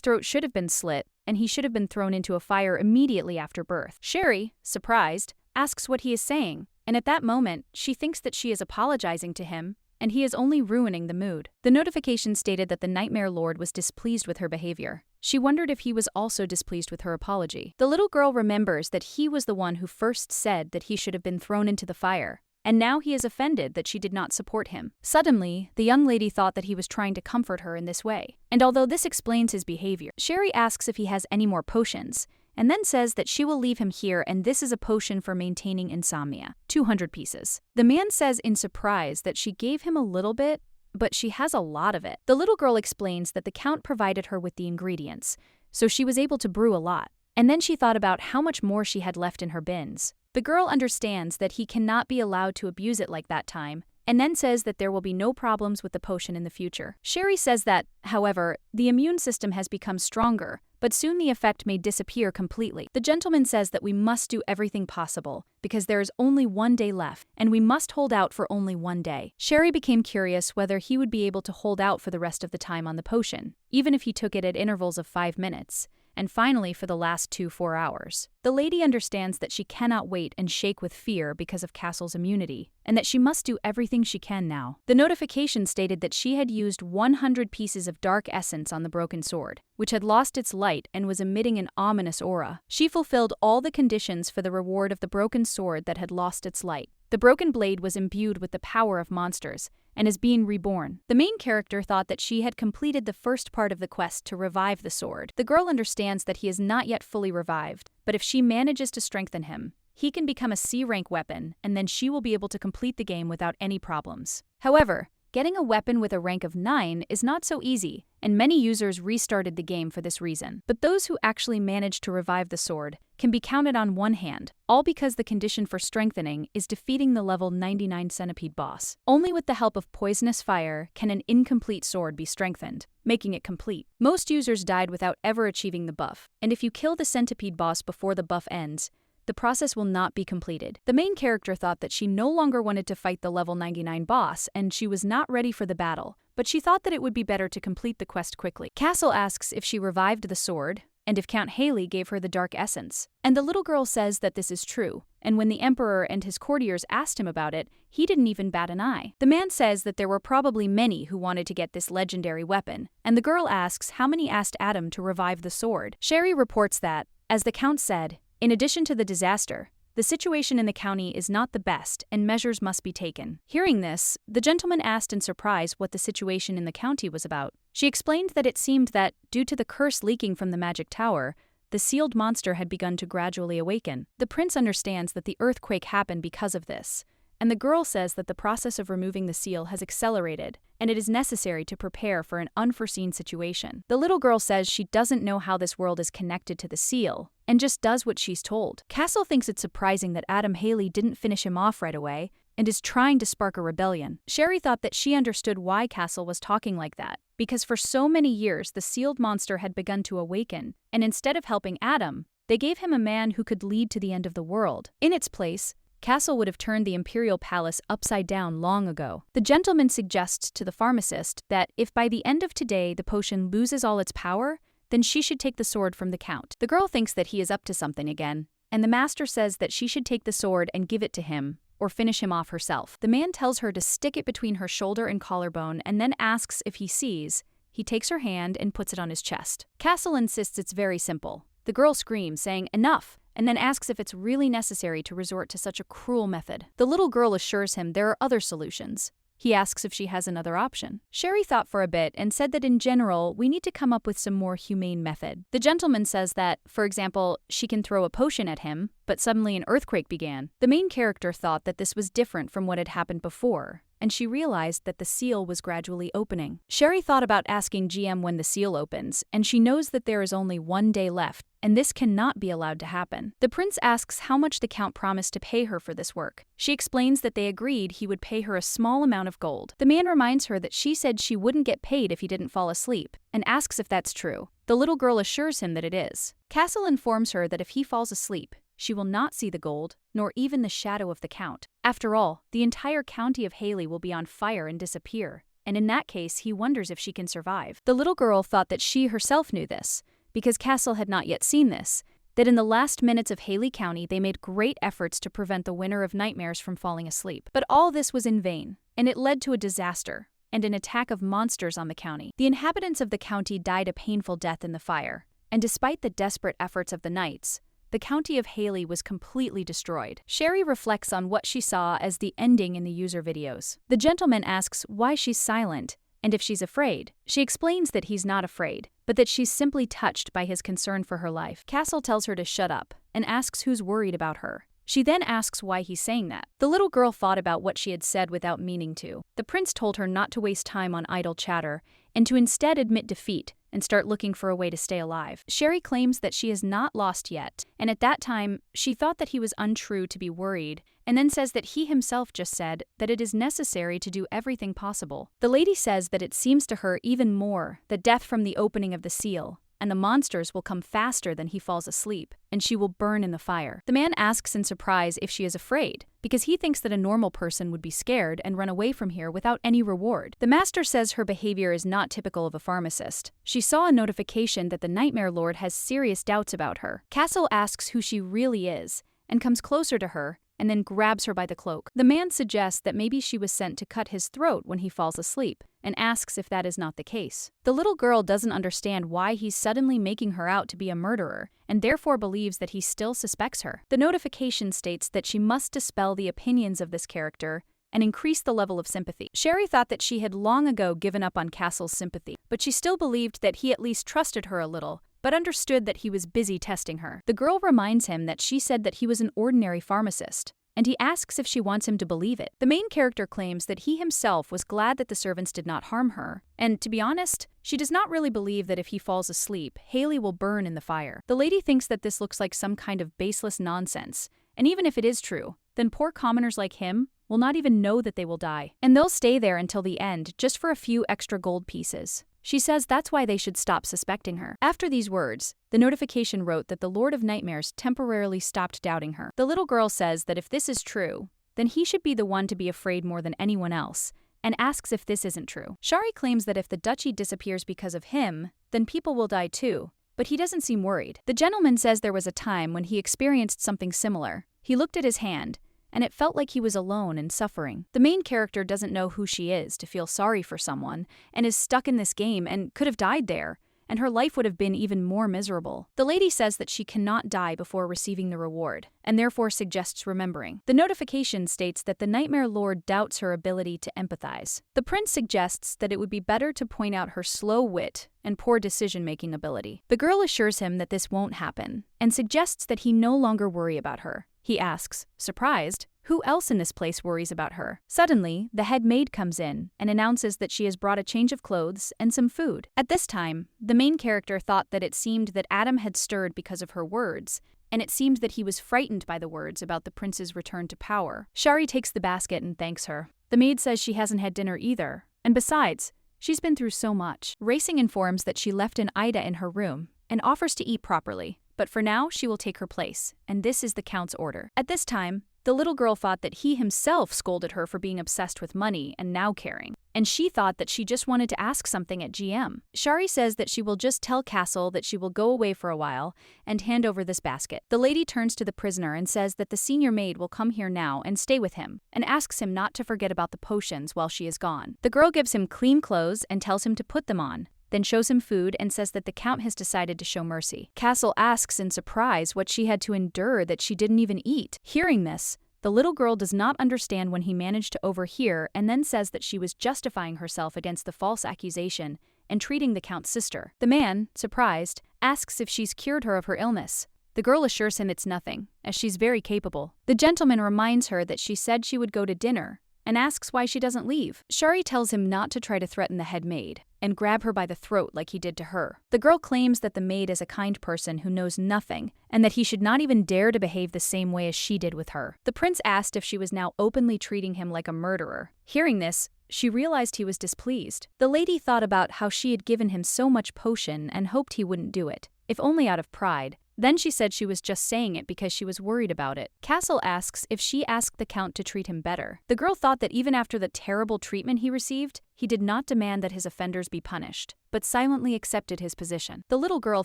throat should have been slit, and he should have been thrown into a fire immediately after birth. Sherry, surprised, asks what he is saying, and at that moment, she thinks that she is apologizing to him, and he is only ruining the mood. The notification stated that the Nightmare Lord was displeased with her behavior. She wondered if he was also displeased with her apology. The little girl remembers that he was the one who first said that he should have been thrown into the fire, and now he is offended that she did not support him. Suddenly, the young lady thought that he was trying to comfort her in this way. And although this explains his behavior, Sherry asks if he has any more potions, and then says that she will leave him here and this is a potion for maintaining insomnia. 200 pieces. The man says in surprise that she gave him a little bit, but she has a lot of it. The little girl explains that the Count provided her with the ingredients, so she was able to brew a lot. And then she thought about how much more she had left in her bins. The girl understands that he cannot be allowed to abuse it like that time, and then says that there will be no problems with the potion in the future. Sherry says that, however, the immune system has become stronger, but soon the effect may disappear completely. The gentleman says that we must do everything possible, because there is only 1 day left, and we must hold out for only 1 day. Sherry became curious whether he would be able to hold out for the rest of the time on the potion, even if he took it at intervals of 5 minutes. And finally for the last 4 hours. The lady understands that she cannot wait and shake with fear because of Castle's immunity, and that she must do everything she can now. The notification stated that she had used 100 pieces of dark essence on the broken sword, which had lost its light and was emitting an ominous aura. She fulfilled all the conditions for the reward of the broken sword that had lost its light. The broken blade was imbued with the power of monsters, and is being reborn. The main character thought that she had completed the first part of the quest to revive the sword. The girl understands that he is not yet fully revived, but if she manages to strengthen him, he can become a C-rank weapon, and then she will be able to complete the game without any problems. However, getting a weapon with a rank of 9 is not so easy, and many users restarted the game for this reason. But those who actually managed to revive the sword can be counted on one hand, all because the condition for strengthening is defeating the level 99 centipede boss. Only with the help of poisonous fire can an incomplete sword be strengthened, making it complete. Most users died without ever achieving the buff, and if you kill the centipede boss before the buff ends, the process will not be completed. The main character thought that she no longer wanted to fight the level 99 boss and she was not ready for the battle, but she thought that it would be better to complete the quest quickly. Castle asks if she revived the sword, and if Count Haley gave her the dark essence. And the little girl says that this is true, and when the Emperor and his courtiers asked him about it, he didn't even bat an eye. The man says that there were probably many who wanted to get this legendary weapon, and the girl asks how many asked Adam to revive the sword. Sherry reports that, as the Count said, in addition to the disaster, the situation in the county is not the best and measures must be taken. Hearing this, the gentleman asked in surprise what the situation in the county was about. She explained that it seemed that, due to the curse leaking from the magic tower, the sealed monster had begun to gradually awaken. The prince understands that the earthquake happened because of this, and the girl says that the process of removing the seal has accelerated, and it is necessary to prepare for an unforeseen situation. The little girl says she doesn't know how this world is connected to the seal, and just does what she's told. Castle thinks it's surprising that Adam Haley didn't finish him off right away, and is trying to spark a rebellion. Sherry thought that she understood why Castle was talking like that, because for so many years the sealed monster had begun to awaken, and instead of helping Adam, they gave him a man who could lead to the end of the world. In its place, Castle would have turned the imperial palace upside down long ago. The gentleman suggests to the pharmacist that if by the end of today the potion loses all its power, then she should take the sword from the Count. The girl thinks that he is up to something again, and the master says that she should take the sword and give it to him, or finish him off herself. The man tells her to stick it between her shoulder and collarbone and then asks if he sees. He takes her hand and puts it on his chest. Castle insists it's very simple. The girl screams, saying, "Enough!" and then asks if it's really necessary to resort to such a cruel method. The little girl assures him there are other solutions. He asks if she has another option. Sherry thought for a bit and said that in general, we need to come up with some more humane method. The gentleman says that, for example, she can throw a potion at him, but suddenly an earthquake began. The main character thought that this was different from what had happened before, and and she realized that the seal was gradually opening. Sherry thought about asking GM when the seal opens, and she knows that there is only 1 day left, and this cannot be allowed to happen. The prince asks how much the count promised to pay her for this work. She explains that they agreed he would pay her a small amount of gold. The man reminds her that she said she wouldn't get paid if he didn't fall asleep, and asks if that's true. The little girl assures him that it is. Castle informs her that if he falls asleep, she will not see the gold, nor even the shadow of the count. After all, the entire county of Haley will be on fire and disappear, and in that case he wonders if she can survive. The little girl thought that she herself knew this, because Castle had not yet seen this, that in the last minutes of Haley County they made great efforts to prevent the winner of nightmares from falling asleep. But all this was in vain, and it led to a disaster and an attack of monsters on the county. The inhabitants of the county died a painful death in the fire, and despite the desperate efforts of the knights, the county of Haley was completely destroyed. Sherry reflects on what she saw as the ending in the user videos. The gentleman asks why she's silent and if she's afraid. She explains that he's not afraid, but that she's simply touched by his concern for her life. Castle tells her to shut up and asks who's worried about her. She then asks why he's saying that. The little girl thought about what she had said without meaning to. The prince told her not to waste time on idle chatter and to instead admit defeat and start looking for a way to stay alive. Sherry claims that she is not lost yet, and at that time, she thought that he was untrue to be worried, and then says that he himself just said that it is necessary to do everything possible. The lady says that it seems to her even more that death from the opening of the seal, and the monsters will come faster than he falls asleep, and she will burn in the fire. The man asks in surprise if she is afraid, because he thinks that a normal person would be scared and run away from here without any reward. The master says her behavior is not typical of a pharmacist. She saw a notification that the Nightmare Lord has serious doubts about her. Castle asks who she really is, and comes closer to her, and then grabs her by the cloak. The man suggests that maybe she was sent to cut his throat when he falls asleep, and asks if that is not the case. The little girl doesn't understand why he's suddenly making her out to be a murderer, and therefore believes that he still suspects her. The notification states that she must dispel the opinions of this character and increase the level of sympathy. Sherry thought that she had long ago given up on Castle's sympathy, but she still believed that he at least trusted her a little, but understood that he was busy testing her. The girl reminds him that she said that he was an ordinary pharmacist, and he asks if she wants him to believe it. The main character claims that he himself was glad that the servants did not harm her, and to be honest, she does not really believe that if he falls asleep, Haley will burn in the fire. The lady thinks that this looks like some kind of baseless nonsense, and even if it is true, then poor commoners like him will not even know that they will die, and they'll stay there until the end just for a few extra gold pieces. She says that's why they should stop suspecting her. After these words, the notification wrote that the Lord of Nightmares temporarily stopped doubting her. The little girl says that if this is true, then he should be the one to be afraid more than anyone else, and asks if this isn't true. Shari claims that if the duchy disappears because of him, then people will die too, but he doesn't seem worried. The gentleman says there was a time when he experienced something similar. He looked at his hand, and it felt like he was alone and suffering. The main character doesn't know who she is to feel sorry for someone, and is stuck in this game and could have died there, and her life would have been even more miserable. The lady says that she cannot die before receiving the reward, and therefore suggests remembering. The notification states that the Nightmare Lord doubts her ability to empathize. The prince suggests that it would be better to point out her slow wit and poor decision-making ability. The girl assures him that this won't happen, and suggests that he no longer worry about her. He asks, surprised, who else in this place worries about her? Suddenly, the head maid comes in and announces that she has brought a change of clothes and some food. At this time, the main character thought that it seemed that Adam had stirred because of her words, and it seemed that he was frightened by the words about the prince's return to power. Shari takes the basket and thanks her. The maid says she hasn't had dinner either, and besides, she's been through so much. Racing informs that she left an Ida in her room and offers to eat properly, but for now she will take her place, and this is the Count's order. At this time, the little girl thought that he himself scolded her for being obsessed with money and now caring, and she thought that she just wanted to ask something at GM. Shari says that she will just tell Castle that she will go away for a while and hand over this basket. The lady turns to the prisoner and says that the senior maid will come here now and stay with him, and asks him not to forget about the potions while she is gone. The girl gives him clean clothes and tells him to put them on, then shows him food and says that the Count has decided to show mercy. Castle asks in surprise what she had to endure that she didn't even eat. Hearing this, the little girl does not understand when he managed to overhear and then says that she was justifying herself against the false accusation and treating the Count's sister. The man, surprised, asks if she's cured her of her illness. The girl assures him it's nothing, as she's very capable. The gentleman reminds her that she said she would go to dinner, and asks why she doesn't leave. Shari tells him not to try to threaten the head maid and grab her by the throat like he did to her. The girl claims that the maid is a kind person who knows nothing and that he should not even dare to behave the same way as she did with her. The prince asked if she was now openly treating him like a murderer. Hearing this, she realized he was displeased. The lady thought about how she had given him so much potion and hoped he wouldn't do it, if only out of pride. Then she said she was just saying it because she was worried about it. Castle asks if she asked the count to treat him better. The girl thought that even after the terrible treatment he received, he did not demand that his offenders be punished, but silently accepted his position. The little girl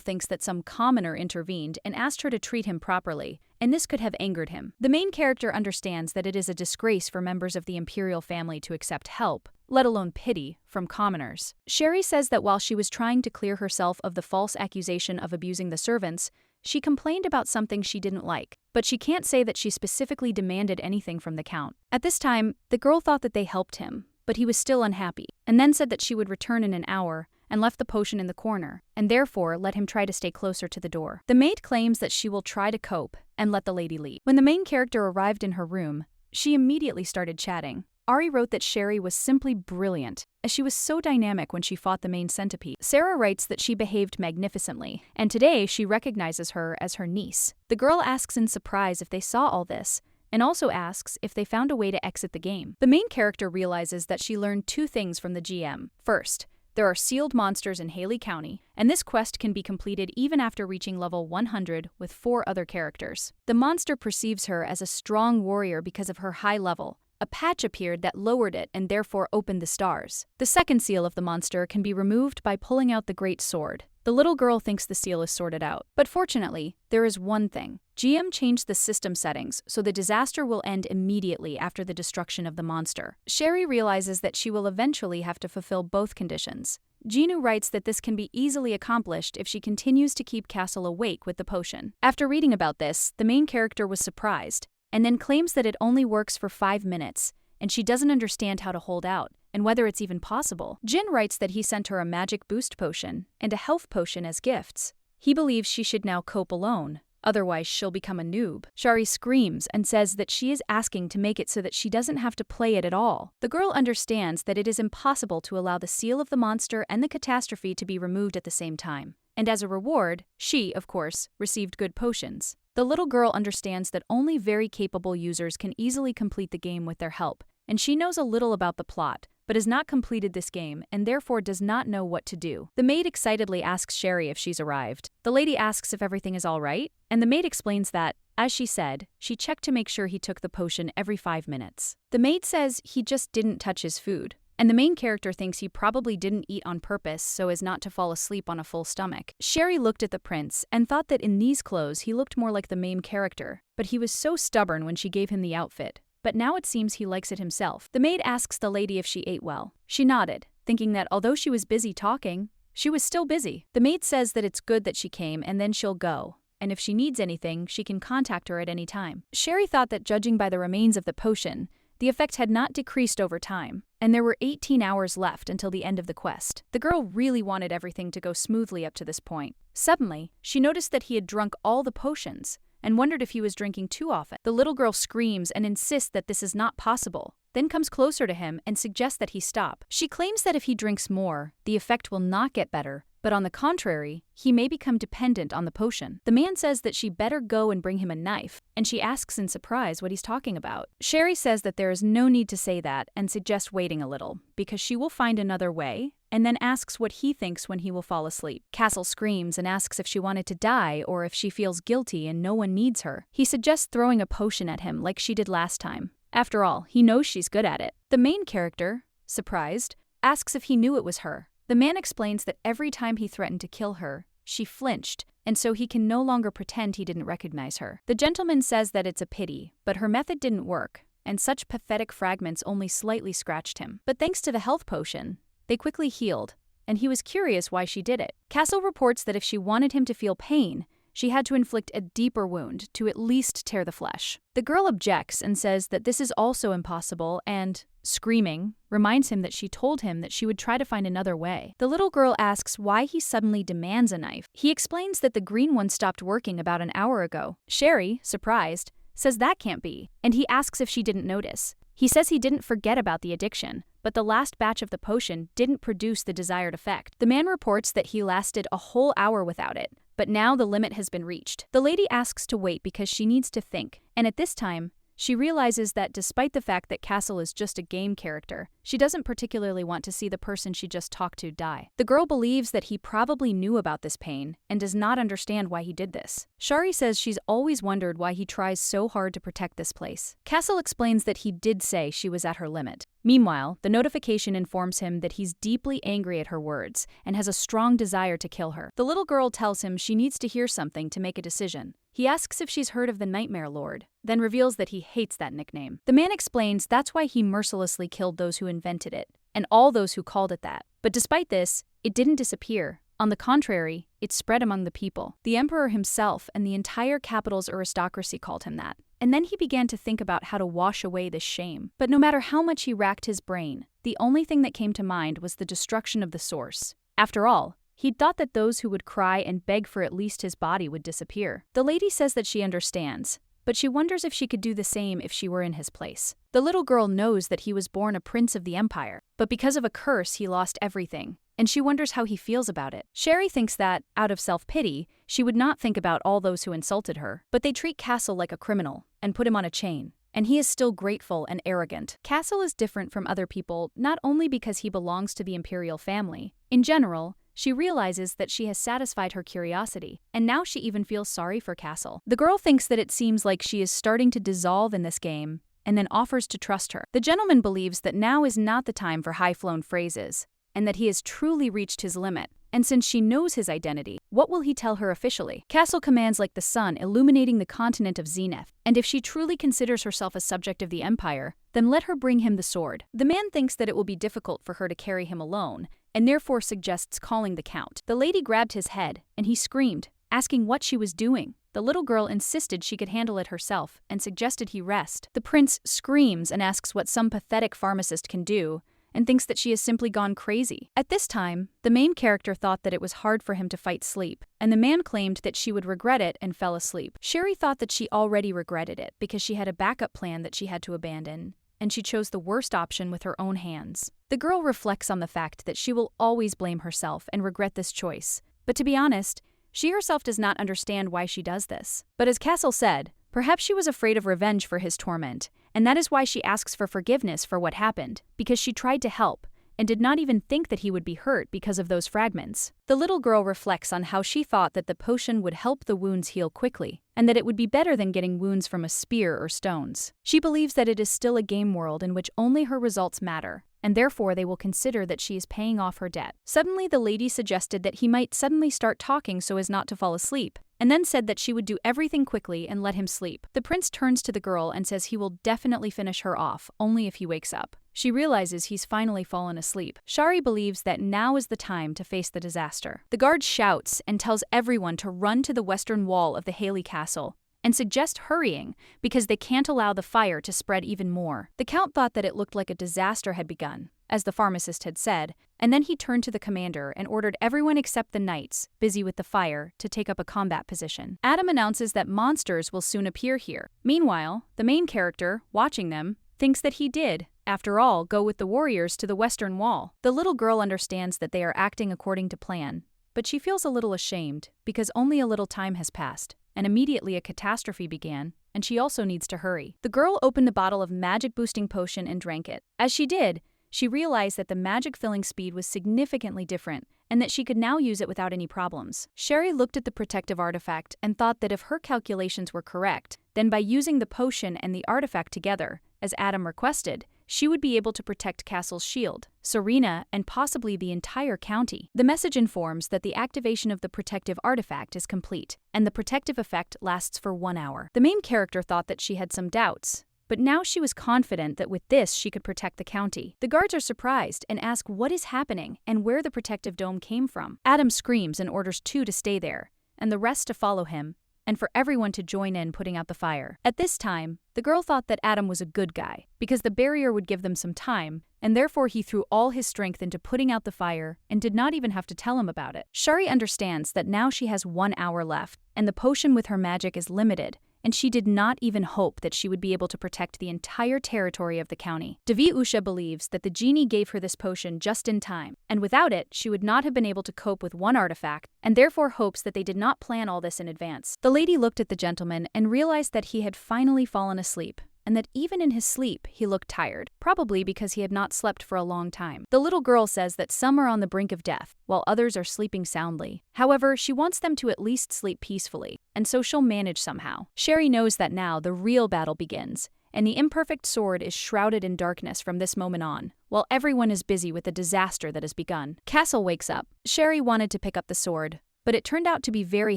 thinks that some commoner intervened and asked her to treat him properly, and this could have angered him. The main character understands that it is a disgrace for members of the imperial family to accept help, let alone pity, from commoners. Shari says that while she was trying to clear herself of the false accusation of abusing the servants, she complained about something she didn't like, but she can't say that she specifically demanded anything from the count. At this time, the girl thought that they helped him, but he was still unhappy, and then said that she would return in an hour and left the potion in the corner, and therefore let him try to stay closer to the door. The maid claims that she will try to cope and let the lady leave. When the main character arrived in her room, she immediately started chatting. Ari wrote that Shari was simply brilliant, as she was so dynamic when she fought the main centipede. Sarah writes that she behaved magnificently, and today she recognizes her as her niece. The girl asks in surprise if they saw all this, and also asks if they found a way to exit the game. The main character realizes that she learned two things from the GM. First, there are sealed monsters in Haley County, and this quest can be completed even after reaching level 100 with 4 other characters. The monster perceives her as a strong warrior because of her high level. A patch appeared that lowered it and therefore opened the stars. The second seal of the monster can be removed by pulling out the great sword. The little girl thinks the seal is sorted out. But fortunately, there is one thing. GM changed the system settings, so the disaster will end immediately after the destruction of the monster. Shari realizes that she will eventually have to fulfill both conditions. Ginu writes that this can be easily accomplished if she continues to keep Castle awake with the potion. After reading about this, the main character was surprised, and then claims that it only works for 5 minutes, and she doesn't understand how to hold out, and whether it's even possible. Jin writes that he sent her a magic boost potion and a health potion as gifts. He believes she should now cope alone, otherwise she'll become a noob. Shari screams and says that she is asking to make it so that she doesn't have to play it at all. The girl understands that it is impossible to allow the seal of the monster and the catastrophe to be removed at the same time, and as a reward, she, of course, received good potions. The little girl understands that only very capable users can easily complete the game with their help, and she knows a little about the plot, but has not completed this game and therefore does not know what to do. The maid excitedly asks Shari if she's arrived. The lady asks if everything is all right, and the maid explains that, as she said, she checked to make sure he took the potion every 5 minutes. The maid says he just didn't touch his food, and the main character thinks he probably didn't eat on purpose so as not to fall asleep on a full stomach. Shari looked at the prince and thought that in these clothes he looked more like the main character, but he was so stubborn when she gave him the outfit. But now it seems he likes it himself. The maid asks the lady if she ate well. She nodded, thinking that although she was busy talking, she was still busy. The maid says that it's good that she came and then she'll go, and if she needs anything, she can contact her at any time. Shari thought that judging by the remains of the potion, the effect had not decreased over time, and there were 18 hours left until the end of the quest. The girl really wanted everything to go smoothly up to this point. Suddenly, she noticed that he had drunk all the potions, and wondered if he was drinking too often. The little girl screams and insists that this is not possible, then comes closer to him and suggests that he stop. She claims that if he drinks more, the effect will not get better, but on the contrary, he may become dependent on the potion. The man says that she better go and bring him a knife, and she asks in surprise what he's talking about. Shari says that there is no need to say that and suggests waiting a little, because she will find another way, and then asks what he thinks when he will fall asleep. Castle screams and asks if she wanted to die or if she feels guilty and no one needs her. He suggests throwing a potion at him like she did last time. After all, he knows she's good at it. The main character, surprised, asks if he knew it was her. The man explains that every time he threatened to kill her, she flinched, and so he can no longer pretend he didn't recognize her. The gentleman says that it's a pity, but her method didn't work, and such pathetic fragments only slightly scratched him. But thanks to the health potion, they quickly healed, and he was curious why she did it. Castle reports that if she wanted him to feel pain, she had to inflict a deeper wound to at least tear the flesh. The girl objects and says that this is also impossible and, screaming, reminds him that she told him that she would try to find another way. The little girl asks why he suddenly demands a knife. He explains that the green one stopped working about an hour ago. Shari, surprised, says that can't be, and he asks if she didn't notice. He says he didn't forget about the addiction, but the last batch of the potion didn't produce the desired effect. The man reports that he lasted a whole hour without it, but now the limit has been reached. The lady asks to wait because she needs to think, and at this time, she realizes that despite the fact that Castle is just a game character, she doesn't particularly want to see the person she just talked to die. The girl believes that he probably knew about this pain and does not understand why he did this. Shari says she's always wondered why he tries so hard to protect this place. Castle explains that he did say she was at her limit. Meanwhile, the notification informs him that he's deeply angry at her words and has a strong desire to kill her. The little girl tells him she needs to hear something to make a decision. He asks if she's heard of the Nightmare Lord, then reveals that he hates that nickname. The man explains that's why he mercilessly killed those who invented it, and all those who called it that. But despite this, it didn't disappear. On the contrary, it spread among the people. The emperor himself and the entire capital's aristocracy called him that. And then he began to think about how to wash away this shame. But no matter how much he racked his brain, the only thing that came to mind was the destruction of the source. After all, he'd thought that those who would cry and beg for at least his body would disappear. The lady says that she understands, but she wonders if she could do the same if she were in his place. The little girl knows that he was born a prince of the empire, but because of a curse he lost everything, and she wonders how he feels about it. Sherry thinks that, out of self-pity, she would not think about all those who insulted her, but they treat Castle like a criminal and put him on a chain. And he is still grateful and arrogant. Castle is different from other people not only because he belongs to the imperial family. In general, she realizes that she has satisfied her curiosity, and now she even feels sorry for Castle. The girl thinks that it seems like she is starting to dissolve in this game, and then offers to trust her. The gentleman believes that now is not the time for high-flown phrases, and that he has truly reached his limit. And since she knows his identity, what will he tell her officially? Castle commands like the sun illuminating the continent of Zenith, and if she truly considers herself a subject of the Empire, then let her bring him the sword. The man thinks that it will be difficult for her to carry him alone, and therefore suggests calling the Count. The lady grabbed his head, and he screamed, asking what she was doing. The little girl insisted she could handle it herself, and suggested he rest. The prince screams and asks what some pathetic pharmacist can do, and thinks that she has simply gone crazy. At this time, the main character thought that it was hard for him to fight sleep, and the man claimed that she would regret it and fell asleep. Sherry thought that she already regretted it because she had a backup plan that she had to abandon, and she chose the worst option with her own hands. The girl reflects on the fact that she will always blame herself and regret this choice, but to be honest, she herself does not understand why she does this. But as Castle said, perhaps she was afraid of revenge for his torment, and that is why she asks for forgiveness for what happened, because she tried to help, and did not even think that he would be hurt because of those fragments. The little girl reflects on how she thought that the potion would help the wounds heal quickly, and that it would be better than getting wounds from a spear or stones. She believes that it is still a game world in which only her results matter, and therefore they will consider that she is paying off her debt. Suddenly the lady suggested that he might suddenly start talking so as not to fall asleep, and then said that she would do everything quickly and let him sleep. The prince turns to the girl and says he will definitely finish her off, only if he wakes up. She realizes he's finally fallen asleep. Shari believes that now is the time to face the disaster. The guard shouts and tells everyone to run to the western wall of the Haley Castle, and suggest hurrying because they can't allow the fire to spread even more. The Count thought that it looked like a disaster had begun, as the pharmacist had said, and then he turned to the commander and ordered everyone except the knights, busy with the fire, to take up a combat position. Adam announces that monsters will soon appear here. Meanwhile, the main character, watching them, thinks that he did, after all, go with the warriors to the western wall. The little girl understands that they are acting according to plan, but she feels a little ashamed because only a little time has passed, and immediately a catastrophe began, and she also needs to hurry. The girl opened the bottle of magic-boosting potion and drank it. As she did, she realized that the magic filling speed was significantly different, and that she could now use it without any problems. Sherry looked at the protective artifact and thought that if her calculations were correct, then by using the potion and the artifact together, as Adam requested, she would be able to protect Castle's shield, Serena, and possibly the entire county. The message informs that the activation of the protective artifact is complete, and the protective effect lasts for 1 hour. The main character thought that she had some doubts, but now she was confident that with this she could protect the county. The guards are surprised and ask what is happening and where the protective dome came from. Adam screams and orders 2 to stay there, and the rest to follow him, and for everyone to join in putting out the fire. At this time, the girl thought that Adam was a good guy, because the barrier would give them some time, and therefore he threw all his strength into putting out the fire and did not even have to tell him about it. Shari understands that now she has 1 hour left, and the potion with her magic is limited, and she did not even hope that she would be able to protect the entire territory of the county. Devi Usha believes that the genie gave her this potion just in time, and without it, she would not have been able to cope with one artifact, and therefore hopes that they did not plan all this in advance. The lady looked at the gentleman and realized that he had finally fallen asleep, and that even in his sleep he looked tired, probably because he had not slept for a long time. The little girl says that some are on the brink of death, while others are sleeping soundly. However, she wants them to at least sleep peacefully, and so she'll manage somehow. Sherry knows that now the real battle begins, and the imperfect sword is shrouded in darkness from this moment on, while everyone is busy with the disaster that has begun. Castle wakes up. Sherry wanted to pick up the sword, but it turned out to be very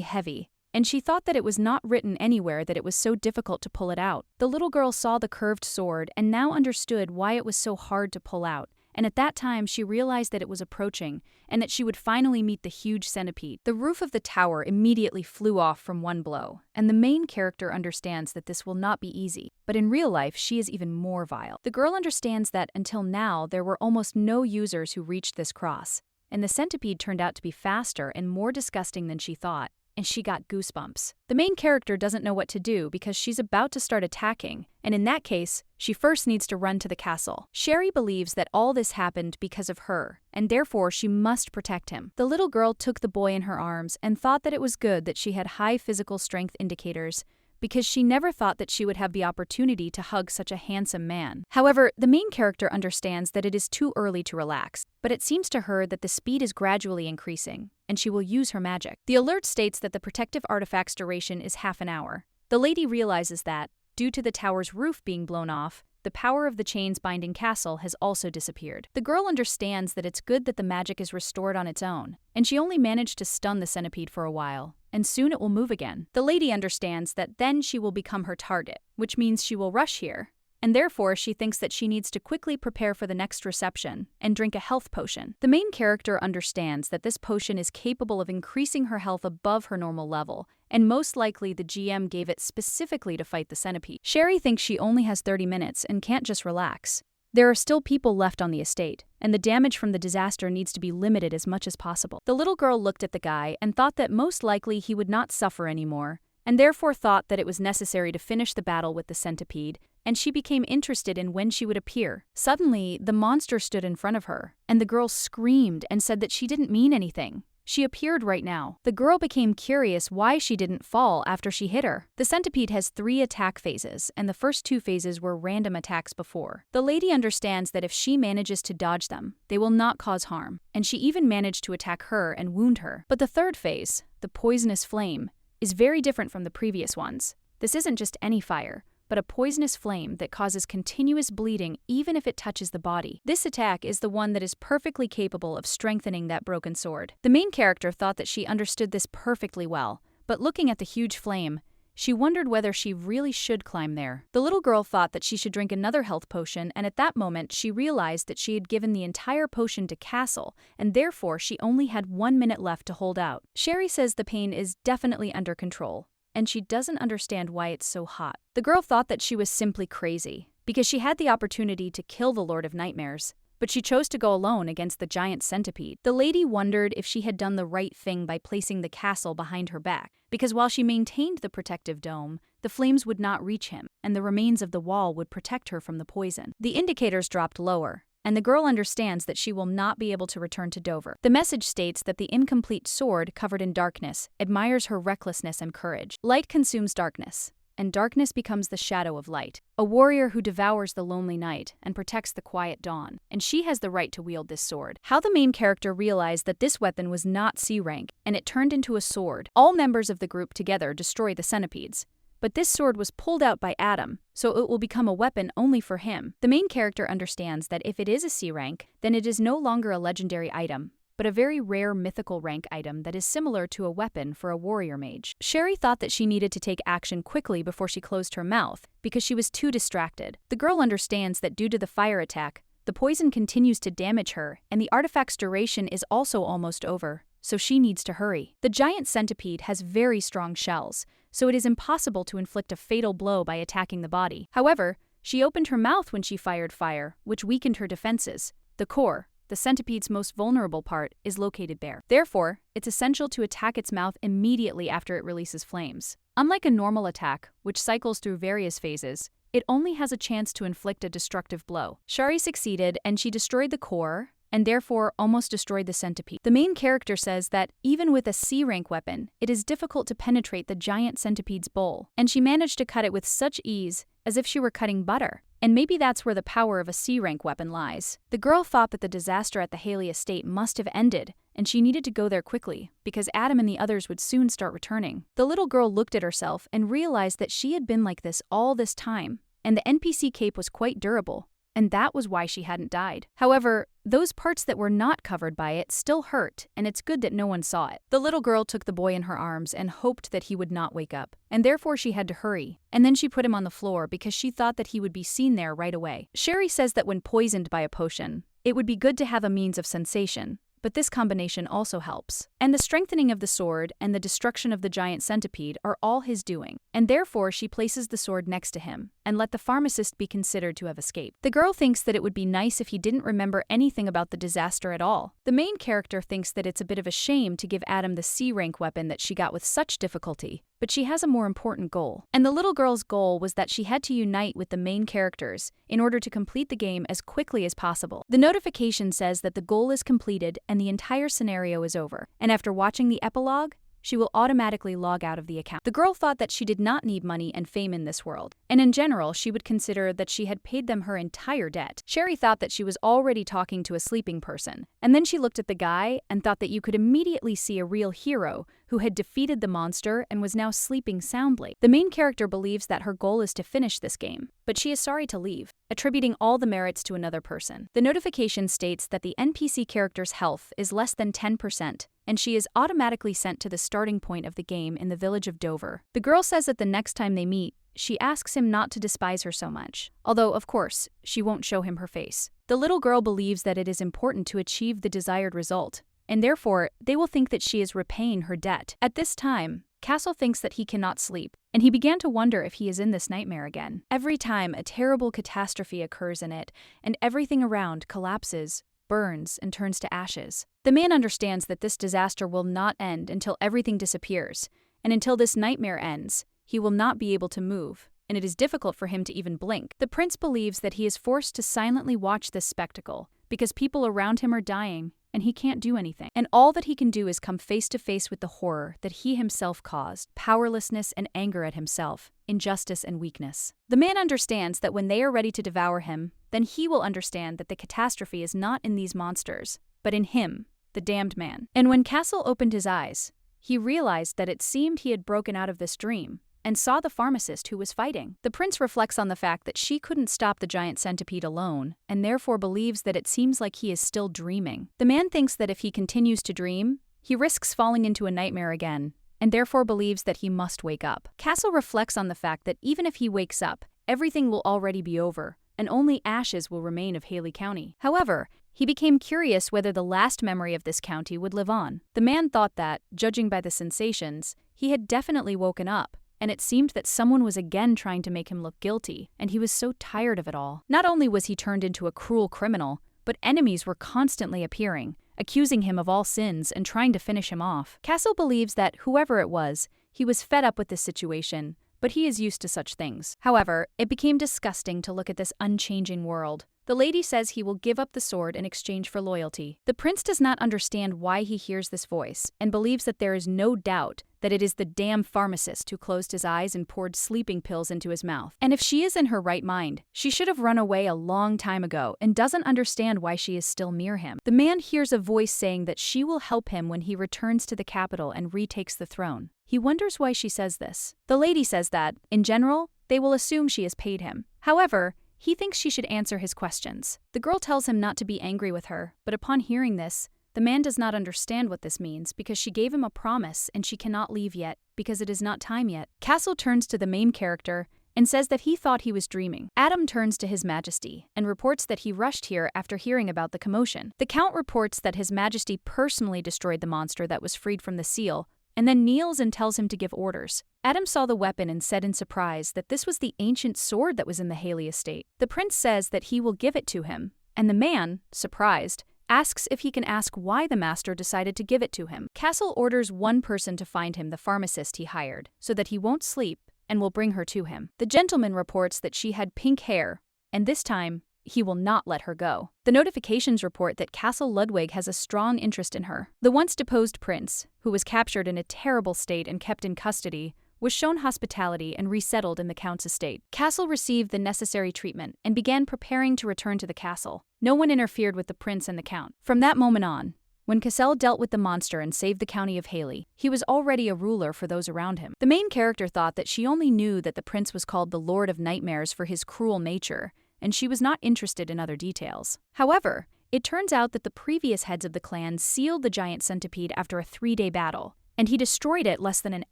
heavy, and she thought that it was not written anywhere that it was so difficult to pull it out. The little girl saw the curved sword and now understood why it was so hard to pull out, and at that time she realized that it was approaching and that she would finally meet the huge centipede. The roof of the tower immediately flew off from one blow, and the main character understands that this will not be easy, but in real life she is even more vile. The girl understands that until now there were almost no users who reached this cross, and the centipede turned out to be faster and more disgusting than she thought, and she got goosebumps. The main character doesn't know what to do because she's about to start attacking, and in that case, she first needs to run to the castle. Sherry believes that all this happened because of her, and therefore she must protect him. The little girl took the boy in her arms and thought that it was good that she had high physical strength indicators, because she never thought that she would have the opportunity to hug such a handsome man. However, the main character understands that it is too early to relax, but it seems to her that the speed is gradually increasing, and she will use her magic. The alert states that the protective artifact's duration is half an hour. The lady realizes that, due to the tower's roof being blown off, the power of the chains binding castle has also disappeared. The girl understands that it's good that the magic is restored on its own, and she only managed to stun the centipede for a while, and soon it will move again. The lady understands that then she will become her target, which means she will rush here, and therefore she thinks that she needs to quickly prepare for the next reception and drink a health potion. The main character understands that this potion is capable of increasing her health above her normal level, and most likely the GM gave it specifically to fight the centipede. Sherry thinks she only has 30 minutes and can't just relax. There are still people left on the estate, and the damage from the disaster needs to be limited as much as possible. The little girl looked at the guy and thought that most likely he would not suffer anymore, and therefore thought that it was necessary to finish the battle with the centipede, and she became interested in when she would appear. Suddenly, the monster stood in front of her, and the girl screamed and said that she didn't mean anything. She appeared right now. The girl became curious why she didn't fall after she hit her. The centipede has 3 attack phases, and the first 2 phases were random attacks before. The lady understands that if she manages to dodge them, they will not cause harm, and she even managed to attack her and wound her. But the third phase, the poisonous flame, is very different from the previous ones. This isn't just any fire, but a poisonous flame that causes continuous bleeding even if it touches the body. This attack is the one that is perfectly capable of strengthening that broken sword. The main character thought that she understood this perfectly well, but looking at the huge flame, she wondered whether she really should climb there. The little girl thought that she should drink another health potion, and at that moment she realized that she had given the entire potion to Castle, and therefore she only had 1 minute left to hold out. Sherry says the pain is definitely under control, and she doesn't understand why it's so hot. The girl thought that she was simply crazy, because she had the opportunity to kill the Lord of Nightmares, but she chose to go alone against the giant centipede. The lady wondered if she had done the right thing by placing the castle behind her back, because while she maintained the protective dome, the flames would not reach him, and the remains of the wall would protect her from the poison. The indicators dropped lower, and the girl understands that she will not be able to return to Dover. The message states that the incomplete sword, covered in darkness, admires her recklessness and courage. Light consumes darkness, and darkness becomes the shadow of light. A warrior who devours the lonely night and protects the quiet dawn, and she has the right to wield this sword. How the main character realized that this weapon was not C rank, and it turned into a sword. All members of the group together destroy the centipedes, but this sword was pulled out by Adam, so it will become a weapon only for him. The main character understands that if it is a C rank, then it is no longer a legendary item, but a very rare mythical rank item that is similar to a weapon for a warrior mage. Sherry thought that she needed to take action quickly before she closed her mouth, because she was too distracted. The girl understands that due to the fire attack, the poison continues to damage her, and the artifact's duration is also almost over, so she needs to hurry. The giant centipede has very strong shells, so it is impossible to inflict a fatal blow by attacking the body. However, she opened her mouth when she fired fire, which weakened her defenses. The core, the centipede's most vulnerable part, is located there. Therefore, it's essential to attack its mouth immediately after it releases flames. Unlike a normal attack, which cycles through various phases, it only has a chance to inflict a destructive blow. Shari succeeded, and she destroyed the core, and therefore almost destroyed the centipede. The main character says that even with a C-rank weapon, it is difficult to penetrate the giant centipede's bowl, and she managed to cut it with such ease as if she were cutting butter. And maybe that's where the power of a C-rank weapon lies. The girl thought that the disaster at the Haley estate must have ended, and she needed to go there quickly, because Adam and the others would soon start returning. The little girl looked at herself and realized that she had been like this all this time, and the NPC cape was quite durable, and that was why she hadn't died. However, those parts that were not covered by it still hurt, and it's good that no one saw it. The little girl took the boy in her arms and hoped that he would not wake up, and therefore she had to hurry, and then she put him on the floor because she thought that he would be seen there right away. Sherry says that when poisoned by a potion, it would be good to have a means of sensation, but this combination also helps. And the strengthening of the sword and the destruction of the giant centipede are all his doing, and therefore she places the sword next to him, and let the pharmacist be considered to have escaped. The girl thinks that it would be nice if he didn't remember anything about the disaster at all. The main character thinks that it's a bit of a shame to give Adam the C-rank weapon that she got with such difficulty, but she has a more important goal. And the little girl's goal was that she had to unite with the main characters in order to complete the game as quickly as possible. The notification says that the goal is completed and the entire scenario is over, and after watching the epilogue, she will automatically log out of the account. The girl thought that she did not need money and fame in this world, and in general, she would consider that she had paid them her entire debt. Sherry thought that she was already talking to a sleeping person, and then she looked at the guy and thought that you could immediately see a real hero who had defeated the monster and was now sleeping soundly. The main character believes that her goal is to finish this game, but she is sorry to leave, attributing all the merits to another person. The notification states that the NPC character's health is less than 10%, and she is automatically sent to the starting point of the game in the village of Dover. The girl says that the next time they meet, she asks him not to despise her so much, although, of course, she won't show him her face. The little girl believes that it is important to achieve the desired result, and therefore, they will think that she is repaying her debt. At this time, Castle thinks that he cannot sleep, and he began to wonder if he is in this nightmare again. Every time a terrible catastrophe occurs in it, and everything around collapses, burns, and turns to ashes. The man understands that this disaster will not end until everything disappears, and until this nightmare ends, he will not be able to move, and it is difficult for him to even blink. The prince believes that he is forced to silently watch this spectacle, because people around him are dying, and he can't do anything. And all that he can do is come face to face with the horror that he himself caused, powerlessness and anger at himself, injustice and weakness. The man understands that when they are ready to devour him, then he will understand that the catastrophe is not in these monsters, but in him, the damned man. And when Castle opened his eyes, he realized that it seemed he had broken out of this dream, and saw the pharmacist who was fighting. The prince reflects on the fact that she couldn't stop the giant centipede alone, and therefore believes that it seems like he is still dreaming. The man thinks that if he continues to dream, he risks falling into a nightmare again, and therefore believes that he must wake up. Castle reflects on the fact that even if he wakes up, everything will already be over, and only ashes will remain of Haley County. However, he became curious whether the last memory of this county would live on. The man thought that, judging by the sensations, he had definitely woken up, and it seemed that someone was again trying to make him look guilty, and he was so tired of it all. Not only was he turned into a cruel criminal, but enemies were constantly appearing, accusing him of all sins and trying to finish him off. Castle believes that whoever it was, he was fed up with this situation, but he is used to such things. However, it became disgusting to look at this unchanging world. The lady says he will give up the sword in exchange for loyalty. The prince does not understand why he hears this voice, and believes that there is no doubt that it is the damn pharmacist who closed his eyes and poured sleeping pills into his mouth. And if she is in her right mind, she should have run away a long time ago and doesn't understand why she is still near him. The man hears a voice saying that she will help him when he returns to the capital and retakes the throne. He wonders why she says this. The lady says that, in general, they will assume she has paid him. However, he thinks she should answer his questions. The girl tells him not to be angry with her, but upon hearing this, the man does not understand what this means because she gave him a promise and she cannot leave yet because it is not time yet. Castle turns to the main character and says that he thought he was dreaming. Adam turns to His Majesty and reports that he rushed here after hearing about the commotion. The Count reports that His Majesty personally destroyed the monster that was freed from the seal, and then kneels and tells him to give orders. Adam saw the weapon and said in surprise that this was the ancient sword that was in the Haley estate. The prince says that he will give it to him, and the man, surprised, asks if he can ask why the master decided to give it to him. Castle orders one person to find him the pharmacist he hired, so that he won't sleep and will bring her to him. The gentleman reports that she had pink hair, and this time, he will not let her go. The notifications report that Castle Ludwig has a strong interest in her. The once deposed prince, who was captured in a terrible state and kept in custody, was shown hospitality and resettled in the count's estate. Castle received the necessary treatment and began preparing to return to the castle. No one interfered with the prince and the count. From that moment on, when Cassel dealt with the monster and saved the county of Haley, he was already a ruler for those around him. The main character thought that she only knew that the prince was called the Lord of Nightmares for his cruel nature, and she was not interested in other details. However, it turns out that the previous heads of the clan sealed the giant centipede after a 3-day battle, and he destroyed it less than an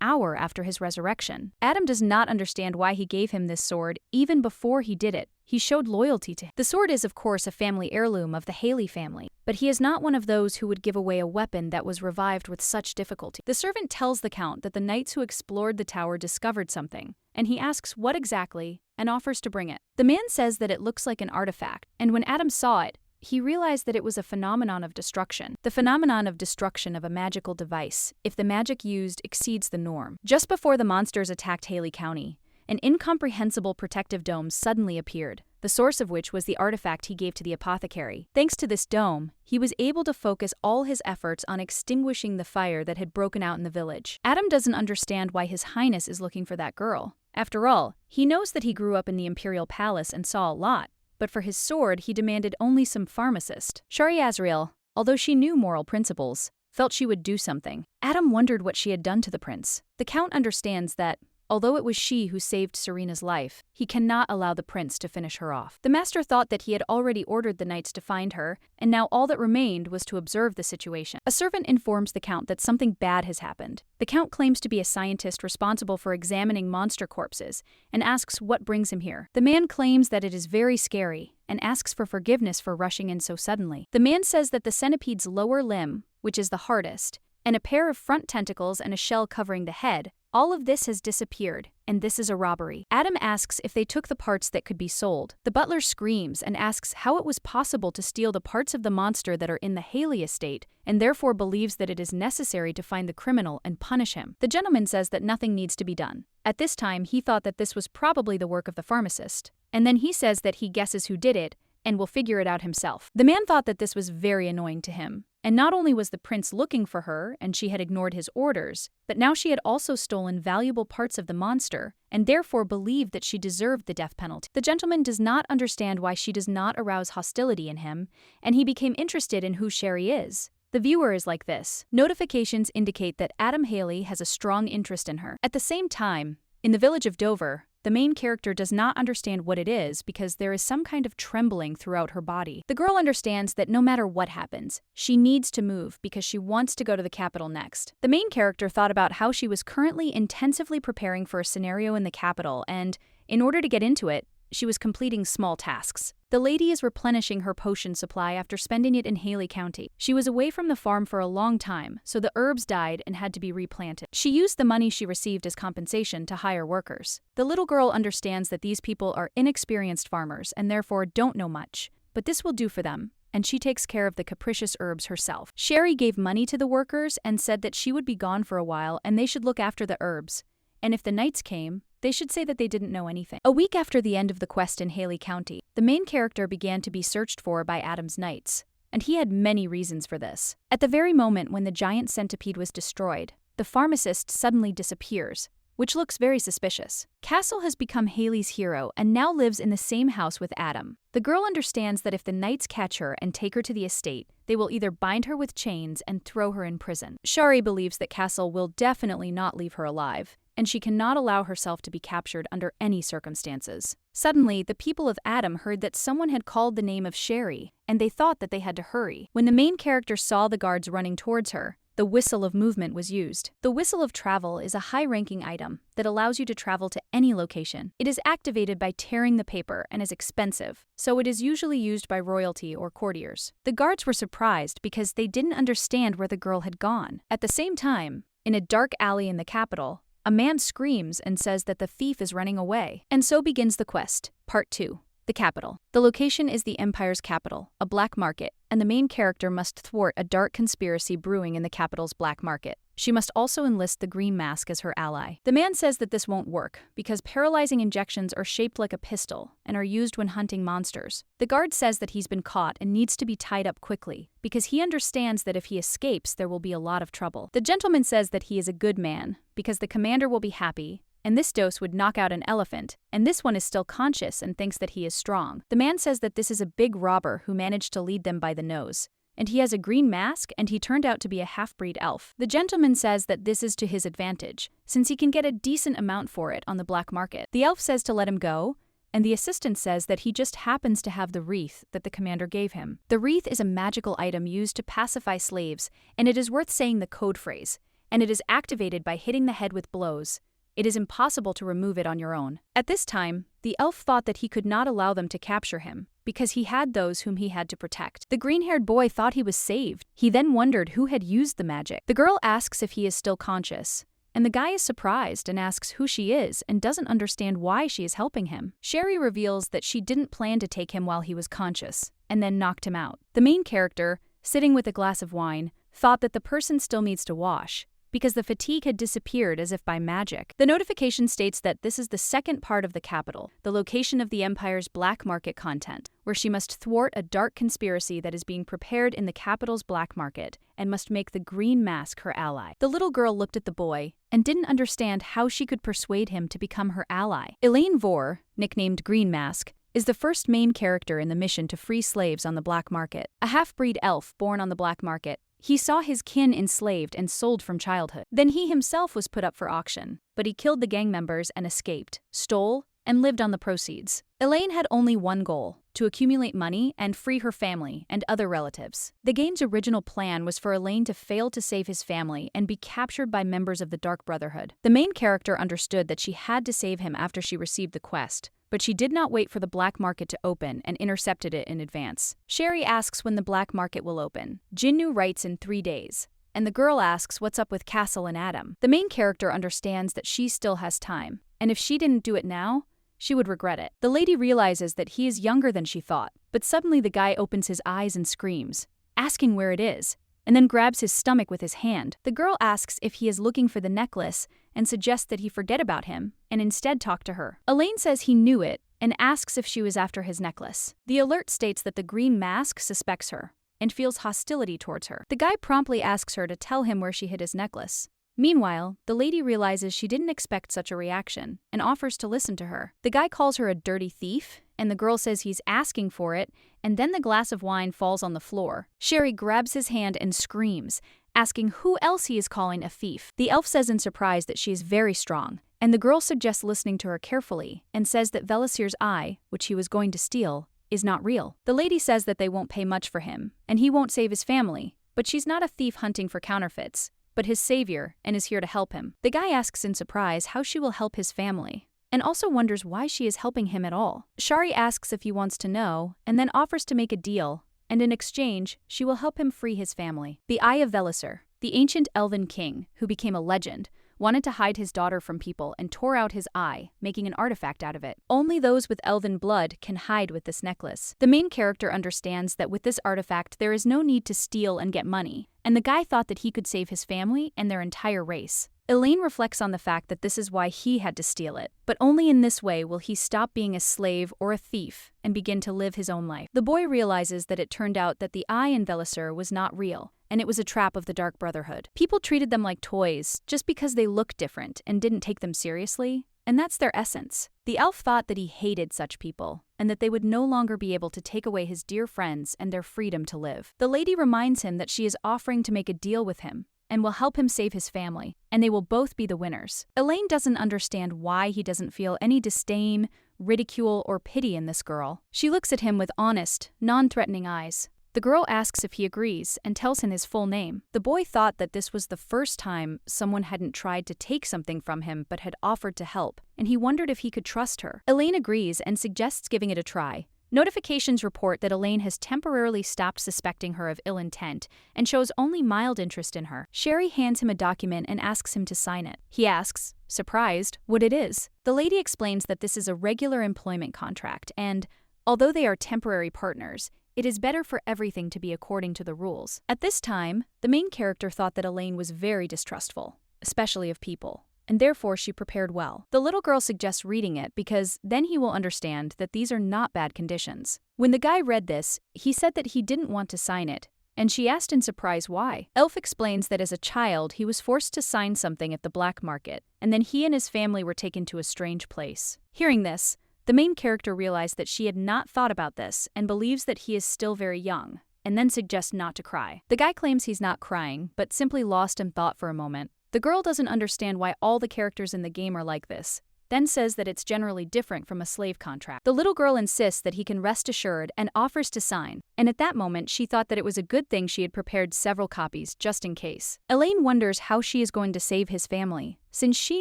hour after his resurrection. Adam does not understand why he gave him this sword even before he did it. He showed loyalty to him. The sword is, of course, a family heirloom of the Haley family, but he is not one of those who would give away a weapon that was revived with such difficulty. The servant tells the count that the knights who explored the tower discovered something, and he asks what exactly and offers to bring it. The man says that it looks like an artifact, and when Adam saw it, he realized that it was a phenomenon of destruction. The phenomenon of destruction of a magical device, if the magic used exceeds the norm. Just before the monsters attacked Haley County, an incomprehensible protective dome suddenly appeared, the source of which was the artifact he gave to the apothecary. Thanks to this dome, he was able to focus all his efforts on extinguishing the fire that had broken out in the village. Adam doesn't understand why His Highness is looking for that girl. After all, he knows that he grew up in the Imperial Palace and saw a lot, but for his sword he demanded only some pharmacist. Shari Azrael, although she knew moral principles, felt she would do something. Adam wondered what she had done to the prince. The count understands that, although it was she who saved Serena's life, he cannot allow the prince to finish her off. The master thought that he had already ordered the knights to find her, and now all that remained was to observe the situation. A servant informs the count that something bad has happened. The count claims to be a scientist responsible for examining monster corpses, and asks what brings him here. The man claims that it is very scary, and asks for forgiveness for rushing in so suddenly. The man says that the centipede's lower limb, which is the hardest, and a pair of front tentacles and a shell covering the head, all of this has disappeared, and this is a robbery. Adam asks if they took the parts that could be sold. The butler screams and asks how it was possible to steal the parts of the monster that are in the Haley estate, and therefore believes that it is necessary to find the criminal and punish him. The gentleman says that nothing needs to be done. At this time, he thought that this was probably the work of the pharmacist, and then he says that he guesses who did it, and will figure it out himself. The man thought that this was very annoying to him. And not only was the prince looking for her, and she had ignored his orders, but now she had also stolen valuable parts of the monster, and therefore believed that she deserved the death penalty. The gentleman does not understand why she does not arouse hostility in him, and he became interested in who Sherry is. The viewer is like this. Notifications indicate that Adam Haley has a strong interest in her. At the same time, in the village of Dover, the main character does not understand what it is because there is some kind of trembling throughout her body. The girl understands that no matter what happens, she needs to move because she wants to go to the capital next. The main character thought about how she was currently intensively preparing for a scenario in the capital, and in order to get into it, she was completing small tasks. The lady is replenishing her potion supply after spending it in Haley County. She was away from the farm for a long time, so the herbs died and had to be replanted. She used the money she received as compensation to hire workers. The little girl understands that these people are inexperienced farmers and therefore don't know much, but this will do for them, and she takes care of the capricious herbs herself. Sherry gave money to the workers and said that she would be gone for a while and they should look after the herbs, and if the knights came, they should say that they didn't know anything. A week after the end of the quest in Haley County, the main character began to be searched for by Adam's knights, and he had many reasons for this. At the very moment when the giant centipede was destroyed, the pharmacist suddenly disappears, which looks very suspicious. Castle has become Haley's hero and now lives in the same house with Adam. The girl understands that if the knights catch her and take her to the estate, they will either bind her with chains and throw her in prison. Shari believes that Castle will definitely not leave her alive, and she cannot allow herself to be captured under any circumstances. Suddenly, the people of Adam heard that someone had called the name of Sherry, and they thought that they had to hurry. When the main character saw the guards running towards her, the whistle of movement was used. The whistle of travel is a high-ranking item that allows you to travel to any location. It is activated by tearing the paper and is expensive, so it is usually used by royalty or courtiers. The guards were surprised because they didn't understand where the girl had gone. At the same time, in a dark alley in the capital, a man screams and says that the thief is running away. And so begins the quest, Part 2. The capital. The location is the empire's capital, a black market, and the main character must thwart a dark conspiracy brewing in the capital's black market. She must also enlist the Green Mask as her ally. The man says that this won't work because paralyzing injections are shaped like a pistol and are used when hunting monsters. The guard says that he's been caught and needs to be tied up quickly because he understands that if he escapes, there will be a lot of trouble. The gentleman says that he is a good man because the commander will be happy, and this dose would knock out an elephant, and this one is still conscious and thinks that he is strong. The man says that this is a big robber who managed to lead them by the nose, and he has a green mask and he turned out to be a half-breed elf. The gentleman says that this is to his advantage, since he can get a decent amount for it on the black market. The elf says to let him go, and the assistant says that he just happens to have the wreath that the commander gave him. The wreath is a magical item used to pacify slaves, and it is worth saying the code phrase, and it is activated by hitting the head with blows. It is impossible to remove it on your own. At this time, the elf thought that he could not allow them to capture him, because he had those whom he had to protect. The green-haired boy thought he was saved. He then wondered who had used the magic. The girl asks if he is still conscious, and the guy is surprised and asks who she is and doesn't understand why she is helping him. Sherry reveals that she didn't plan to take him while he was conscious, and then knocked him out. The main character, sitting with a glass of wine, thought that the person still needs to wash, because the fatigue had disappeared as if by magic. The notification states that this is the second part of the capital, the location of the empire's black market content, where she must thwart a dark conspiracy that is being prepared in the capital's black market and must make the Green Mask her ally. The little girl looked at the boy and didn't understand how she could persuade him to become her ally. Elaine Vore, nicknamed Green Mask, is the first main character in the mission to free slaves on the black market. A half-breed elf born on the black market, he saw his kin enslaved and sold from childhood. Then he himself was put up for auction, but he killed the gang members and escaped, stole, and lived on the proceeds. Elaine had only one goal: to accumulate money and free her family and other relatives. The game's original plan was for Elaine to fail to save his family and be captured by members of the Dark Brotherhood. The main character understood that she had to save him after she received the quest, but she did not wait for the black market to open and intercepted it in advance. Sherry asks when the black market will open. Jinnu writes in 3 days, and the girl asks what's up with Castle and Adam. The main character understands that she still has time, and if she didn't do it now, she would regret it. The lady realizes that he is younger than she thought, but suddenly the guy opens his eyes and screams, asking where it is, and then grabs his stomach with his hand. The girl asks if he is looking for the necklace and suggests that he forget about him and instead talk to her. Elaine says he knew it and asks if she was after his necklace. The alert states that the Green Mask suspects her and feels hostility towards her. The guy promptly asks her to tell him where she hid his necklace. Meanwhile, the lady realizes she didn't expect such a reaction and offers to listen to her. The guy calls her a dirty thief, and the girl says he's asking for it, and then the glass of wine falls on the floor. Sherry grabs his hand and screams, asking who else he is calling a thief. The elf says in surprise that she is very strong, and the girl suggests listening to her carefully and says that Velisir's eye, which he was going to steal, is not real. The lady says that they won't pay much for him, and he won't save his family, but she's not a thief hunting for counterfeits, but his savior, and is here to help him. The guy asks in surprise how she will help his family, and also wonders why she is helping him at all. Shari asks if he wants to know, and then offers to make a deal, and in exchange, she will help him free his family. The Eye of Velisir, the ancient elven king, who became a legend, wanted to hide his daughter from people and tore out his eye, making an artifact out of it. Only those with elven blood can hide with this necklace. The main character understands that with this artifact there is no need to steal and get money, and the guy thought that he could save his family and their entire race. Elaine reflects on the fact that this is why he had to steal it, but only in this way will he stop being a slave or a thief and begin to live his own life. The boy realizes that it turned out that the eye in Velisir was not real, and it was a trap of the Dark Brotherhood. People treated them like toys just because they looked different and didn't take them seriously, and that's their essence. The elf thought that he hated such people, and that they would no longer be able to take away his dear friends and their freedom to live. The lady reminds him that she is offering to make a deal with him, and will help him save his family, and they will both be the winners. Elaine doesn't understand why he doesn't feel any disdain, ridicule, or pity in this girl. She looks at him with honest, non-threatening eyes. The girl asks if he agrees and tells him his full name. The boy thought that this was the first time someone hadn't tried to take something from him but had offered to help, and he wondered if he could trust her. Elaine agrees and suggests giving it a try. Notifications report that Elaine has temporarily stopped suspecting her of ill intent and shows only mild interest in her. Sherry hands him a document and asks him to sign it. He asks, surprised, what it is. The lady explains that this is a regular employment contract and, Although they are temporary partners, it is better for everything to be according to the rules. At this time, the main character thought that Elaine was very distrustful, especially of people, and therefore she prepared well. The little girl suggests reading it because then he will understand that these are not bad conditions. When the guy read this, he said that he didn't want to sign it, and she asked in surprise why. Elf explains that as a child, he was forced to sign something at the black market, and then he and his family were taken to a strange place. Hearing this, the main character realized that she had not thought about this and believes that he is still very young, and then suggests not to cry. The guy claims he's not crying, but simply lost in thought for a moment. The girl doesn't understand why all the characters in the game are like this, then says that it's generally different from a slave contract. The little girl insists that he can rest assured and offers to sign, and at that moment she thought that it was a good thing she had prepared several copies just in case. Elaine wonders how she is going to save his family, since she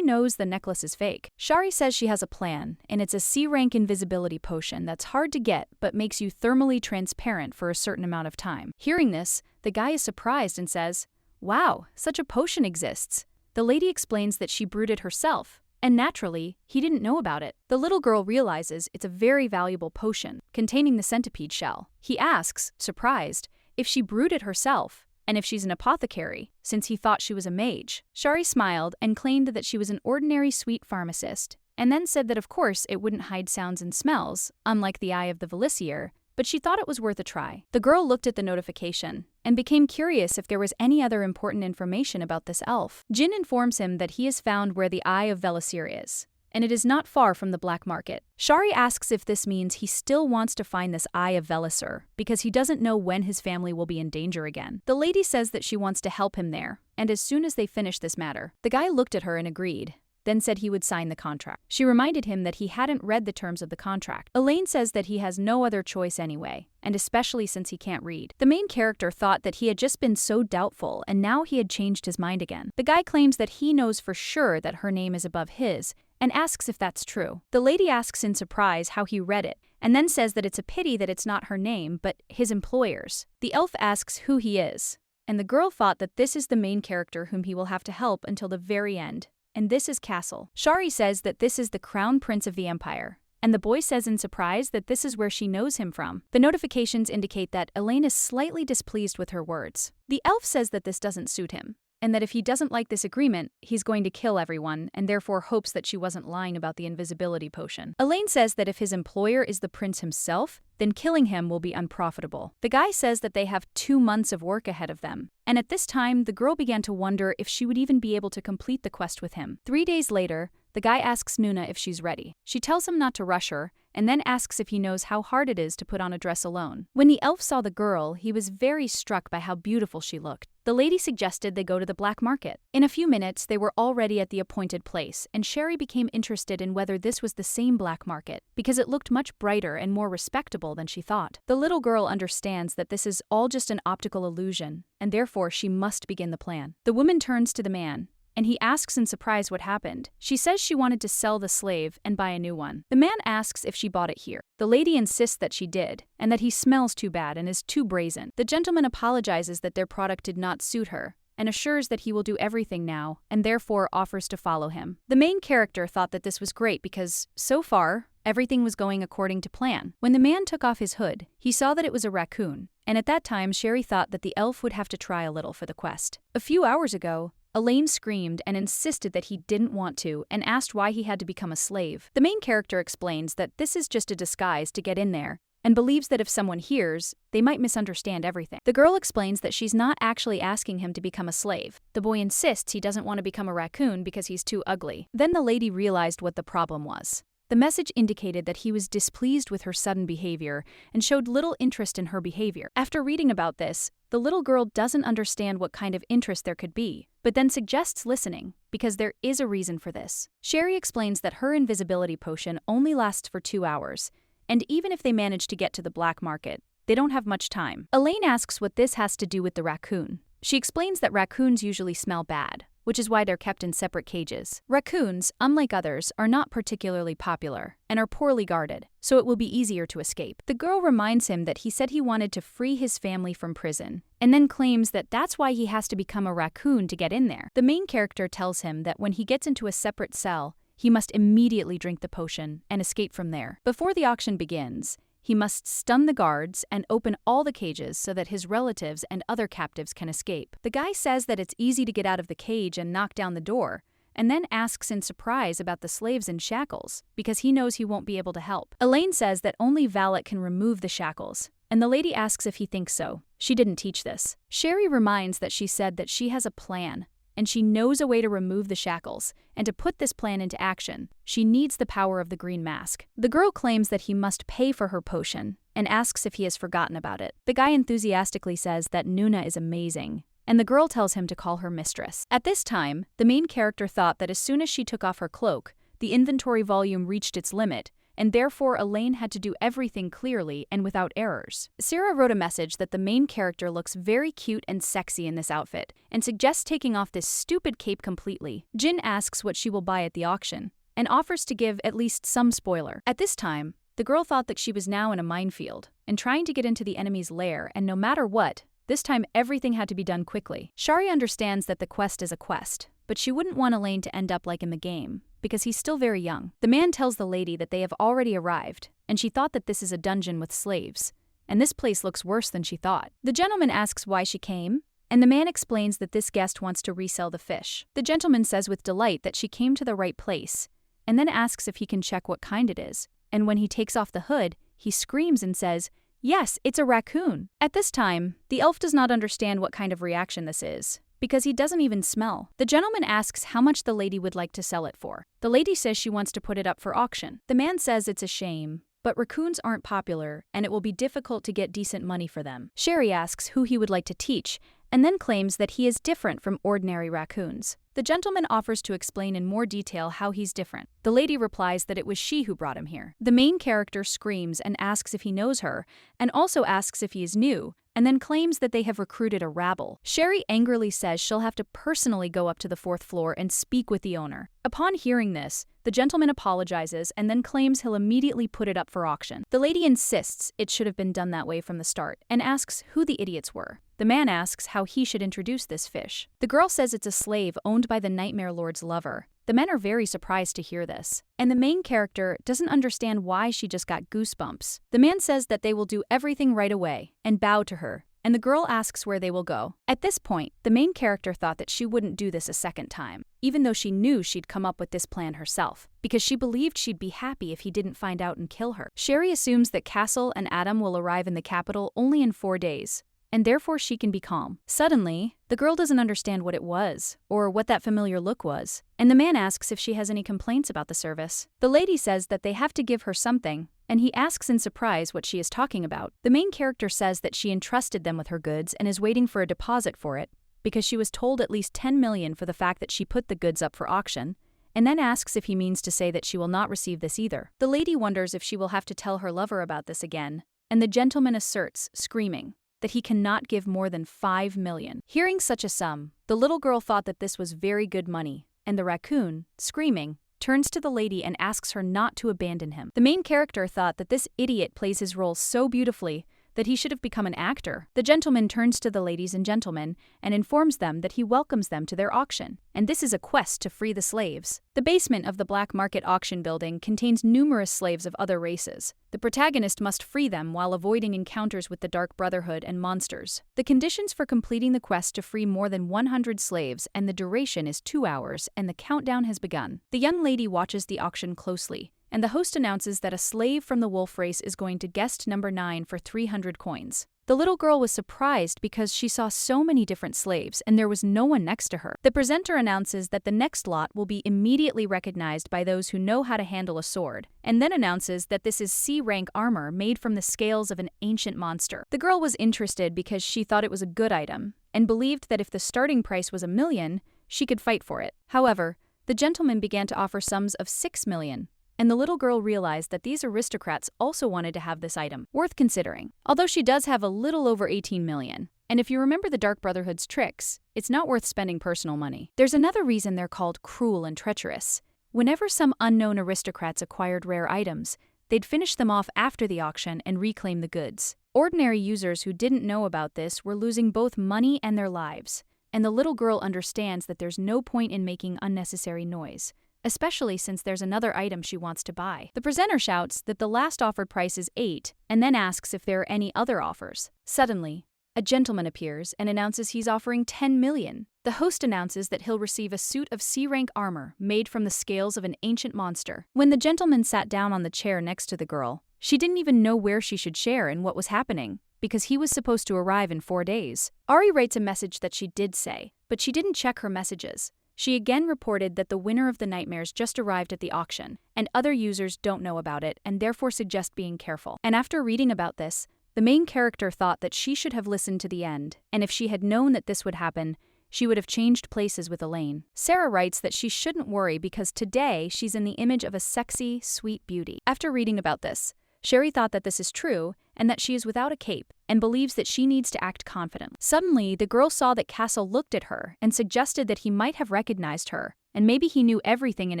knows the necklace is fake. Shari says she has a plan, and it's a C-rank invisibility potion that's hard to get but makes you thermally transparent for a certain amount of time. Hearing this, the guy is surprised and says, "Wow, such a potion exists." The lady explains that she brewed it herself, and naturally, he didn't know about it. The little girl realizes it's a very valuable potion, containing the centipede shell. He asks, surprised, if she brewed it herself, and if she's an apothecary, since he thought she was a mage. Shari smiled and claimed that she was an ordinary sweet pharmacist, and then said that of course it wouldn't hide sounds and smells, unlike the eye of the Velissier, but she thought it was worth a try. The girl looked at the notification and became curious if there was any other important information about this elf. Jin informs him that he has found where the Eye of Velissier is, and it is not far from the black market. Shari asks if this means he still wants to find this Eye of Velissier because he doesn't know when his family will be in danger again. The lady says that she wants to help him there, and as soon as they finish this matter, the guy looked at her and agreed, then said he would sign the contract. She reminded him that he hadn't read the terms of the contract. Elaine says that he has no other choice anyway, and especially since he can't read. The main character thought that he had just been so doubtful and now he had changed his mind again. The guy claims that he knows for sure that her name is above his, and asks if that's true. The lady asks in surprise how he read it, and then says that it's a pity that it's not her name, but his employer's. The elf asks who he is, and the girl thought that this is the main character whom he will have to help until the very end. And this is Castle. Shari says that this is the crown prince of the empire, and the boy says in surprise that this is where she knows him from. The notifications indicate that Elaine is slightly displeased with her words. The elf says that this doesn't suit him, and that if he doesn't like this agreement, he's going to kill everyone, and therefore hopes that she wasn't lying about the invisibility potion. Elaine says that if his employer is the prince himself, then killing him will be unprofitable. The guy says that they have 2 months of work ahead of them, and at this time, the girl began to wonder if she would even be able to complete the quest with him. 3 days later, the guy asks Nuna if she's ready. She tells him not to rush her, and then asks if he knows how hard it is to put on a dress alone. When the elf saw the girl, he was very struck by how beautiful she looked. The lady suggested they go to the black market. In a few minutes, they were already at the appointed place, and Shari became interested in whether this was the same black market, because it looked much brighter and more respectable than she thought. The little girl understands that this is all just an optical illusion, and therefore she must begin the plan. The woman turns to the man, and he asks in surprise what happened. She says she wanted to sell the slave and buy a new one. The man asks if she bought it here. The lady insists that she did, and that he smells too bad and is too brazen. The gentleman apologizes that their product did not suit her, and assures that he will do everything now, and therefore offers to follow him. The main character thought that this was great because, so far, everything was going according to plan. When the man took off his hood, he saw that it was a raccoon, and at that time Shari thought that the elf would have to try a little for the quest. A few hours ago, Elaine screamed and insisted that he didn't want to and asked why he had to become a slave. The main character explains that this is just a disguise to get in there, and believes that if someone hears, they might misunderstand everything. The girl explains that she's not actually asking him to become a slave. The boy insists he doesn't want to become a raccoon because he's too ugly. Then the lady realized what the problem was. The message indicated that he was displeased with her sudden behavior and showed little interest in her behavior. After reading about this, the little girl doesn't understand what kind of interest there could be, but then suggests listening, because there is a reason for this. Shari explains that her invisibility potion only lasts for 2 hours, and even if they manage to get to the black market, they don't have much time. Elaine asks what this has to do with the raccoon. She explains that raccoons usually smell bad, which is why they're kept in separate cages. Raccoons, unlike others, are not particularly popular and are poorly guarded, so it will be easier to escape. The girl reminds him that he said he wanted to free his family from prison, and then claims that that's why he has to become a raccoon to get in there. The main character tells him that when he gets into a separate cell, he must immediately drink the potion and escape from there. Before the auction begins, he must stun the guards and open all the cages so that his relatives and other captives can escape. The guy says that it's easy to get out of the cage and knock down the door, and then asks in surprise about the slaves in shackles, because he knows he won't be able to help. Elaine says that only Valet can remove the shackles, and the lady asks if he thinks so. She didn't teach this. Sherry reminds that she said that she has a plan, and she knows a way to remove the shackles, and to put this plan into action, she needs the power of the green mask. The girl claims that he must pay for her potion, and asks if he has forgotten about it. The guy enthusiastically says that Nuna is amazing, and the girl tells him to call her mistress. At this time, the main character thought that as soon as she took off her cloak, the inventory volume reached its limit, and therefore Elaine had to do everything clearly and without errors. Sarah wrote a message that the main character looks very cute and sexy in this outfit, and suggests taking off this stupid cape completely. Jin asks what she will buy at the auction, and offers to give at least some spoiler. At this time, the girl thought that she was now in a minefield, and trying to get into the enemy's lair, and no matter what, this time everything had to be done quickly. Shari understands that the quest is a quest, but she wouldn't want Elaine to end up like in the game, because he's still very young. The man tells the lady that they have already arrived, and she thought that this is a dungeon with slaves, and this place looks worse than she thought. The gentleman asks why she came, and the man explains that this guest wants to resell the fish. The gentleman says with delight that she came to the right place, and then asks if he can check what kind it is, and when he takes off the hood, he screams and says, "Yes, it's a raccoon." At this time, the elf does not understand what kind of reaction this is, because he doesn't even smell. The gentleman asks how much the lady would like to sell it for. The lady says she wants to put it up for auction. The man says it's a shame, but raccoons aren't popular, and it will be difficult to get decent money for them. Sherry asks who he would like to teach, and then claims that he is different from ordinary raccoons. The gentleman offers to explain in more detail how he's different. The lady replies that it was she who brought him here. The main character screams and asks if he knows her, and also asks if he is new, and then claims that they have recruited a rabble. Sherry angrily says she'll have to personally go up to the 4th floor and speak with the owner. Upon hearing this, the gentleman apologizes and then claims he'll immediately put it up for auction. The lady insists it should have been done that way from the start, and asks who the idiots were. The man asks how he should introduce this fish. The girl says it's a slave owned by the Nightmare Lord's lover. The men are very surprised to hear this, and the main character doesn't understand why she just got goosebumps. The man says that they will do everything right away, and bow to her, and the girl asks where they will go. At this point, the main character thought that she wouldn't do this a second time, even though she knew she'd come up with this plan herself, because she believed she'd be happy if he didn't find out and kill her. Sherry assumes that Castle and Adam will arrive in the capital only in 4 days, and therefore she can be calm. Suddenly, the girl doesn't understand what it was, or what that familiar look was, and the man asks if she has any complaints about the service. The lady says that they have to give her something, and he asks in surprise what she is talking about. The main character says that she entrusted them with her goods and is waiting for a deposit for it, because she was told at least 10 million for the fact that she put the goods up for auction, and then asks if he means to say that she will not receive this either. The lady wonders if she will have to tell her lover about this again, and the gentleman asserts, screaming, that he cannot give more than 5 million. Hearing such a sum, the little girl thought that this was very good money, and the raccoon, screaming, turns to the lady and asks her not to abandon him. The main character thought that this idiot plays his role so beautifully that he should have become an actor. The gentleman turns to the ladies and gentlemen and informs them that he welcomes them to their auction, and this is a quest to free the slaves. The basement of the black market auction building contains numerous slaves of other races. The protagonist must free them while avoiding encounters with the Dark Brotherhood and monsters. The conditions for completing the quest to free more than 100 slaves, and the duration is 2 hours, and the countdown has begun. The young lady watches the auction closely, and the host announces that a slave from the wolf race is going to guest number 9 for 300 coins. The little girl was surprised because she saw so many different slaves and there was no one next to her. The presenter announces that the next lot will be immediately recognized by those who know how to handle a sword, and then announces that this is C-rank armor made from the scales of an ancient monster. The girl was interested because she thought it was a good item, and believed that if the starting price was 1 million, she could fight for it. However, the gentleman began to offer sums of 6 million, and the little girl realized that these aristocrats also wanted to have this item. Worth considering. Although she does have a little over 18 million, and if you remember the Dark Brotherhood's tricks, it's not worth spending personal money. There's another reason they're called cruel and treacherous. Whenever some unknown aristocrats acquired rare items, they'd finish them off after the auction and reclaim the goods. Ordinary users who didn't know about this were losing both money and their lives, and the little girl understands that there's no point in making unnecessary noise, especially since there's another item she wants to buy. The presenter shouts that the last offered price is 8 and then asks if there are any other offers. Suddenly, a gentleman appears and announces he's offering 10 million. The host announces that he'll receive a suit of C-rank armor made from the scales of an ancient monster. When the gentleman sat down on the chair next to the girl, she didn't even know where she should share and what was happening, because he was supposed to arrive in 4 days. Ari writes a message that she did say, but she didn't check her messages. She again reported that the winner of the nightmares just arrived at the auction, and other users don't know about it and therefore suggest being careful. And after reading about this, the main character thought that she should have listened to the end, and if she had known that this would happen, she would have changed places with Elaine. Sarah writes that she shouldn't worry because today she's in the image of a sexy, sweet beauty. After reading about this, Sherry thought that this is true and that she is without a cape and believes that she needs to act confident. Suddenly, the girl saw that Castle looked at her and suggested that he might have recognized her, and maybe he knew everything in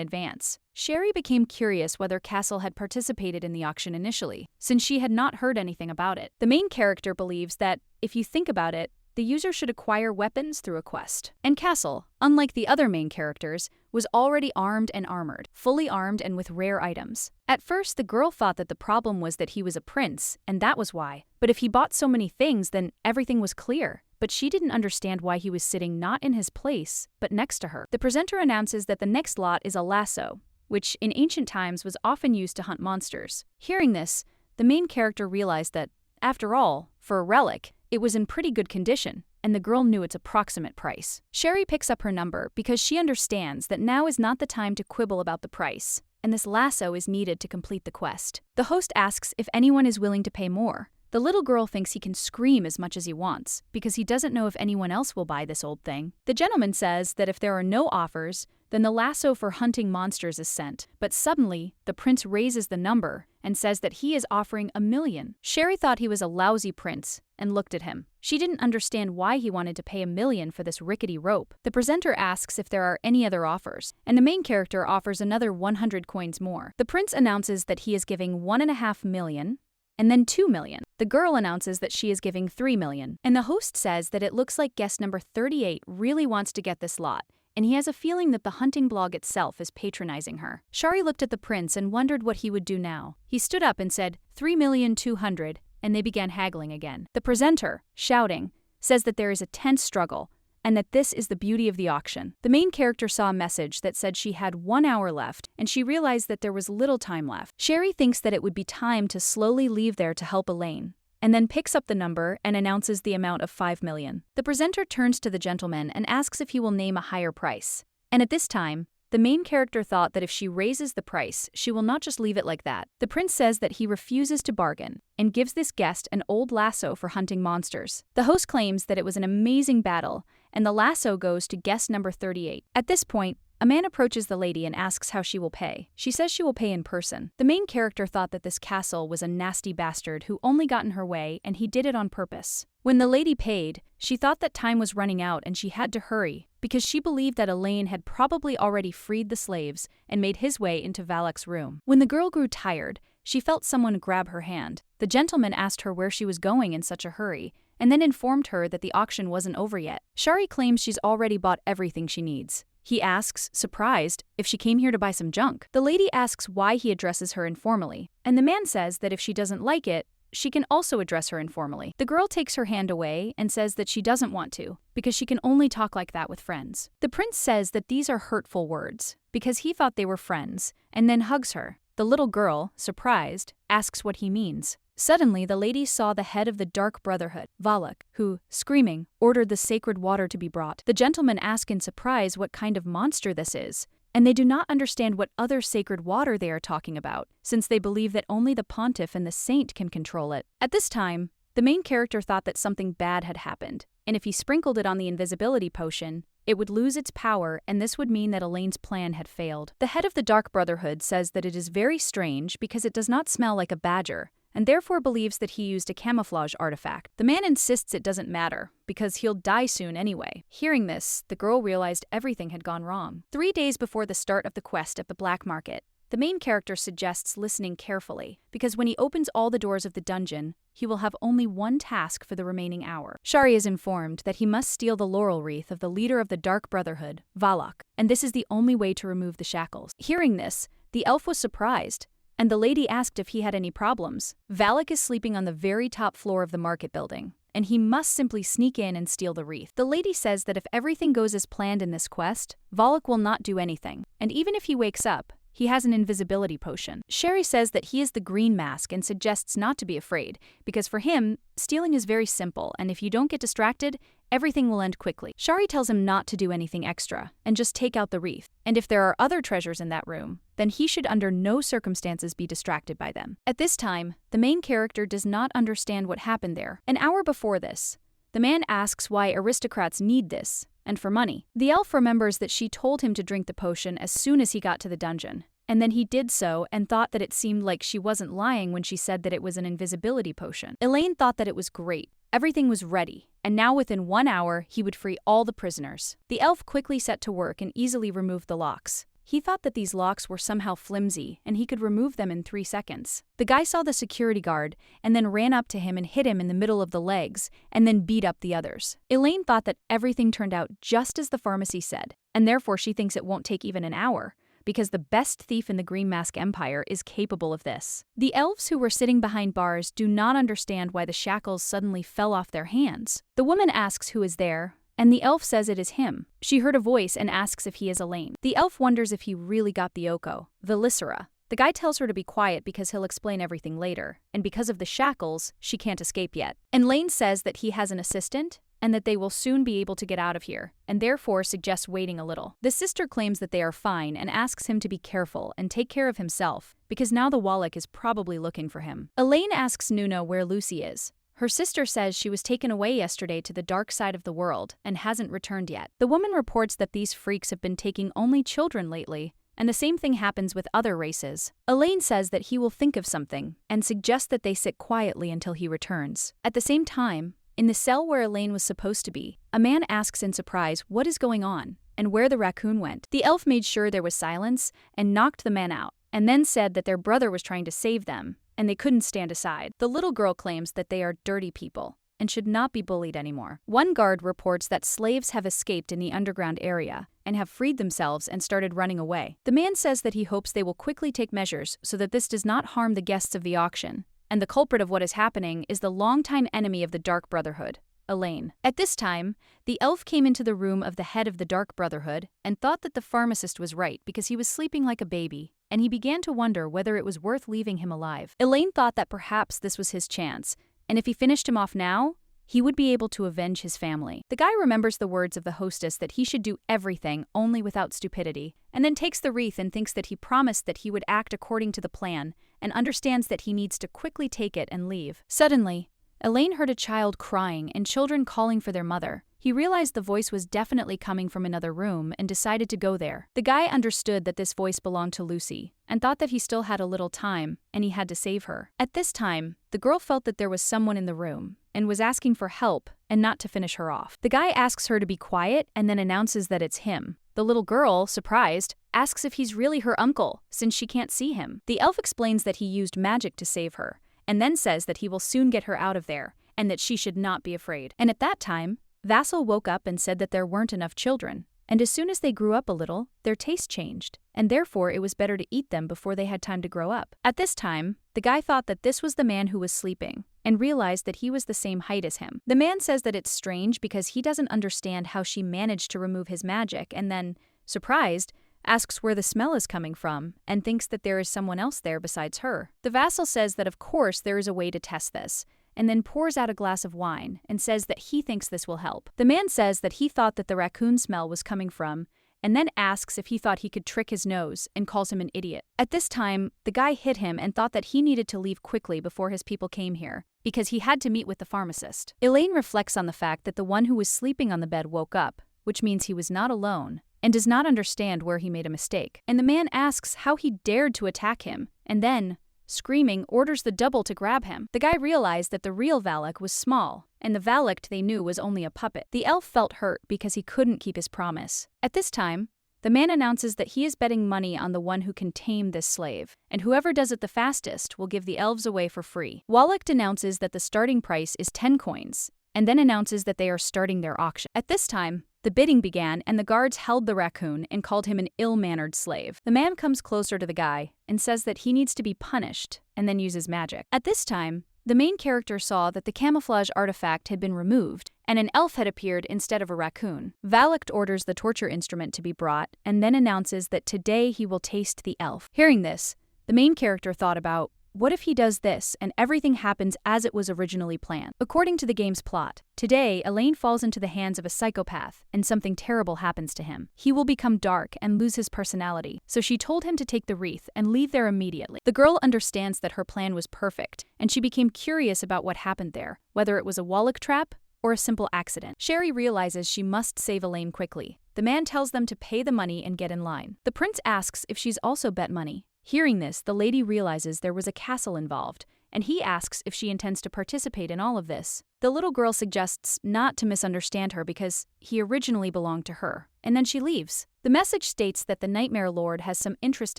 advance. Sherry became curious whether Castle had participated in the auction initially, since she had not heard anything about it. The main character believes that, if you think about it, the user should acquire weapons through a quest. And Castle, unlike the other main characters, was already armed and armored, fully armed and with rare items. At first, the girl thought that the problem was that he was a prince, and that was why. But if he bought so many things, then everything was clear. But she didn't understand why he was sitting not in his place, but next to her. The presenter announces that the next lot is a lasso, which in ancient times was often used to hunt monsters. Hearing this, the main character realized that, after all, for a relic, it was in pretty good condition, and the girl knew its approximate price. Sherry picks up her number because she understands that now is not the time to quibble about the price, and this lasso is needed to complete the quest. The host asks if anyone is willing to pay more. The little girl thinks he can scream as much as he wants, because he doesn't know if anyone else will buy this old thing. The gentleman says that if there are no offers, then the lasso for hunting monsters is sent. But suddenly, the prince raises the number and says that he is offering 1 million. Sherry thought he was a lousy prince and looked at him. She didn't understand why he wanted to pay 1 million for this rickety rope. The presenter asks if there are any other offers, and the main character offers another 100 coins more. The prince announces that he is giving 1.5 million, and then 2 million. The girl announces that she is giving 3 million, and the host says that it looks like guest number 38 really wants to get this lot, and he has a feeling that the hunting blog itself is patronizing her. Shari looked at the prince and wondered what he would do now. He stood up and said 3,200,000, and they began haggling again. The presenter, shouting, says that there is a tense struggle, and that this is the beauty of the auction. The main character saw a message that said she had 1 hour left, and she realized that there was little time left. Sherry thinks that it would be time to slowly leave there to help Elaine, and then picks up the number and announces the amount of 5 million. The presenter turns to the gentleman and asks if he will name a higher price. And at this time, the main character thought that if she raises the price, she will not just leave it like that. The prince says that he refuses to bargain and gives this guest an old lasso for hunting monsters. The host claims that it was an amazing battle, and the lasso goes to guest number 38. At this point, a man approaches the lady and asks how she will pay. She says she will pay in person. The main character thought that this Castle was a nasty bastard who only got in her way, and he did it on purpose. When the lady paid, she thought that time was running out and she had to hurry, because she believed that Elaine had probably already freed the slaves and made his way into Valak's room. When the girl grew tired, she felt someone grab her hand. The gentleman asked her where she was going in such a hurry, and then informed her that the auction wasn't over yet. Shari claims she's already bought everything she needs. He asks, surprised, if she came here to buy some junk. The lady asks why he addresses her informally, and the man says that if she doesn't like it, she can also address her informally. The girl takes her hand away and says that she doesn't want to, because she can only talk like that with friends. The prince says that these are hurtful words, because he thought they were friends, and then hugs her. The little girl, surprised, asks what he means. Suddenly, the lady saw the head of the Dark Brotherhood, Valak, who, screaming, ordered the sacred water to be brought. The gentlemen ask in surprise what kind of monster this is, and they do not understand what other sacred water they are talking about, since they believe that only the pontiff and the saint can control it. At this time, the main character thought that something bad had happened, and if he sprinkled it on the invisibility potion, it would lose its power, and this would mean that Elaine's plan had failed. The head of the Dark Brotherhood says that it is very strange because it does not smell like a badger, and therefore believes that he used a camouflage artifact. The man insists it doesn't matter, because he'll die soon anyway. Hearing this, the girl realized everything had gone wrong. 3 days before the start of the quest at the black market, The main character suggests listening carefully, because when he opens all the doors of the dungeon, he will have only one task for the remaining hour. Shari is informed that he must steal the laurel wreath of the leader of the Dark Brotherhood, Valak, and this is the only way to remove the shackles. Hearing this, the elf was surprised, and the lady asked if he had any problems. Valak is sleeping on the very top floor of the market building, and he must simply sneak in and steal the wreath. The lady says that if everything goes as planned in this quest, Valak will not do anything, and even if he wakes up, he has an invisibility potion. Sherry says that he is the Green Mask and suggests not to be afraid, because for him, stealing is very simple, and if you don't get distracted, everything will end quickly. Shari tells him not to do anything extra, and just take out the wreath, and if there are other treasures in that room, then he should under no circumstances be distracted by them. At this time, the main character does not understand what happened there. An hour before this, the man asks why aristocrats need this, and for money. The elf remembers that she told him to drink the potion as soon as he got to the dungeon, and then he did so and thought that it seemed like she wasn't lying when she said that it was an invisibility potion. Elaine thought that it was great. Everything was ready, and now within 1 hour, he would free all the prisoners. The elf quickly set to work and easily removed the locks. He thought that these locks were somehow flimsy, and he could remove them in 3 seconds. The guy saw the security guard, and then ran up to him and hit him in the middle of the legs, and then beat up the others. Elaine thought that everything turned out just as the pharmacy said, and therefore she thinks it won't take even an hour, because the best thief in the Green Mask Empire is capable of this. The elves who were sitting behind bars do not understand why the shackles suddenly fell off their hands. The woman asks who is there, and the elf says it is him. She heard a voice and asks if he is Elaine. The elf wonders if he really got the Oko, the Lysera. The guy tells her to be quiet because he'll explain everything later, and because of the shackles, she can't escape yet. And Lane says that he has an assistant, and that they will soon be able to get out of here, and therefore suggests waiting a little. The sister claims that they are fine and asks him to be careful and take care of himself, because now the Wallach is probably looking for him. Elaine asks Nuno where Lucy is. Her sister says she was taken away yesterday to the dark side of the world and hasn't returned yet. The woman reports that these freaks have been taking only children lately, and the same thing happens with other races. Elaine says that he will think of something and suggests that they sit quietly until he returns. At the same time, in the cell where Elaine was supposed to be, a man asks in surprise what is going on and where the raccoon went. The elf made sure there was silence and knocked the man out, and then said that their brother was trying to save them, and they couldn't stand aside. The little girl claims that they are dirty people and should not be bullied anymore. One guard reports that slaves have escaped in the underground area and have freed themselves and started running away. The man says that he hopes they will quickly take measures so that this does not harm the guests of the auction, and the culprit of what is happening is the longtime enemy of the Dark Brotherhood, Elaine. At this time, the elf came into the room of the head of the Dark Brotherhood and thought that the pharmacist was right because he was sleeping like a baby, and he began to wonder whether it was worth leaving him alive. Elaine thought that perhaps this was his chance, and if he finished him off now, he would be able to avenge his family. The guy remembers the words of the hostess that he should do everything only without stupidity, and then takes the wreath and thinks that he promised that he would act according to the plan, and understands that he needs to quickly take it and leave. Suddenly, Elaine heard a child crying and children calling for their mother. He realized the voice was definitely coming from another room and decided to go there. The guy understood that this voice belonged to Lucy and thought that he still had a little time and he had to save her. At this time, the girl felt that there was someone in the room and was asking for help and not to finish her off. The guy asks her to be quiet and then announces that it's him. The little girl, surprised, asks if he's really her uncle since she can't see him. The elf explains that he used magic to save her and then says that he will soon get her out of there and that she should not be afraid. And at that time, Vassal woke up and said that there weren't enough children, and as soon as they grew up a little, their taste changed, and therefore it was better to eat them before they had time to grow up. At this time, the guy thought that this was the man who was sleeping, and realized that he was the same height as him. The man says that it's strange because he doesn't understand how she managed to remove his magic, and then, surprised, asks where the smell is coming from, and thinks that there is someone else there besides her. The vassal says that of course there is a way to test this, and then pours out a glass of wine and says that he thinks this will help. The man says that he thought that the raccoon smell was coming from, and then asks if he thought he could trick his nose and calls him an idiot. At this time, the guy hit him and thought that he needed to leave quickly before his people came here, because he had to meet with the pharmacist. Elaine reflects on the fact that the one who was sleeping on the bed woke up, which means he was not alone, and does not understand where he made a mistake. And the man asks how he dared to attack him, and then, screaming, orders the double to grab him. The guy realized that the real Valak was small, and the Valak they knew was only a puppet. The elf felt hurt because he couldn't keep his promise. At this time, The man announces that he is betting money on the one who can tame this slave, and whoever does it the fastest will give the elves away for free. Wallach announces that the starting price is 10 coins, and then announces that they are starting their auction. At this time, the bidding began, and the guards held the raccoon and called him an ill-mannered slave. The man comes closer to the guy and says that he needs to be punished, and then uses magic. At this time, the main character saw that the camouflage artifact had been removed, and an elf had appeared instead of a raccoon. Valak orders the torture instrument to be brought, and then announces that today he will taste the elf. Hearing this, the main character thought about, what if he does this and everything happens as it was originally planned? According to the game's plot, today Elaine falls into the hands of a psychopath and something terrible happens to him. He will become dark and lose his personality, so she told him to take the wreath and leave there immediately. The girl understands that her plan was perfect, and she became curious about what happened there, whether it was a Wallach trap or a simple accident. Sherry realizes she must save Elaine quickly. The man tells them to pay the money and get in line. The prince asks if she's also bet money. Hearing this, the lady realizes there was a castle involved, and he asks if she intends to participate in all of this. The little girl suggests not to misunderstand her because he originally belonged to her, and then she leaves. The message states that the Nightmare Lord has some interest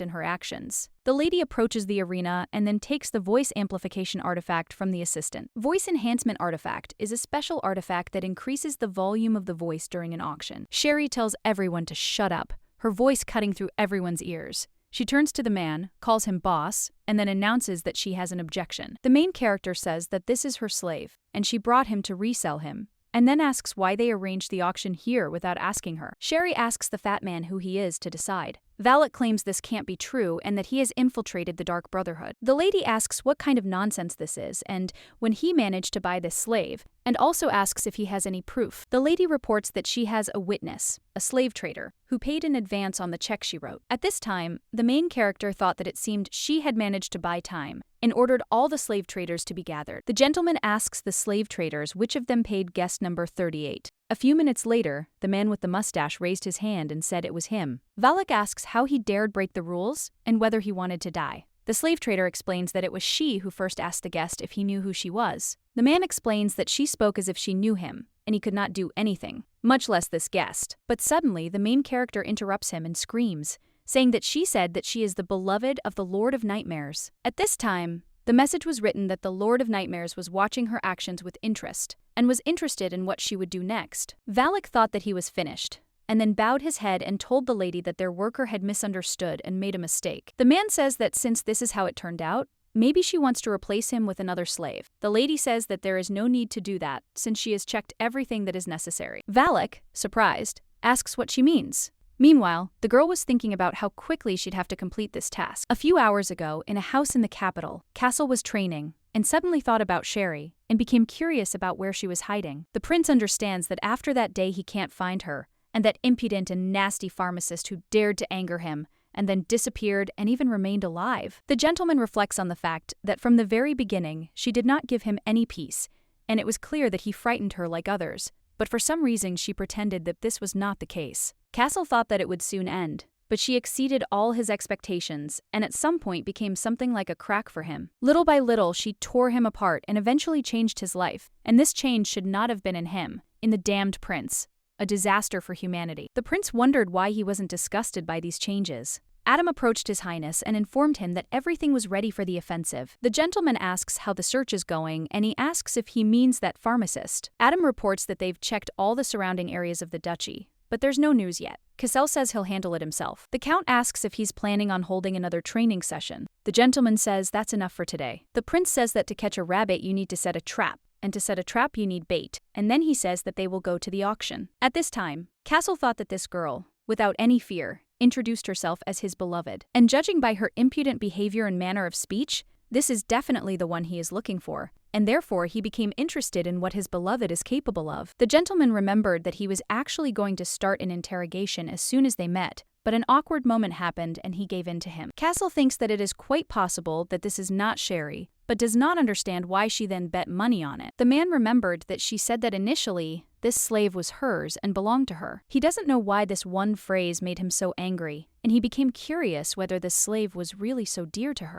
in her actions. The lady approaches the arena and then takes the voice amplification artifact from the assistant. Voice enhancement artifact is a special artifact that increases the volume of the voice during an auction. Sherry tells everyone to shut up, her voice cutting through everyone's ears. She turns to the man, calls him boss, and then announces that she has an objection. The main character says that this is her slave, and she brought him to resell him, and then asks why they arranged the auction here without asking her. Sherry asks the fat man who he is to decide. Valak claims this can't be true and that he has infiltrated the Dark Brotherhood. The lady asks what kind of nonsense this is and when he managed to buy this slave, and also asks if he has any proof. The lady reports that she has a witness, a slave trader, who paid in advance on the check she wrote. At this time, the main character thought that it seemed she had managed to buy time and ordered all the slave traders to be gathered. The gentleman asks the slave traders which of them paid guest number 38. A few minutes later, the man with the mustache raised his hand and said it was him. Valak asks how he dared break the rules and whether he wanted to die. The slave trader explains that it was she who first asked the guest if he knew who she was. The man explains that she spoke as if she knew him, and he could not do anything, much less this guest. But suddenly, the main character interrupts him and screams, saying that she said that she is the beloved of the Lord of Nightmares. At this time, the message was written that the Lord of Nightmares was watching her actions with interest, and was interested in what she would do next. Valak thought that he was finished, and then bowed his head and told the lady that their worker had misunderstood and made a mistake. The man says that since this is how it turned out, maybe she wants to replace him with another slave. The lady says that there is no need to do that, since she has checked everything that is necessary. Valak, surprised, asks what she means. Meanwhile, the girl was thinking about how quickly she'd have to complete this task. A few hours ago, in a house in the capital, Castle was training, and suddenly thought about Sherry, and became curious about where she was hiding. The prince understands that after that day he can't find her, and that impudent and nasty pharmacist who dared to anger him, and then disappeared and even remained alive. The gentleman reflects on the fact that from the very beginning she did not give him any peace, and it was clear that he frightened her like others, but for some reason she pretended that this was not the case. Castle thought that it would soon end, but she exceeded all his expectations and at some point became something like a crack for him. Little by little, she tore him apart and eventually changed his life, and this change should not have been in him, in the damned prince, a disaster for humanity. The prince wondered why he wasn't disgusted by these changes. Adam approached His Highness and informed him that everything was ready for the offensive. The gentleman asks how the search is going, and he asks if he means that pharmacist. Adam reports that they've checked all the surrounding areas of the duchy, but there's no news yet. Cassell says he'll handle it himself. The count asks if he's planning on holding another training session. The gentleman says that's enough for today. The prince says that to catch a rabbit you need to set a trap, and to set a trap you need bait, and then he says that they will go to the auction. At this time, Castle thought that this girl, without any fear, introduced herself as his beloved, and judging by her impudent behavior and manner of speech, this is definitely the one he is looking for, and therefore he became interested in what his beloved is capable of. The gentleman remembered that he was actually going to start an interrogation as soon as they met, but an awkward moment happened and he gave in to him. Castle thinks that it is quite possible that this is not Sherry, but does not understand why she then bet money on it. The man remembered that she said that initially, this slave was hers and belonged to her. He doesn't know why this one phrase made him so angry, and he became curious whether this slave was really so dear to her.